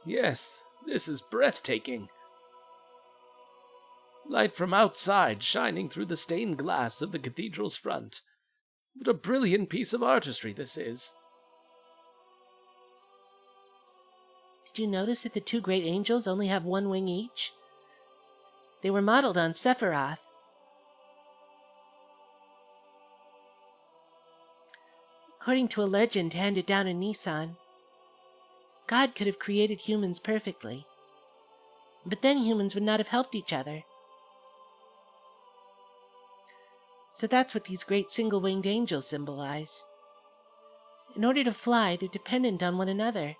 Yes, this is breathtaking. Light from outside shining through the stained glass of the cathedral's front. What a brilliant piece of artistry this is. Did you notice that the two great angels only have one wing each? They were modeled on Sephiroth. According to a legend handed down in Nisan, God could have created humans perfectly, but then humans would not have helped each other. So that's what these great single-winged angels symbolize. In order to fly, they're dependent on one another.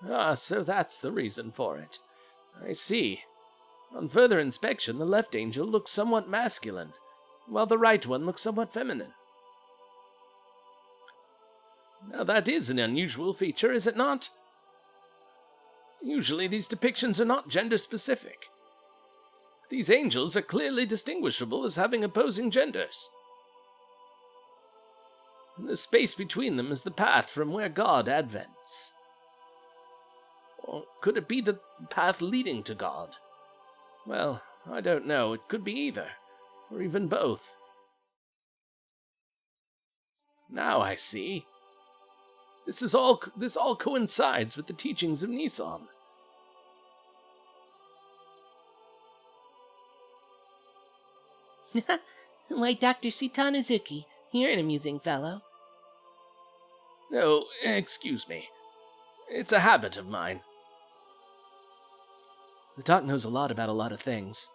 Ah, so that's the reason for it. I see. On further inspection, the left angel looks somewhat masculine, while the right one looks somewhat feminine. Now that is an unusual feature, is it not? Usually these depictions are not gender-specific. These angels are clearly distinguishable as having opposing genders. The space between them is the path from where God advents. Or could it be the path leading to God? Well, I don't know. It could be either, or even both. Now I see. This all coincides with the teachings of Nisan. Why, Dr. Sitanazuki, you're an amusing fellow. Oh, excuse me. It's a habit of mine. The doc knows a lot about a lot of things,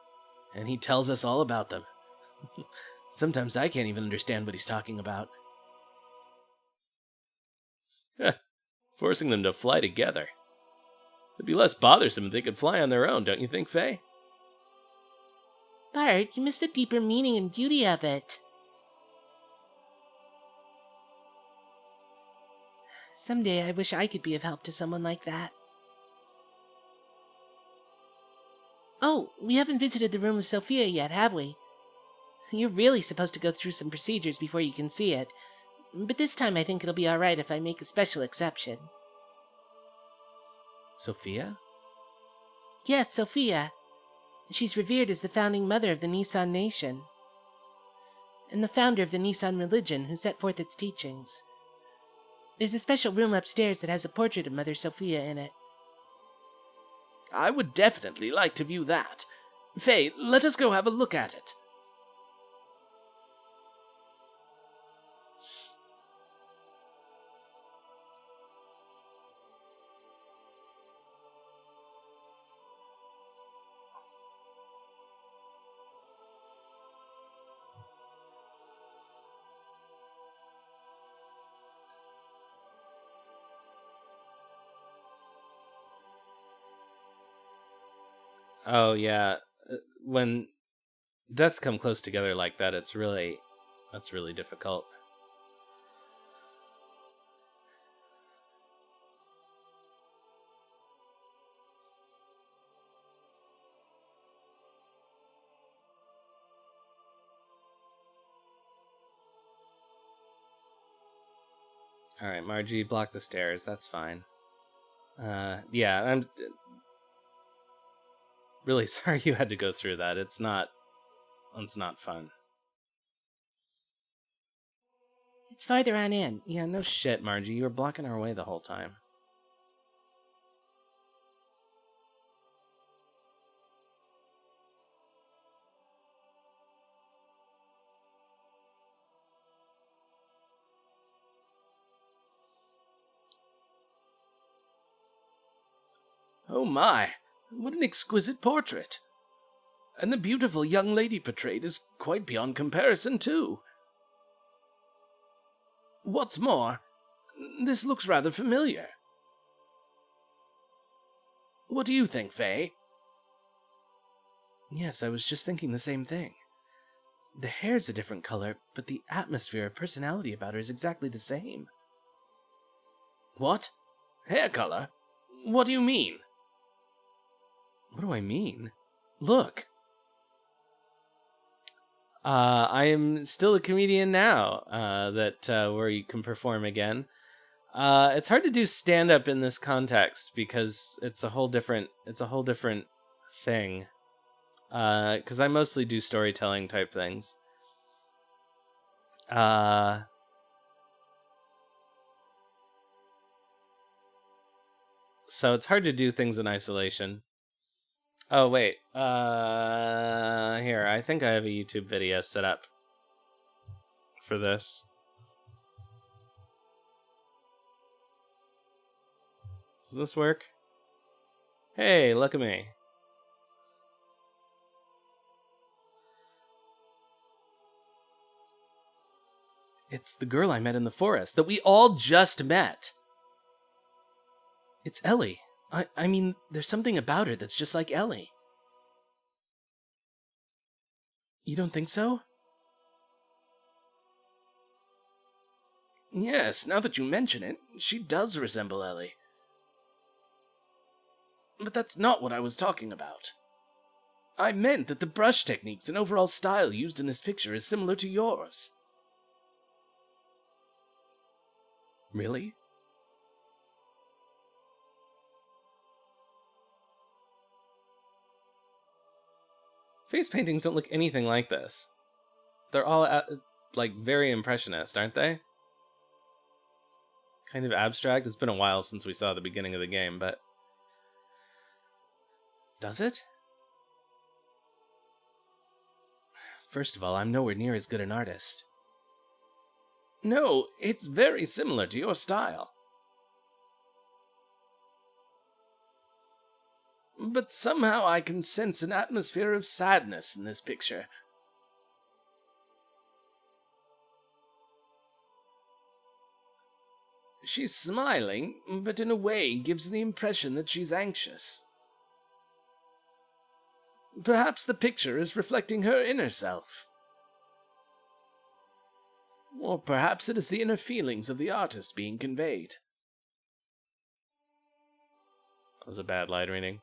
and he tells us all about them. Sometimes I can't even understand what he's talking about. Forcing them to fly together. It'd be less bothersome if they could fly on their own, don't you think, Faye? Bart, you missed the deeper meaning and beauty of it. Someday I wish I could be of help to someone like that. Oh, we haven't visited the room of Sophia yet, have we? You're really supposed to go through some procedures before you can see it. But this time I think it'll be alright if I make a special exception. Sophia? Yes, Sophia. She's revered as the founding mother of the Nisan nation, and the founder of the Nisan religion who set forth its teachings. There's a special room upstairs that has a portrait of Mother Sophia in it. I would definitely like to view that. Faye, let us go have a look at it. Oh yeah, when deaths come close together like that, that's really difficult. All right, Margie, block the stairs. That's fine. Yeah, I'm really sorry you had to go through that. It's not fun. It's farther on in. Yeah, no shit, Margie. You were blocking our way the whole time. Oh my, what an exquisite portrait. And the beautiful young lady portrayed is quite beyond comparison, too. What's more, this looks rather familiar. What do you think, Faye? Yes, I was just thinking the same thing. The hair's a different color, but the atmosphere or personality about her is exactly the same. What? Hair color? What do you mean? What do I mean? Look! I am still a comedian now, where you can perform again. It's hard to do stand-up in this context because it's a whole different thing. Because I mostly do storytelling type things. So it's hard to do things in isolation. Oh, wait. Here, I think I have a YouTube video set up for this. Does this work? Hey, look at me. It's the girl I met in the forest that we all just met. It's Ellie. I mean, there's something about her that's just like Ellie. You don't think so? Yes, now that you mention it, she does resemble Ellie. But that's not what I was talking about. I meant that the brush techniques and overall style used in this picture is similar to yours. Really? Face paintings don't look anything like this. They're all, very impressionist, aren't they? Kind of abstract. It's been a while since we saw the beginning of the game, but... Does it? First of all, I'm nowhere near as good an artist. No, it's very similar to your style. But somehow I can sense an atmosphere of sadness in this picture. She's smiling, but in a way gives the impression that she's anxious. Perhaps the picture is reflecting her inner self. Or perhaps it is the inner feelings of the artist being conveyed. That was a bad light reading.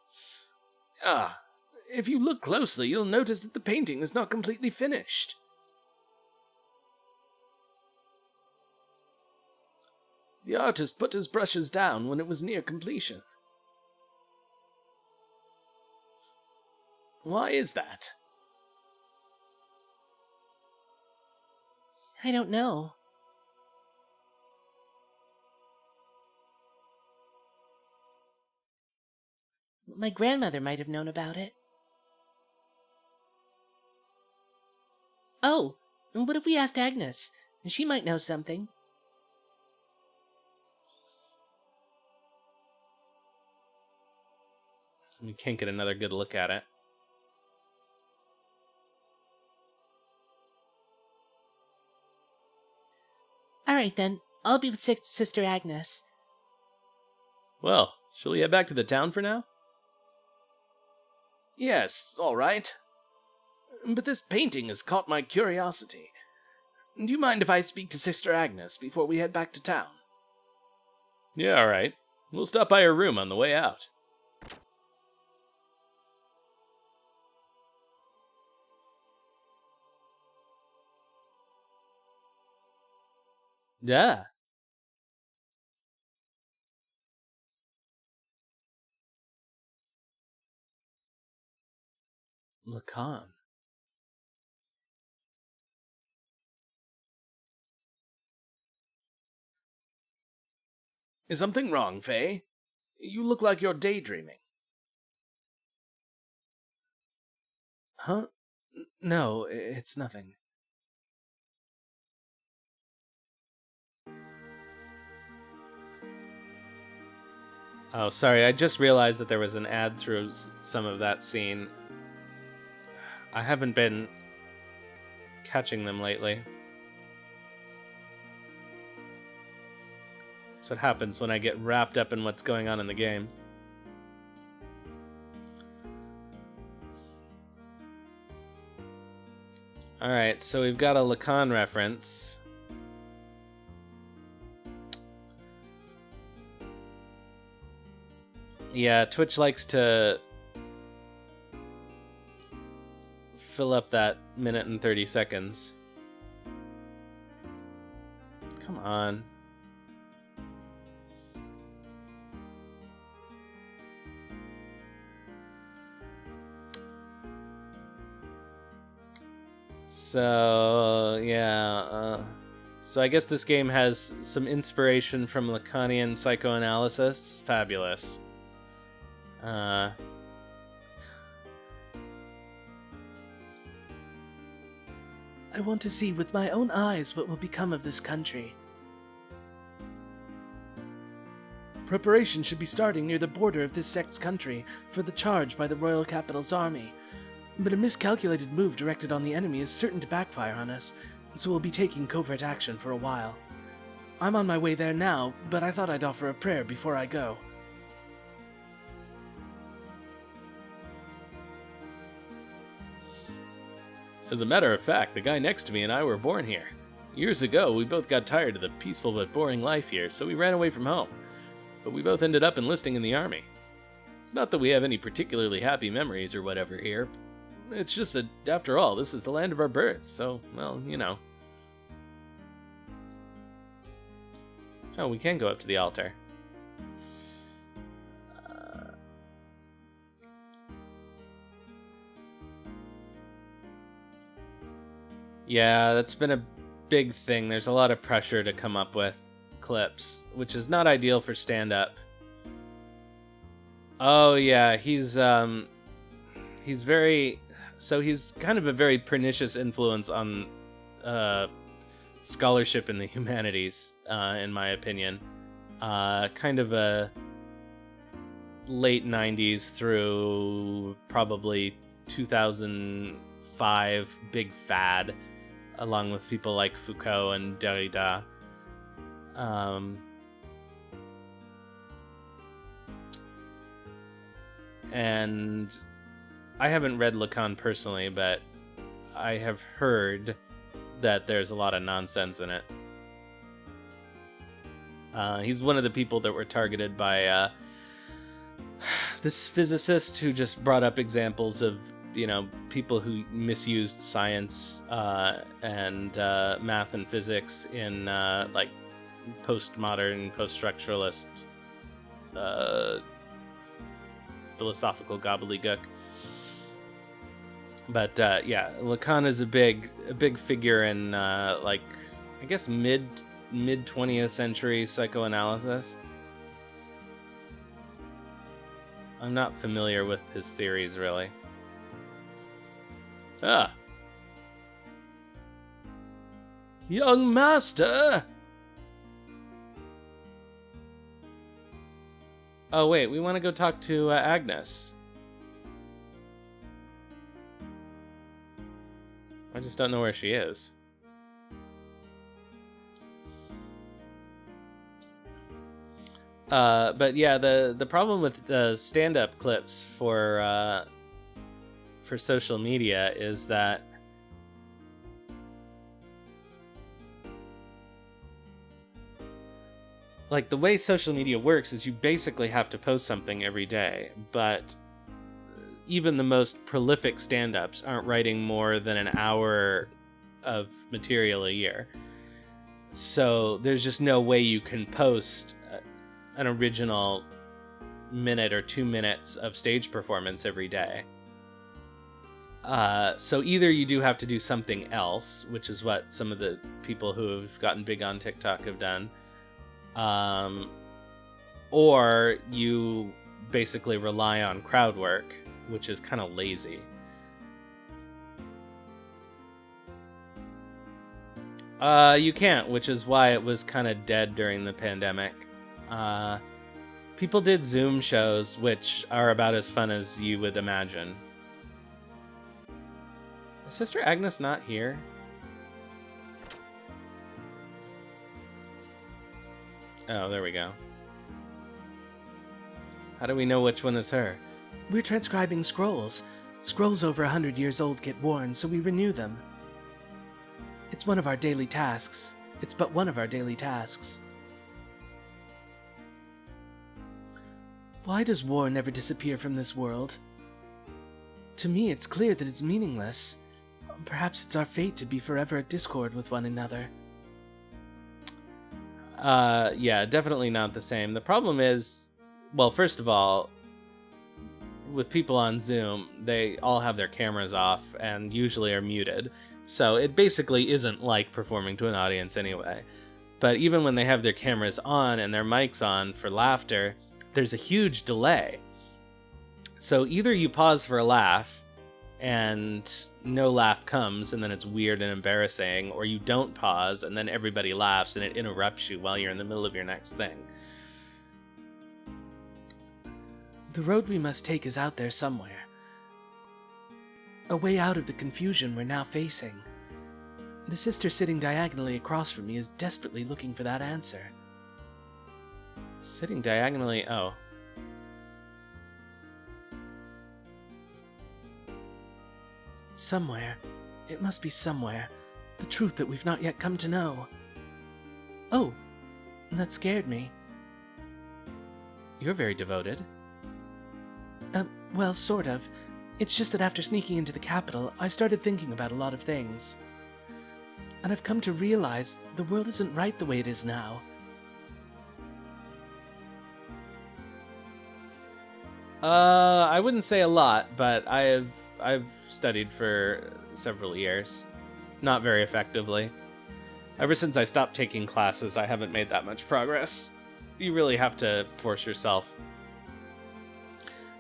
If you look closely, you'll notice that the painting is not completely finished. The artist put his brushes down when it was near completion. Why is that? I don't know. My grandmother might have known about it. Oh, and what if we asked Agnes? She might know something. We can't get another good look at it. All right, then. I'll be with Sister Agnes. Well, shall we head back to the town for now? Yes, all right. But this painting has caught my curiosity. Do you mind if I speak to Sister Agnes before we head back to town? Yeah, all right. We'll stop by her room on the way out. Yeah. Lacan. Is something wrong, Faye? You look like you're daydreaming. Huh? No, it's nothing. Oh, sorry, I just realized that there was an ad through some of that scene. I haven't been catching them lately. That's what happens when I get wrapped up in what's going on in the game. Alright, so we've got a Lacan reference. Yeah, Twitch likes to fill up that minute and 30 seconds. Come on. So, yeah, so I guess this game has some inspiration from Lacanian psychoanalysis. Fabulous. I want to see with my own eyes what will become of this country. Preparation should be starting near the border of this sect's country for the charge by the Royal Capital's army. But a miscalculated move directed on the enemy is certain to backfire on us, so we'll be taking covert action for a while. I'm on my way there now, but I thought I'd offer a prayer before I go. As a matter of fact, the guy next to me and I were born here. Years ago, we both got tired of the peaceful but boring life here, so we ran away from home. But we both ended up enlisting in the army. It's not that we have any particularly happy memories or whatever here. It's just that, after all, this is the land of our births, so, well, you know. Oh, we can go up to the altar. Yeah, that's been a big thing. There's a lot of pressure to come up with clips, which is not ideal for stand-up. Oh, yeah, he's very... So he's kind of a very pernicious influence on scholarship in the humanities, in my opinion. Kind of a late 90s through probably 2005 big fad, along with people like Foucault and Derrida. And I haven't read Lacan personally, but I have heard that there's a lot of nonsense in it. He's one of the people that were targeted by this physicist who just brought up examples of, you know, people who misused science and math and physics in like postmodern, post-structuralist philosophical gobbledygook. But yeah, Lacan is a big figure in like, I guess mid 20th century psychoanalysis. I'm not familiar with his theories really. Ah. Young master! Oh wait, we want to go talk to Agnes. I just don't know where she is. But yeah, the problem with the stand-up clips for social media is that like the way social media works is you basically have to post something every day, but even the most prolific stand-ups aren't writing more than an hour of material a year. So there's just no way you can post an original minute or 2 minutes of stage performance every day. So either you do have to do something else, which is what some of the people who have gotten big on TikTok have done, or you basically rely on crowd work, which is kind of lazy. You can't, which is why it was kind of dead during the pandemic. People did Zoom shows, which are about as fun as you would imagine. Is Sister Agnes not here? Oh, there we go. How do we know which one is her? We're transcribing scrolls. Scrolls over 100 years old get worn, so we renew them. It's one of our daily tasks. It's but one of our daily tasks. Why does war never disappear from this world? To me, it's clear that it's meaningless. Perhaps it's our fate to be forever at discord with one another. Yeah, definitely not the same. The problem is, well, first of all, with people on Zoom, they all have their cameras off and usually are muted. So it basically isn't like performing to an audience anyway. But even when they have their cameras on and their mics on for laughter, there's a huge delay. So either you pause for a laugh and no laugh comes and then it's weird and embarrassing, or you don't pause and then everybody laughs and it interrupts you while you're in the middle of your next thing. The road we must take is out there somewhere. A way out of the confusion we're now facing. The sister sitting diagonally across from me is desperately looking for that answer. Sitting diagonally, oh. Somewhere. It must be somewhere. The truth that we've not yet come to know. Oh, that scared me. You're very devoted. Well, sort of. It's just that after sneaking into the capital, I started thinking about a lot of things. And I've come to realize the world isn't right the way it is now. I wouldn't say a lot, but I've studied for several years. Not very effectively. Ever since I stopped taking classes, I haven't made that much progress. You really have to force yourself.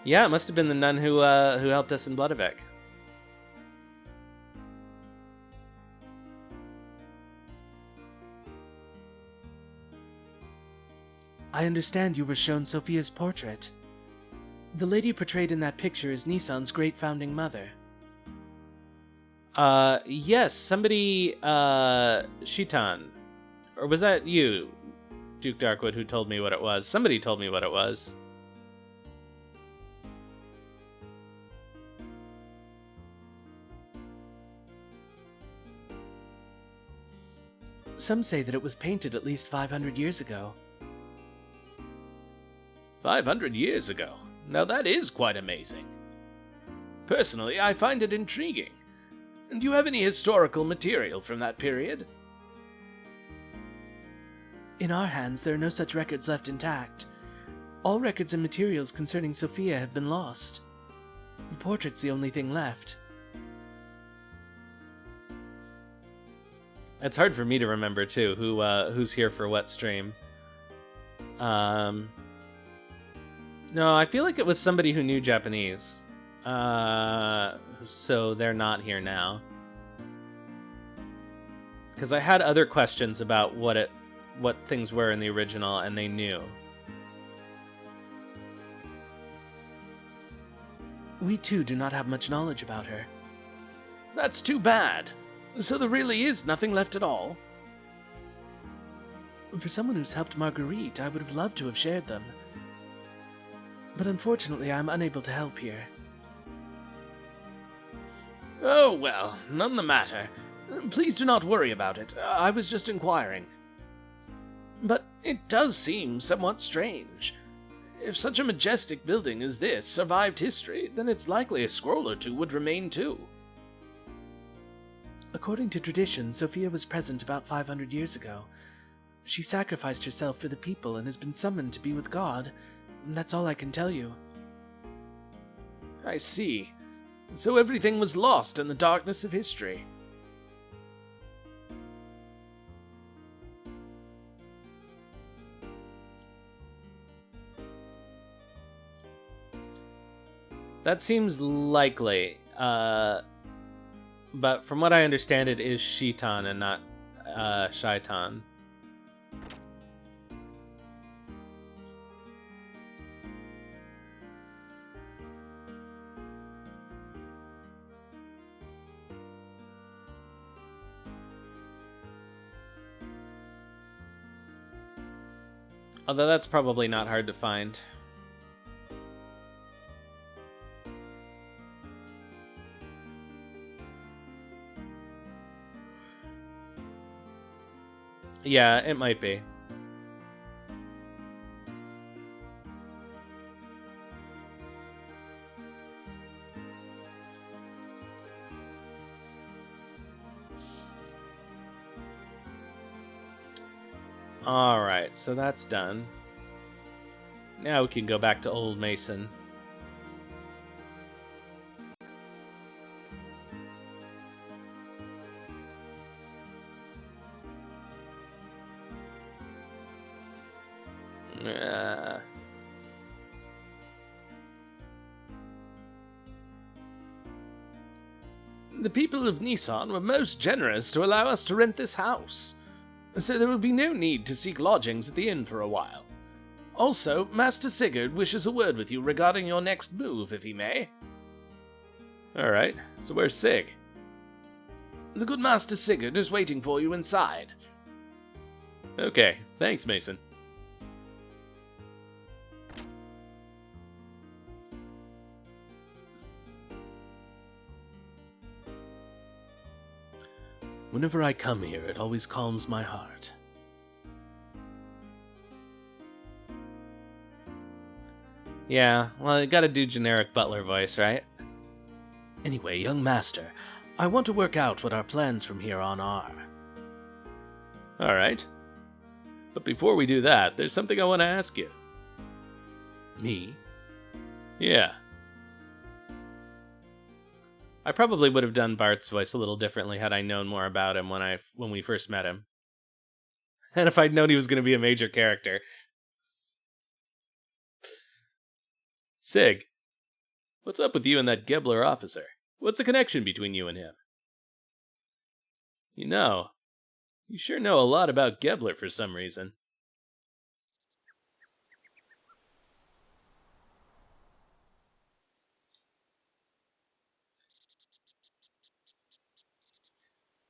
Yeah, it must have been the nun who helped us in Bledavik. I understand you were shown Sophia's portrait. The lady portrayed in that picture is Nisan's great founding mother. Yes, somebody, Shitan. Or was that you, Duke Darkwood, who told me what it was? Somebody told me what it was. Some say that it was painted at least 500 years ago. 500 years ago? Now that is quite amazing. Personally, I find it intriguing. Do you have any historical material from that period? In our hands, there are no such records left intact. All records and materials concerning Sophia have been lost. The portrait's the only thing left. It's hard for me to remember too who's here for what stream. No, I feel like it was somebody who knew Japanese. So they're not here now. Because I had other questions about what things were in the original, and they knew. We too do not have much knowledge about her. That's too bad. So there really is nothing left at all? For someone who's helped Marguerite, I would have loved to have shared them. But unfortunately, I'm unable to help here. Oh, well, none the matter. Please do not worry about it. I was just inquiring. But it does seem somewhat strange. If such a majestic building as this survived history, then it's likely a scroll or two would remain too. According to tradition, Sophia was present about 500 years ago. She sacrificed herself for the people and has been summoned to be with God. That's all I can tell you. I see. So everything was lost in the darkness of history. That seems likely. But from what I understand, it is Shitan and not Shaitan. Although that's probably not hard to find. Yeah, it might be. Alright, so that's done. Now we can go back to Old Mason. The people of Nisan were most generous to allow us to rent this house, so there will be no need to seek lodgings at the inn for a while. Also, Master Sigurd wishes a word with you regarding your next move, if he may. Alright, so where's Sig? The good Master Sigurd is waiting for you inside. Okay, thanks, Mason. Whenever I come here, it always calms my heart. Yeah, well, you gotta do generic butler voice, right? Anyway, young master, I want to work out what our plans from here on are. Alright. But before we do that, there's something I want to ask you. Me? Yeah. I probably would have done Bart's voice a little differently had I known more about him when we first met him. And if I'd known he was going to be a major character. Sig, what's up with you and that Gebler officer? What's the connection between you and him? You sure know a lot about Gebler for some reason.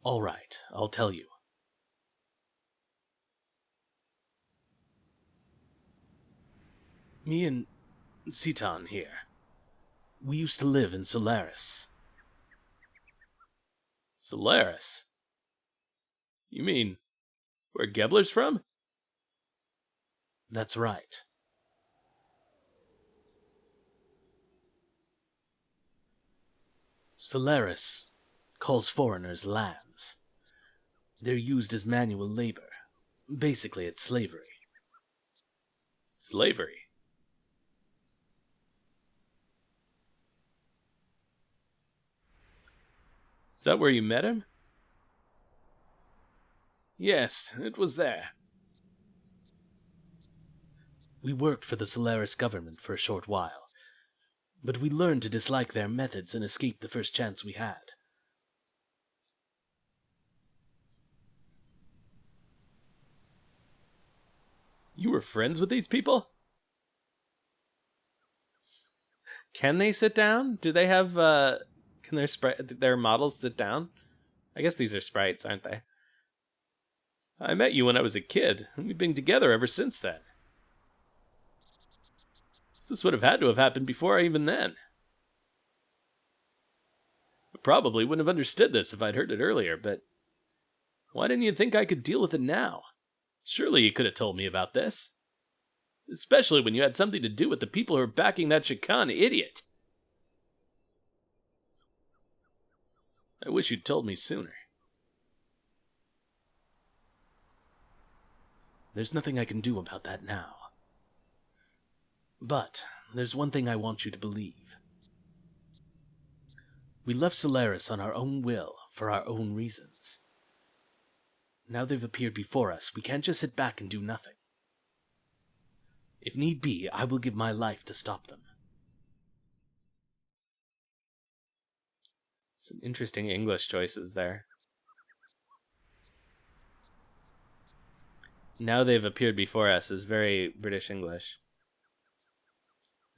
All right, I'll tell you. Me and Citan here, we used to live in Solaris. Solaris? You mean where Gebler's from? That's right. Solaris calls foreigners lambs. They're used as manual labor, Basically, it's slavery. Slavery? Is that where you met him? Yes, it was there. We worked for the Solaris government for a short while, but we learned to dislike their methods and escaped the first chance we had. You were friends with these people? Can they sit down? Do they have, can their models sit down? I guess these are sprites, aren't they? I met you when I was a kid, and we've been together ever since then. This would have had to have happened before even then. I probably wouldn't have understood this if I'd heard it earlier, but why didn't you think I could deal with it now? Surely you could have told me about this. Especially when you had something to do with the people who are backing that Shakan idiot. I wish you'd told me sooner. There's nothing I can do about that now. But there's one thing I want you to believe. We left Solaris on our own will, for our own reasons. Now they've appeared before us, we can't just sit back and do nothing. If need be, I will give my life to stop them. Some interesting English choices there. Now they've appeared before us is very British English.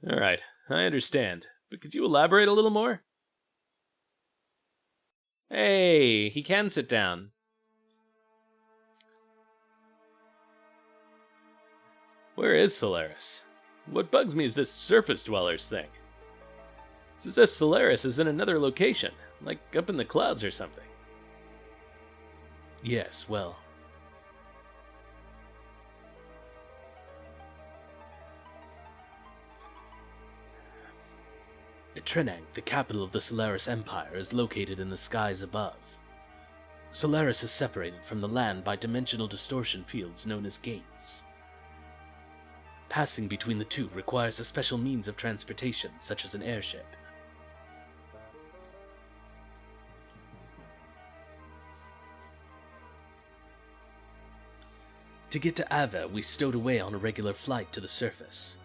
All right, I understand. But could you elaborate a little more? Hey, he can sit down. Where is Solaris? What bugs me is this surface dwellers thing. It's as if Solaris is in another location, like up in the clouds or something. Yes, well... Trenang, the capital of the Solaris Empire, is located in the skies above. Solaris is separated from the land by dimensional distortion fields known as gates. Passing between the two requires a special means of transportation, such as an airship. To get to Ava, we stowed away on a regular flight to the surface.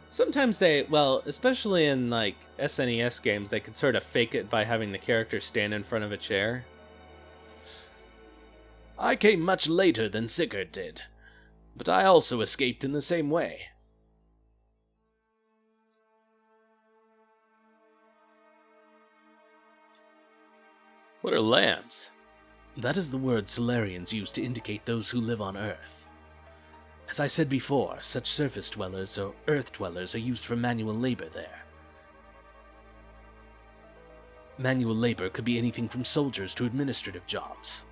Sometimes especially in like SNES games, they could sort of fake it by having the character stand in front of a chair. I came much later than Sigurd did, but I also escaped in the same way. What are lambs? That is the word Solarians use to indicate those who live on Earth. As I said before, such surface dwellers or earth dwellers are used for manual labor there. Manual labor could be anything from soldiers to administrative jobs.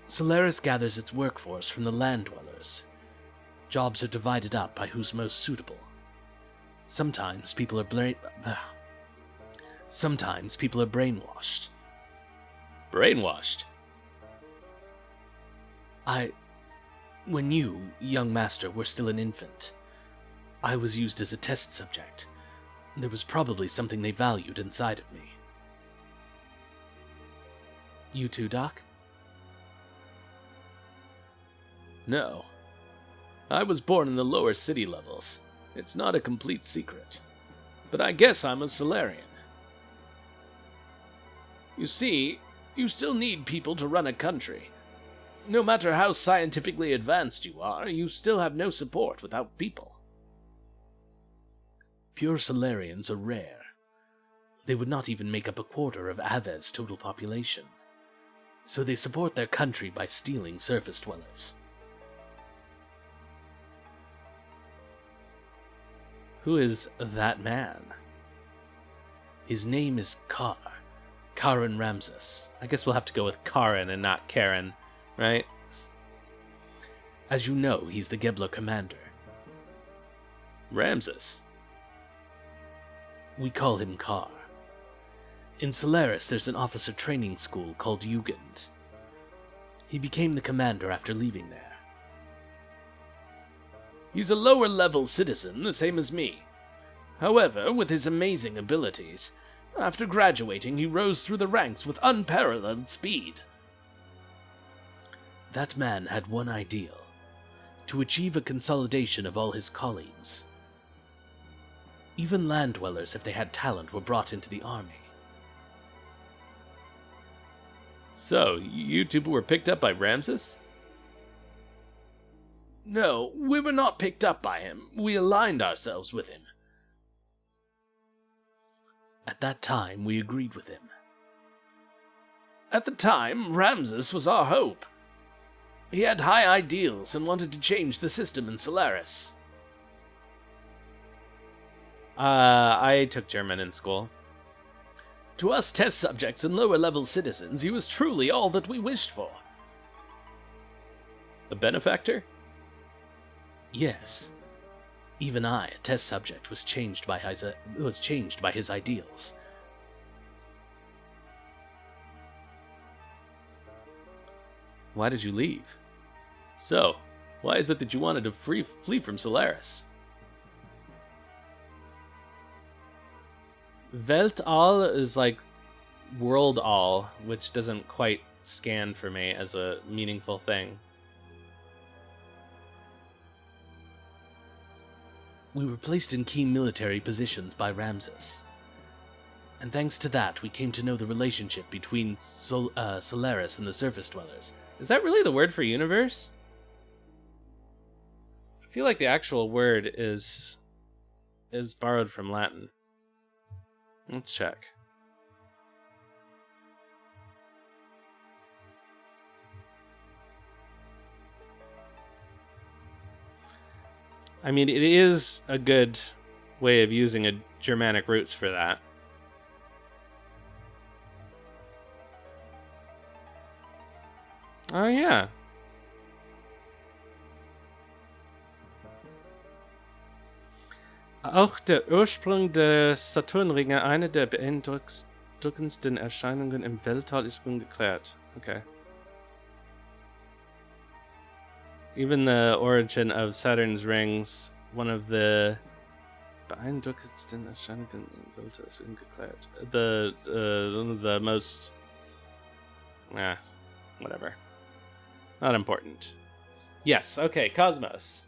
Solaris gathers its workforce from the land dwellers. Jobs are divided up by who's most suitable. Sometimes people are brainwashed. Brainwashed? When you, young master, were still an infant, I was used as a test subject. There was probably something they valued inside of me. You too, Doc? No. I was born in the lower city levels. It's not a complete secret. But I guess I'm a Solarian. You see, you still need people to run a country. No matter how scientifically advanced you are, you still have no support without people. Pure Solarians are rare. They would not even make up a quarter of Ave's total population. So they support their country by stealing surface dwellers. Who is that man? His name is Karen Ramses. I guess we'll have to go with Karen and not Karen, right? As you know, he's the Gebler commander. Ramses? We call him Carr. In Solaris, there's an officer training school called Jugend. He became the commander after leaving there. He's a lower-level citizen, the same as me. However, with his amazing abilities, after graduating he rose through the ranks with unparalleled speed. That man had one ideal: to achieve a consolidation of all his colleagues. Even land dwellers, if they had talent, were brought into the army. So, you two were picked up by Ramses? No, we were not picked up by him. We aligned ourselves with him. At that time, we agreed with him. At the time, Ramses was our hope. He had high ideals and wanted to change the system in Solaris. I took German in school. To us test subjects and lower-level citizens, he was truly all that we wished for. A benefactor? Yes. Even I, a test subject, was changed by his ideals. Why did you leave? So, why is it that you wanted to flee from Solaris? Weltall is like world all, which doesn't quite scan for me as a meaningful thing. We were placed in key military positions by Ramses. And thanks to that, we came to know the relationship between Solaris and the surface dwellers. Is that really the word for universe? I feel like the actual word is borrowed from Latin. Let's check. I mean, it is a good way of using a Germanic roots for that. Oh, yeah. Auch der Ursprung der Saturnringe, eine der beeindruckendsten Erscheinungen im Weltall, ist ungeklärt. Okay. Even the origin of Saturn's rings, one of the beeindruckendsten Erscheinungen im Weltall ist ungeklärt. One of the most... whatever. Not important. Yes, okay, Cosmos.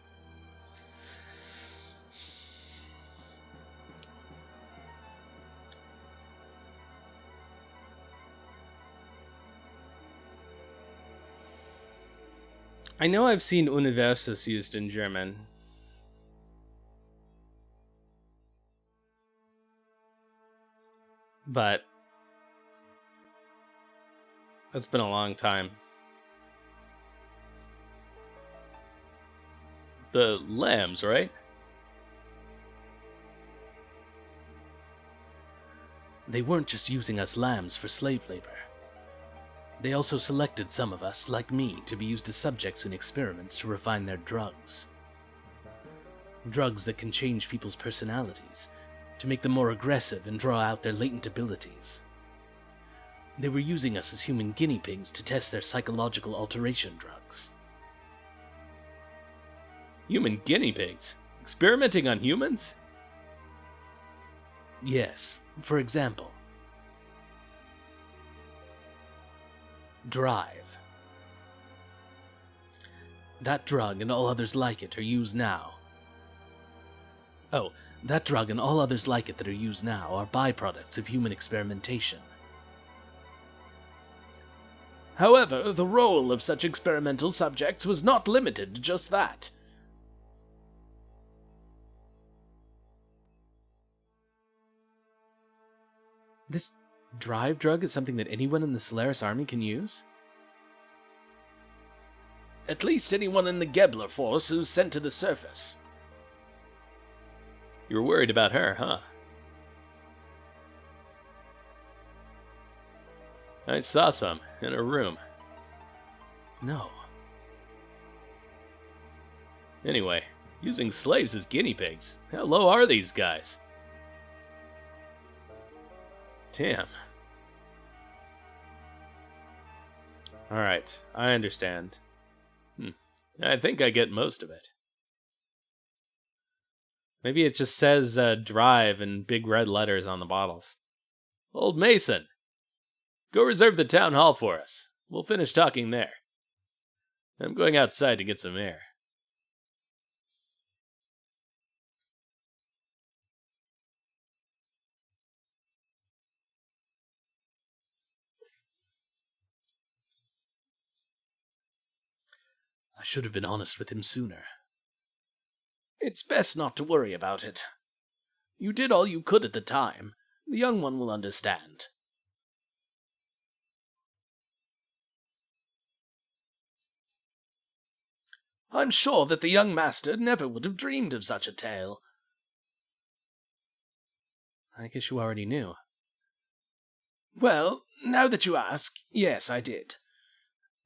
I know I've seen Universus used in German. But that's been a long time. The lambs, right? They weren't just using us lambs for slave labor. They also selected some of us, like me, to be used as subjects in experiments to refine their drugs. Drugs that can change people's personalities, to make them more aggressive and draw out their latent abilities. They were using us as human guinea pigs to test their psychological alteration drugs. Human guinea pigs? Experimenting on humans? Yes, for example. Drive. That drug and all others like it are used now. That drug and all others like it that are used now are byproducts of human experimentation. However, the role of such experimental subjects was not limited to just that. This drive drug is something that anyone in the Solaris army can use? At least anyone in the Gebler force who's sent to the surface. You were worried about her, huh? I saw some in her room. No. Anyway, using slaves as guinea pigs. How low are these guys? Damn. Alright, I understand. I think I get most of it. Maybe it just says drive in big red letters on the bottles. Old Mason, go reserve the town hall for us. We'll finish talking there. I'm going outside to get some air. I should have been honest with him sooner. It's best not to worry about it. You did all you could at the time. The young one will understand. I'm sure that the young master never would have dreamed of such a tale. I guess you already knew. Well, now that you ask, yes, I did.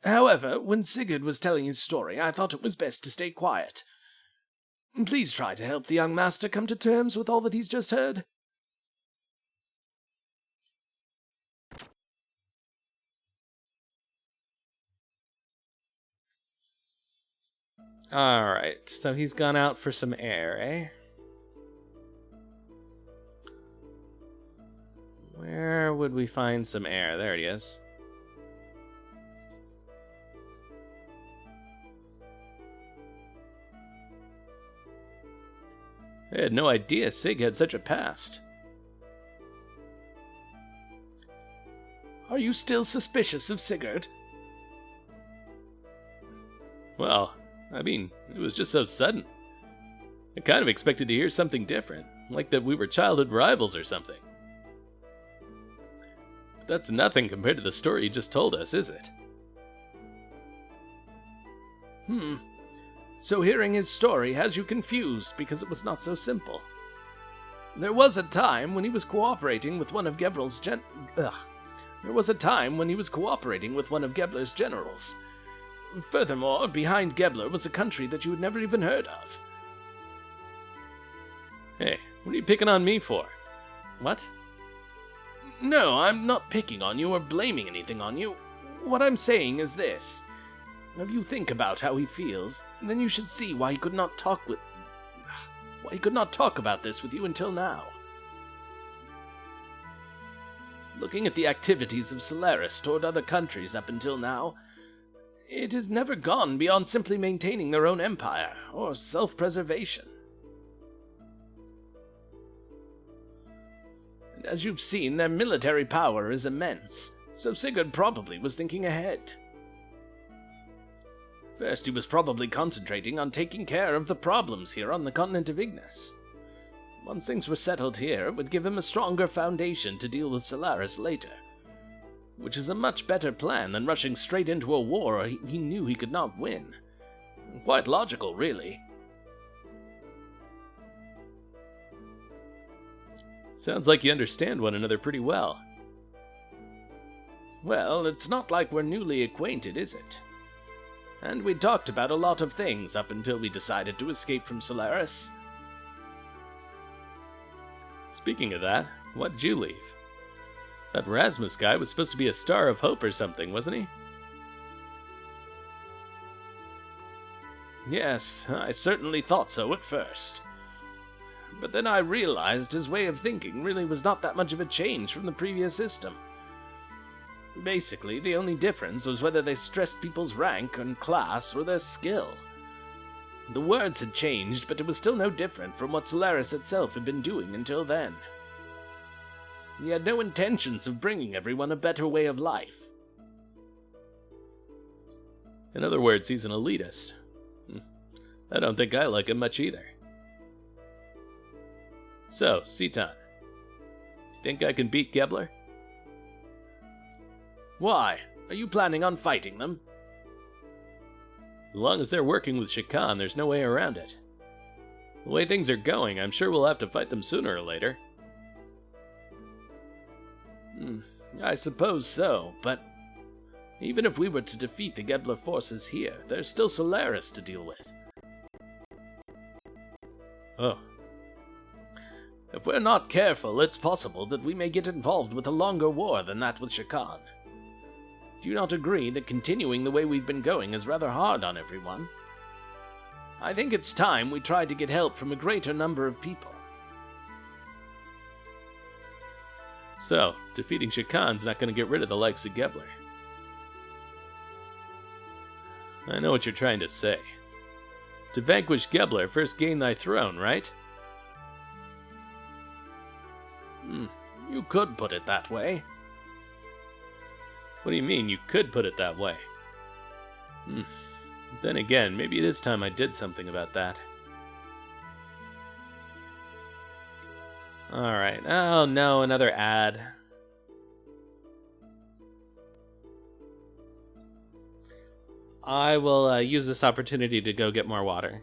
However, when Sigurd was telling his story, I thought it was best to stay quiet. Please try to help the young master come to terms with all that he's just heard. Alright, so he's gone out for some air, eh? Where would we find some air? There it is. I had no idea Sig had such a past. Are you still suspicious of Sigurd? Well, I mean, it was just so sudden. I kind of expected to hear something different, like that we were childhood rivals or something. But that's nothing compared to the story you just told us, is it? So hearing his story has you confused because it was not so simple. There was a time when he was cooperating with one of Gebler's generals. Furthermore, behind Gebler was a country that you had never even heard of. Hey, what are you picking on me for? What? No, I'm not picking on you or blaming anything on you. What I'm saying is this. If you think about how he feels, then you should see why he could not talk about this with you until now. Looking at the activities of Solaris toward other countries up until now, it has never gone beyond simply maintaining their own empire or self-preservation. And as you've seen, their military power is immense, so Sigurd probably was thinking ahead. First, he was probably concentrating on taking care of the problems here on the continent of Ignis. Once things were settled here, it would give him a stronger foundation to deal with Solaris later. Which is a much better plan than rushing straight into a war he knew he could not win. Quite logical, really. Sounds like you understand one another pretty well. Well, it's not like we're newly acquainted, is it? And we talked about a lot of things up until we decided to escape from Solaris. Speaking of that, why'd you leave? That Rasmus guy was supposed to be a star of hope or something, wasn't he? Yes, I certainly thought so at first. But then I realized his way of thinking really was not that much of a change from the previous system. Basically, the only difference was whether they stressed people's rank and class or their skill. The words had changed, but it was still no different from what Solaris itself had been doing until then. He had no intentions of bringing everyone a better way of life. In other words, he's an elitist. I don't think I like him much either. So, Citan, think I can beat Gebler? Why? Are you planning on fighting them? As long as they're working with Shakan, there's no way around it. The way things are going, I'm sure we'll have to fight them sooner or later. I suppose so, but even if we were to defeat the Gebler forces here, there's still Solaris to deal with. Oh. If we're not careful, it's possible that we may get involved with a longer war than that with Shakan. Do you not agree that continuing the way we've been going is rather hard on everyone? I think it's time we tried to get help from a greater number of people. So, defeating Shakan's not going to get rid of the likes of Gebler. I know what you're trying to say. To vanquish Gebler, first gain thy throne, right? You could put it that way. What do you mean, you could put it that way? Then again, maybe it is time I did something about that. Alright, oh no, another ad. I will use this opportunity to go get more water.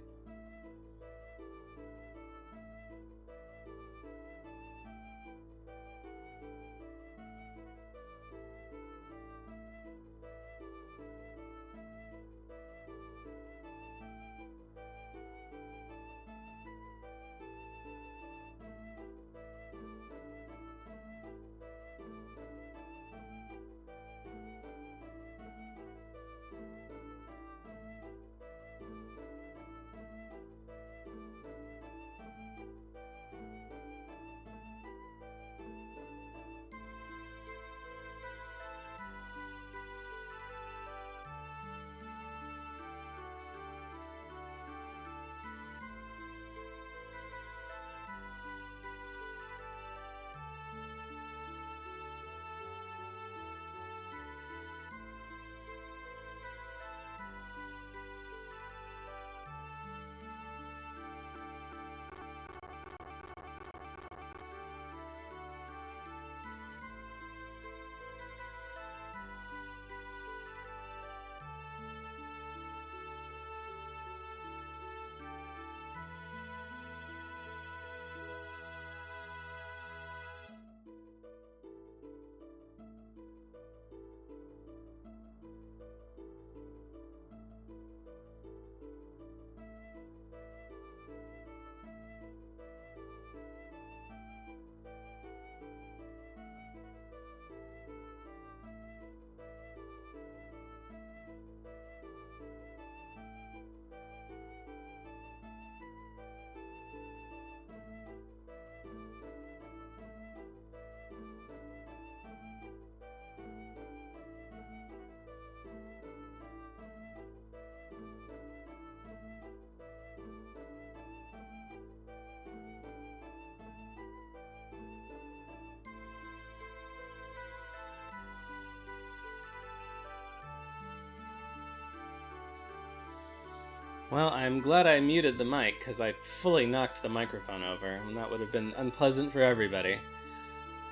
Well, I'm glad I muted the mic, because I fully knocked the microphone over, and that would have been unpleasant for everybody.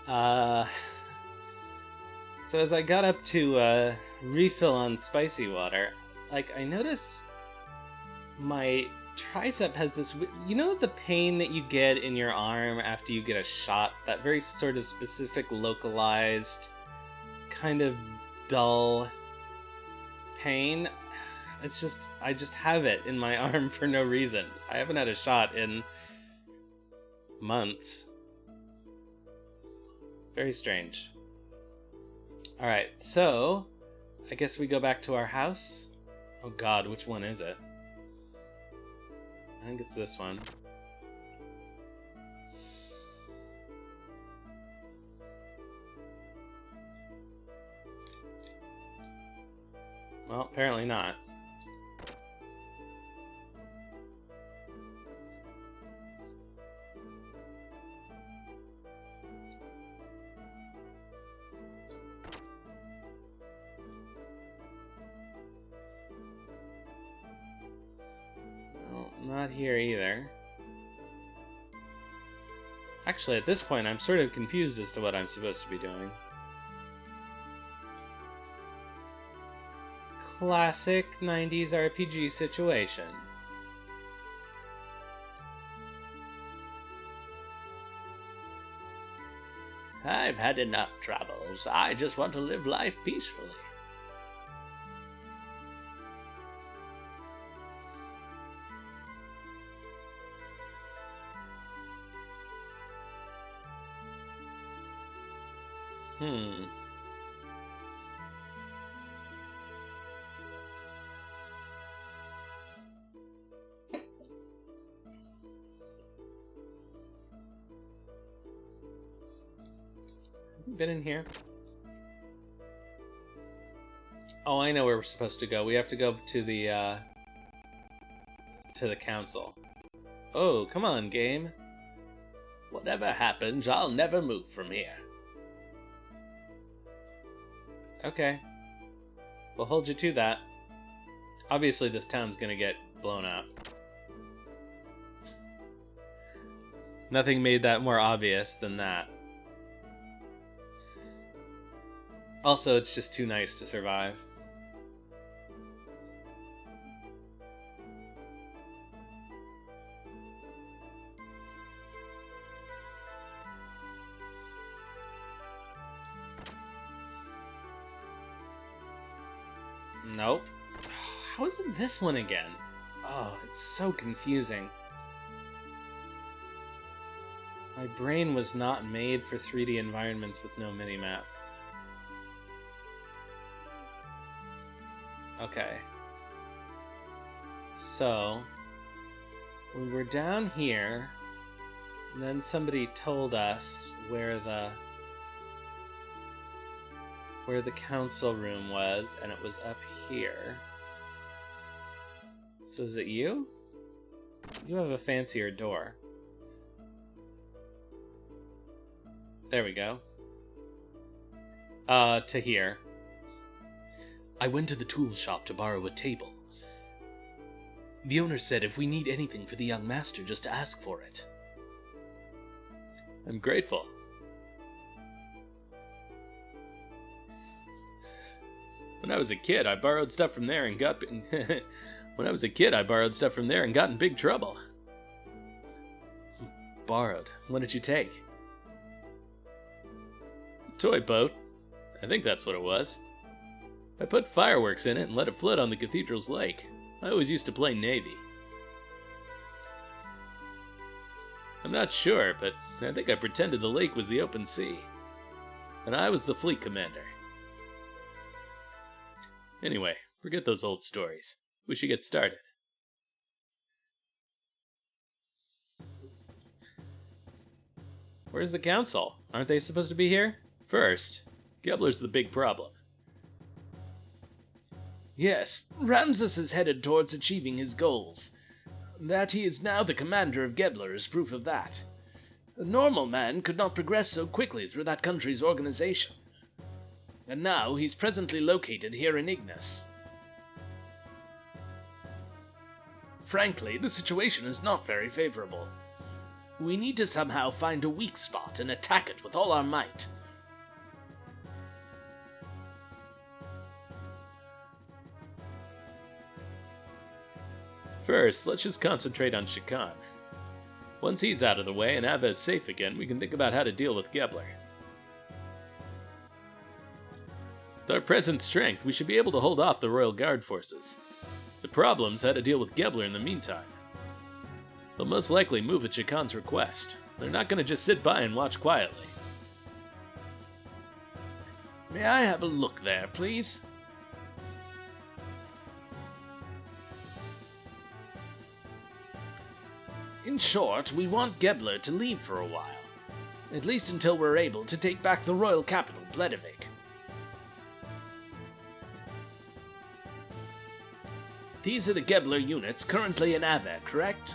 So as I got up to refill on spicy water, I noticed my tricep has this... You know the pain that you get in your arm after you get a shot? That very sort of specific, localized, kind of dull pain? It's just, I just have it in my arm for no reason. I haven't had a shot in months. Very strange. Alright, so I guess we go back to our house. Oh god, which one is it? I think it's this one. Well, apparently not. Not here either. Actually, at this point, I'm sort of confused as to what I'm supposed to be doing. Classic 90s RPG situation. I've had enough troubles. I just want to live life peacefully. Hmm. Have you been in here? Oh, I know where we're supposed to go. We have to go to the council. Oh, come on, game. Whatever happens, I'll never move from here. Okay. We'll hold you to that. Obviously, this town's gonna get blown up. Nothing made that more obvious than that. Also, it's just too nice to survive. Nope. How is it this one again? Oh, it's so confusing. My brain was not made for 3D environments with no minimap. Okay. So, we were down here, and then somebody told us where the council room was, and it was up here. So is it you? You have a fancier door. There we go. To here. I went to the tool shop to borrow a table. The owner said if we need anything for the young master, just to ask for it. I'm grateful. When I was a kid, I borrowed stuff from there and got in big trouble. Borrowed. What did you take? Toy boat. I think that's what it was. I put fireworks in it and let it float on the cathedral's lake. I always used to play Navy. I'm not sure, but I think I pretended the lake was the open sea. And I was the fleet commander. Anyway, forget those old stories. We should get started. Where's the council? Aren't they supposed to be here? First, Gebler's the big problem. Yes, Ramses is headed towards achieving his goals. That he is now the commander of Gebler is proof of that. A normal man could not progress so quickly through that country's organization. And now he's presently located here in Ignis. Frankly, the situation is not very favorable. We need to somehow find a weak spot and attack it with all our might. First, let's just concentrate on Shakan. Once he's out of the way and Ava is safe again, we can think about how to deal with Gebler. With our present strength, we should be able to hold off the Royal Guard forces. The problem's how to deal with Gebler in the meantime. They'll most likely move at Shakan's request. They're not going to just sit by and watch quietly. May I have a look there, please? In short, we want Gebler to leave for a while. At least until we're able to take back the royal capital, Bledavik. These are the Gebler units currently in Ava, correct?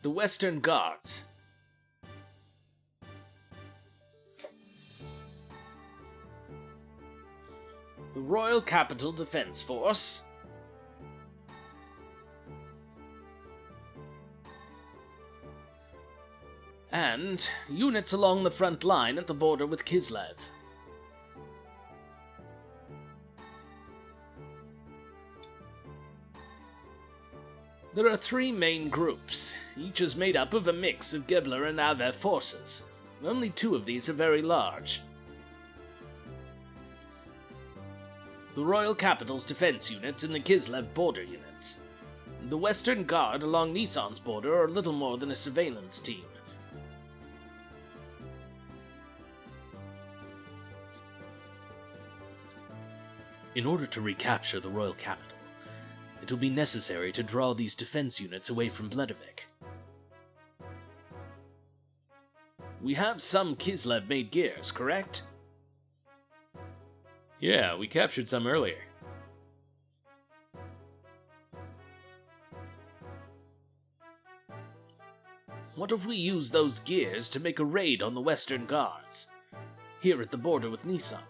The Western Guards. The Royal Capital Defense Force. And units along the front line at the border with Kislev. There are three main groups. Each is made up of a mix of Gebler and Ava forces. Only two of these are very large. The Royal Capital's defense units and the Kislev border units. The Western Guard along Nisan's border are little more than a surveillance team. In order to recapture the royal capital, it will be necessary to draw these defense units away from Bledavik. We have some Kislev-made gears, correct? Yeah, we captured some earlier. What if we use those gears to make a raid on the Western Guards, here at the border with Nisan?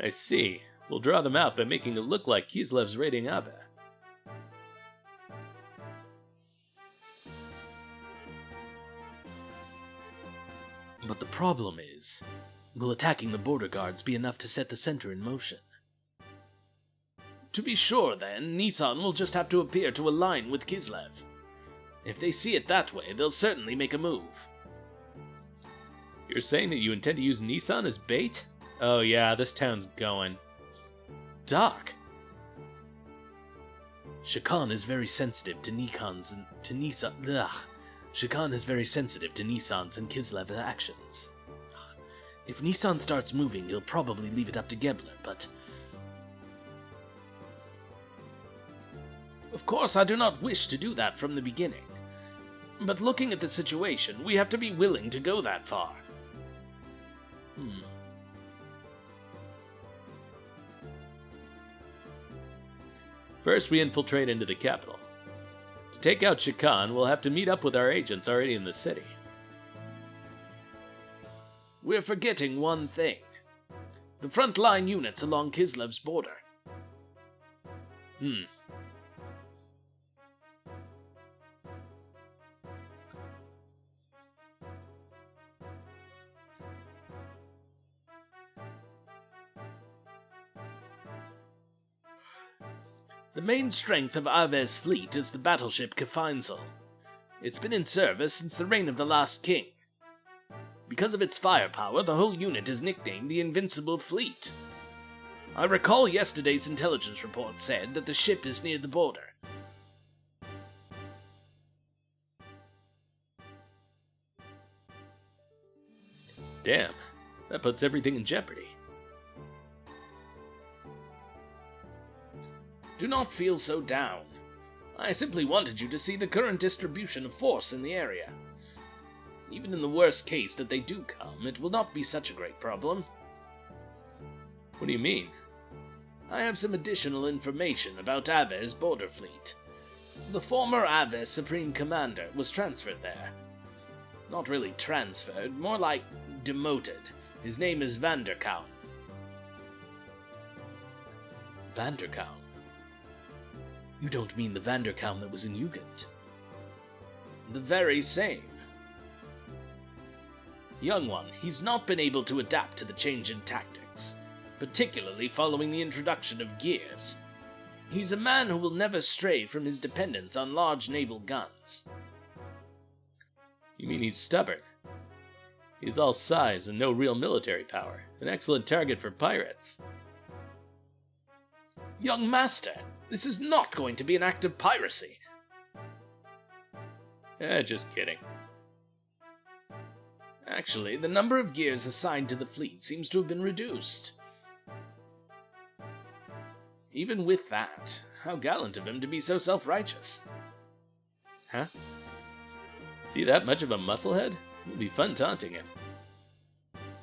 I see. We'll draw them out by making it look like Kislev's raiding Ava. But the problem is, will attacking the border guards be enough to set the center in motion? To be sure, then, Nisan will just have to appear to align with Kislev. If they see it that way, they'll certainly make a move. You're saying that you intend to use Nisan as bait? Oh yeah, this town's going. Doc! Shakan is very sensitive to Nisan's and Kislev's actions. If Nisan starts moving, he'll probably leave it up to Gebler, but... Of course, I do not wish to do that from the beginning. But looking at the situation, we have to be willing to go that far. First, we infiltrate into the capital. To take out Shakan, we'll have to meet up with our agents already in the city. We're forgetting one thing. The front-line units along Kislev's border. The main strength of Ave's fleet is the battleship Kefeinsel. It's been in service since the reign of the last king. Because of its firepower, the whole unit is nicknamed the Invincible Fleet. I recall yesterday's intelligence report said that the ship is near the border. Damn, that puts everything in jeopardy. Do not feel so down. I simply wanted you to see the current distribution of force in the area. Even in the worst case that they do come, it will not be such a great problem. What do you mean? I have some additional information about Ave's border fleet. The former Ave Supreme Commander was transferred there. Not really transferred, more like demoted. His name is Vanderkaun. Vanderkaun? You don't mean the Vanderkaun that was in Jugend? The very same. Young one, he's not been able to adapt to the change in tactics, particularly following the introduction of gears. He's a man who will never stray from his dependence on large naval guns. You mean he's stubborn? He's all size and no real military power. An excellent target for pirates. Young master, this is not going to be an act of piracy. Just kidding. Actually, the number of gears assigned to the fleet seems to have been reduced. Even with that, how gallant of him to be so self-righteous. Huh? See that much of a musclehead? It'll be fun taunting him.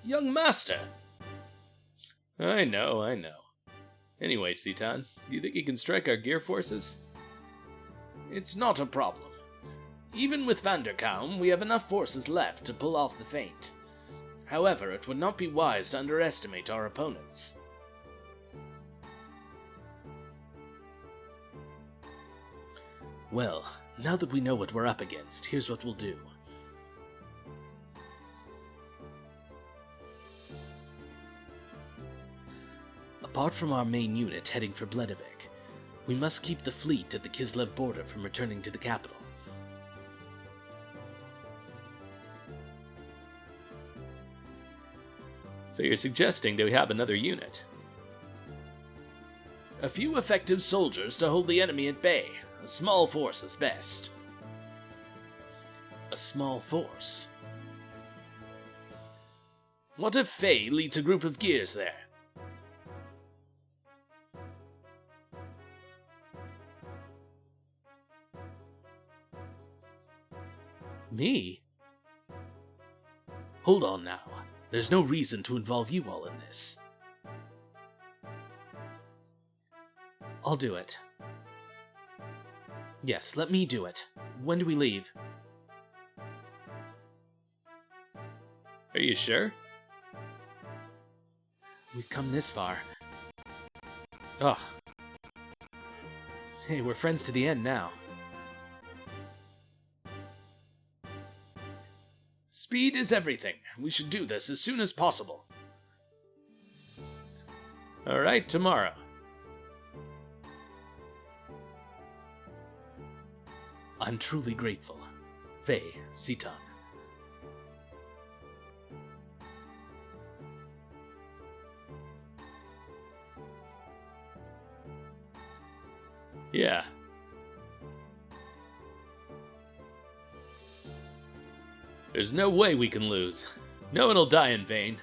Young master! I know. Anyway, Citan, do you think he can strike our gear forces? It's not a problem. Even with Vanderkaun, we have enough forces left to pull off the feint. However, it would not be wise to underestimate our opponents. Well, now that we know what we're up against, here's what we'll do. Apart from our main unit heading for Bledavik, we must keep the fleet at the Kislev border from returning to the capital. So you're suggesting that we have another unit? A few effective soldiers to hold the enemy at bay. A small force is best. A small force? What if Faye leads a group of gears there? Me? Hold on now. There's no reason to involve you all in this. I'll do it. Yes, let me do it. When do we leave? Are you sure? We've come this far. Ugh. Hey, we're friends to the end now. Speed is everything. We should do this as soon as possible. Alright, tomorrow. I'm truly grateful. Faye, Sitan. Yeah. There's no way we can lose. No one will die in vain.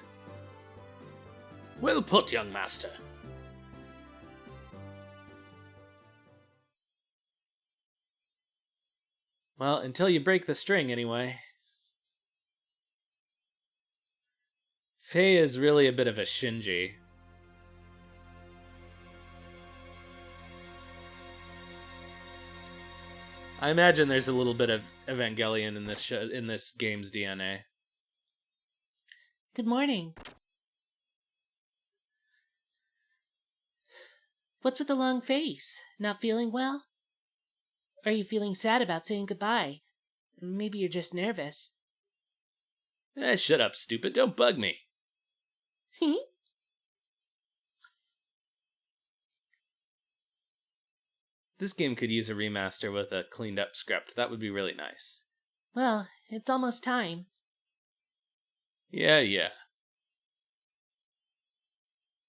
Well put, young master. Well, until you break the string, anyway. Faye is really a bit of a Shinji. I imagine there's a little bit of Evangelion in this in this game's DNA. Good morning. What's with the long face? Not feeling well? Are you feeling sad about saying goodbye? Maybe you're just nervous. Shut up, stupid. Don't bug me. This game could use a remaster with a cleaned up script. That would be really nice. Well, it's almost time. Yeah. Is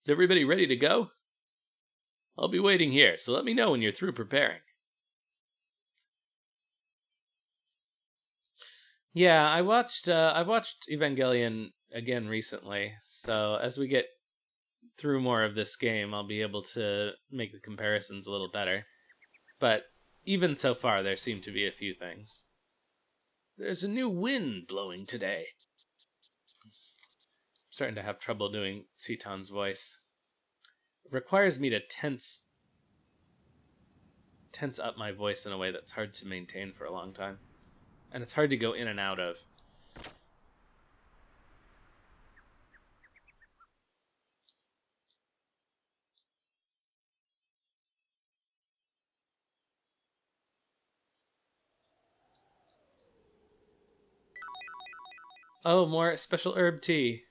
everybody ready to go? I'll be waiting here, so let me know when you're through preparing. Yeah, I've watched Evangelion again recently, so as we get through more of this game, I'll be able to make the comparisons a little better. But even so far, there seem to be a few things. There's a new wind blowing today. I'm starting to have trouble doing Citan's voice. It requires me to tense up my voice in a way that's hard to maintain for a long time. And it's hard to go in and out of. Oh, more special herb tea.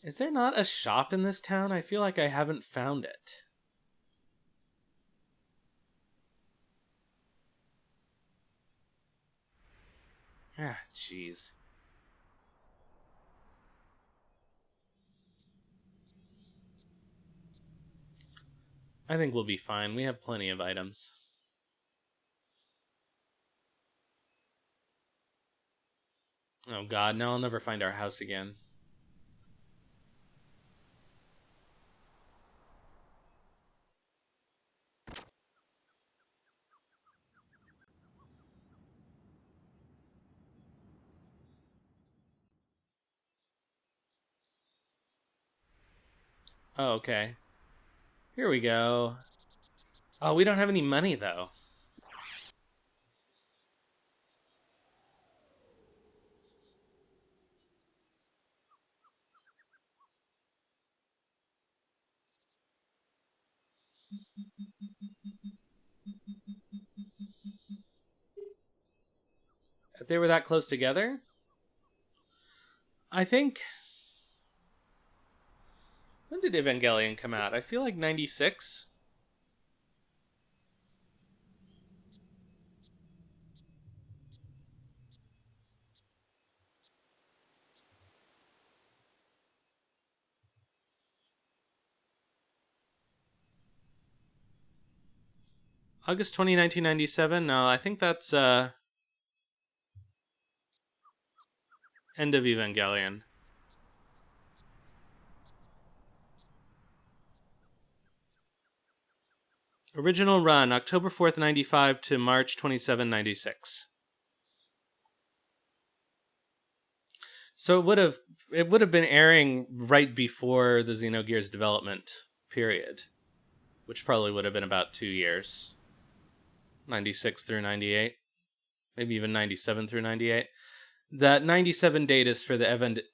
Is there not a shop in this town? I feel like I haven't found it. Ah, jeez. I think we'll be fine. We have plenty of items. Oh god, now I'll never find our house again. Oh, okay. Here we go. Oh, we don't have any money, though. If they were that close together, I think... When did Evangelion come out? I feel like 96? August 20, 1997? No, I think that's end of Evangelion. Original run, October 4th, 95 to March 27, 96. So it would have been airing right before the Xenogears development period, which probably would have been about 2 years. 96 through 98. Maybe even 97 through 98. That 97 date is for the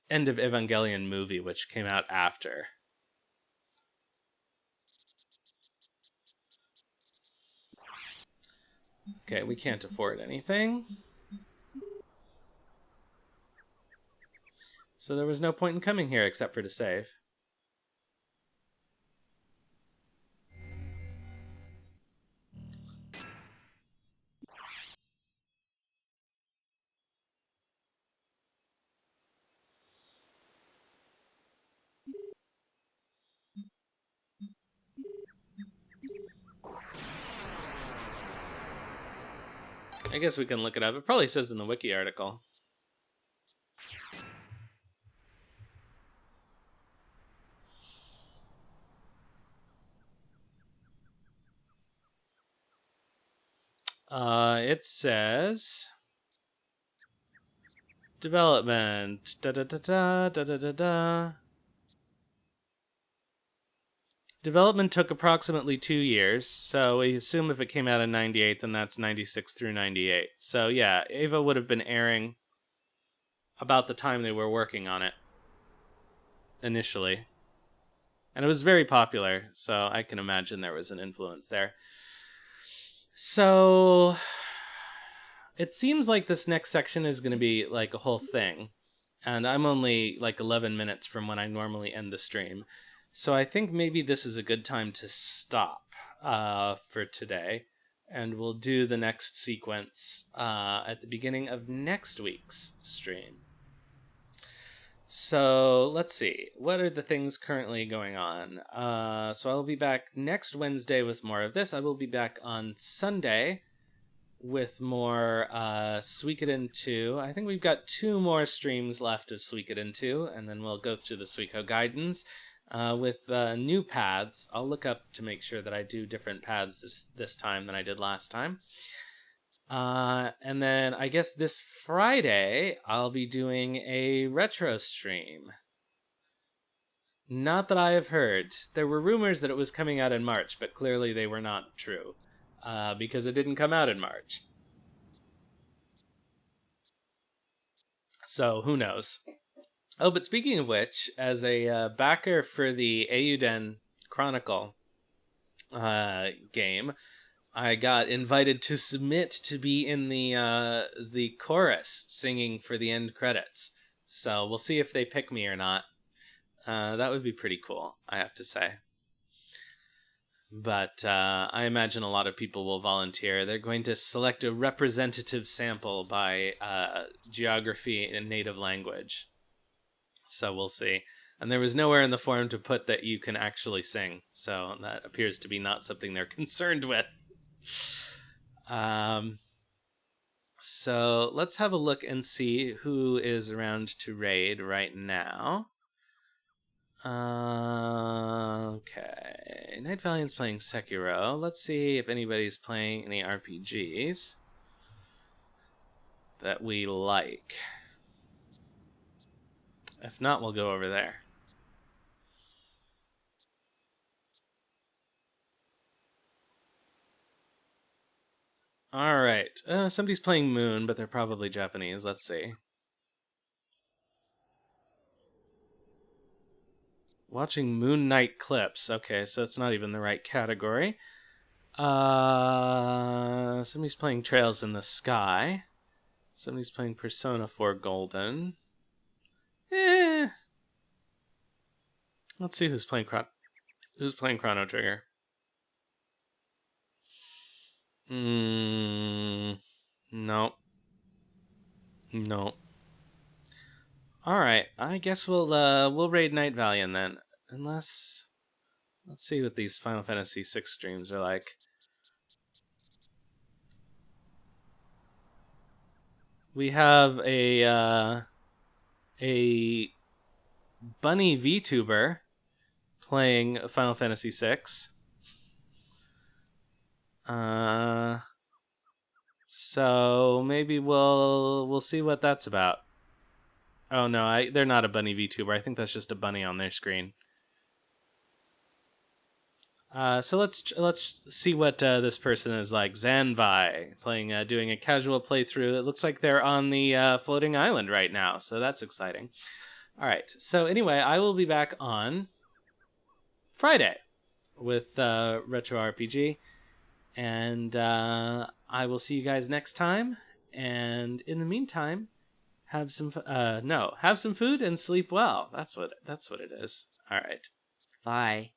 end of Evangelion movie, which came out after. Okay, we can't afford anything. So there was no point in coming here except for to save. I guess we can look it up. It probably says in the wiki article. It says development. Da da da da da da da da. Development took approximately 2 years, so we assume if it came out in 98, then that's 96 through 98. So yeah, Eva would have been airing about the time they were working on it initially. And it was very popular, so I can imagine there was an influence there. So it seems like this next section is going to be like a whole thing. And I'm only like 11 minutes from when I normally end the stream. So I think maybe this is a good time to stop for today. And we'll do the next sequence at the beginning of next week's stream. So let's see. What are the things currently going on? So I will be back next Wednesday with more of this. I will be back on Sunday with more Suikoden 2. I think we've got 2 more streams left of Suikoden 2, and then we'll go through the Suiko Guidance with new paths. I'll look up to make sure that I do different paths this time than I did last time. And then I guess this Friday, I'll be doing a retro stream. Not that I have heard. There were rumors that it was coming out in March, but clearly they were not true. Because it didn't come out in March. So, who knows? Oh, but speaking of which, as a backer for the Eiyuden Chronicle game, I got invited to submit to be in the chorus singing for the end credits. So we'll see if they pick me or not. That would be pretty cool, I have to say. But I imagine a lot of people will volunteer. They're going to select a representative sample by geography and native language. So we'll see. And there was nowhere in the forum to put that you can actually sing. So that appears to be not something they're concerned with. So let's have a look and see who is around to raid right now. Okay. Night Valiant's playing Sekiro. Let's see if anybody's playing any RPGs that we like. If not, we'll go over there. Alright. Somebody's playing Moon, but they're probably Japanese. Let's see. Watching Moon Knight clips. Okay, so that's not even the right category. Somebody's playing Trails in the Sky. Somebody's playing Persona 4 Golden. Let's see who's playing Chrono Trigger. No. Alright, I guess we'll raid Night Valiant then. Unless... Let's see what these Final Fantasy VI streams are like. we have a bunny VTuber playing Final Fantasy VI. So maybe we'll see what that's about. Oh no, they're not a bunny VTuber. I think that's just a bunny on their screen. So let's see what this person is like. Zanvi playing, doing a casual playthrough. It looks like they're on the floating island right now, so that's exciting. All right. So anyway, I will be back on Friday with Retro RPG, and I will see you guys next time. And in the meantime, have some have some food and sleep well. That's what it is. All right. Bye.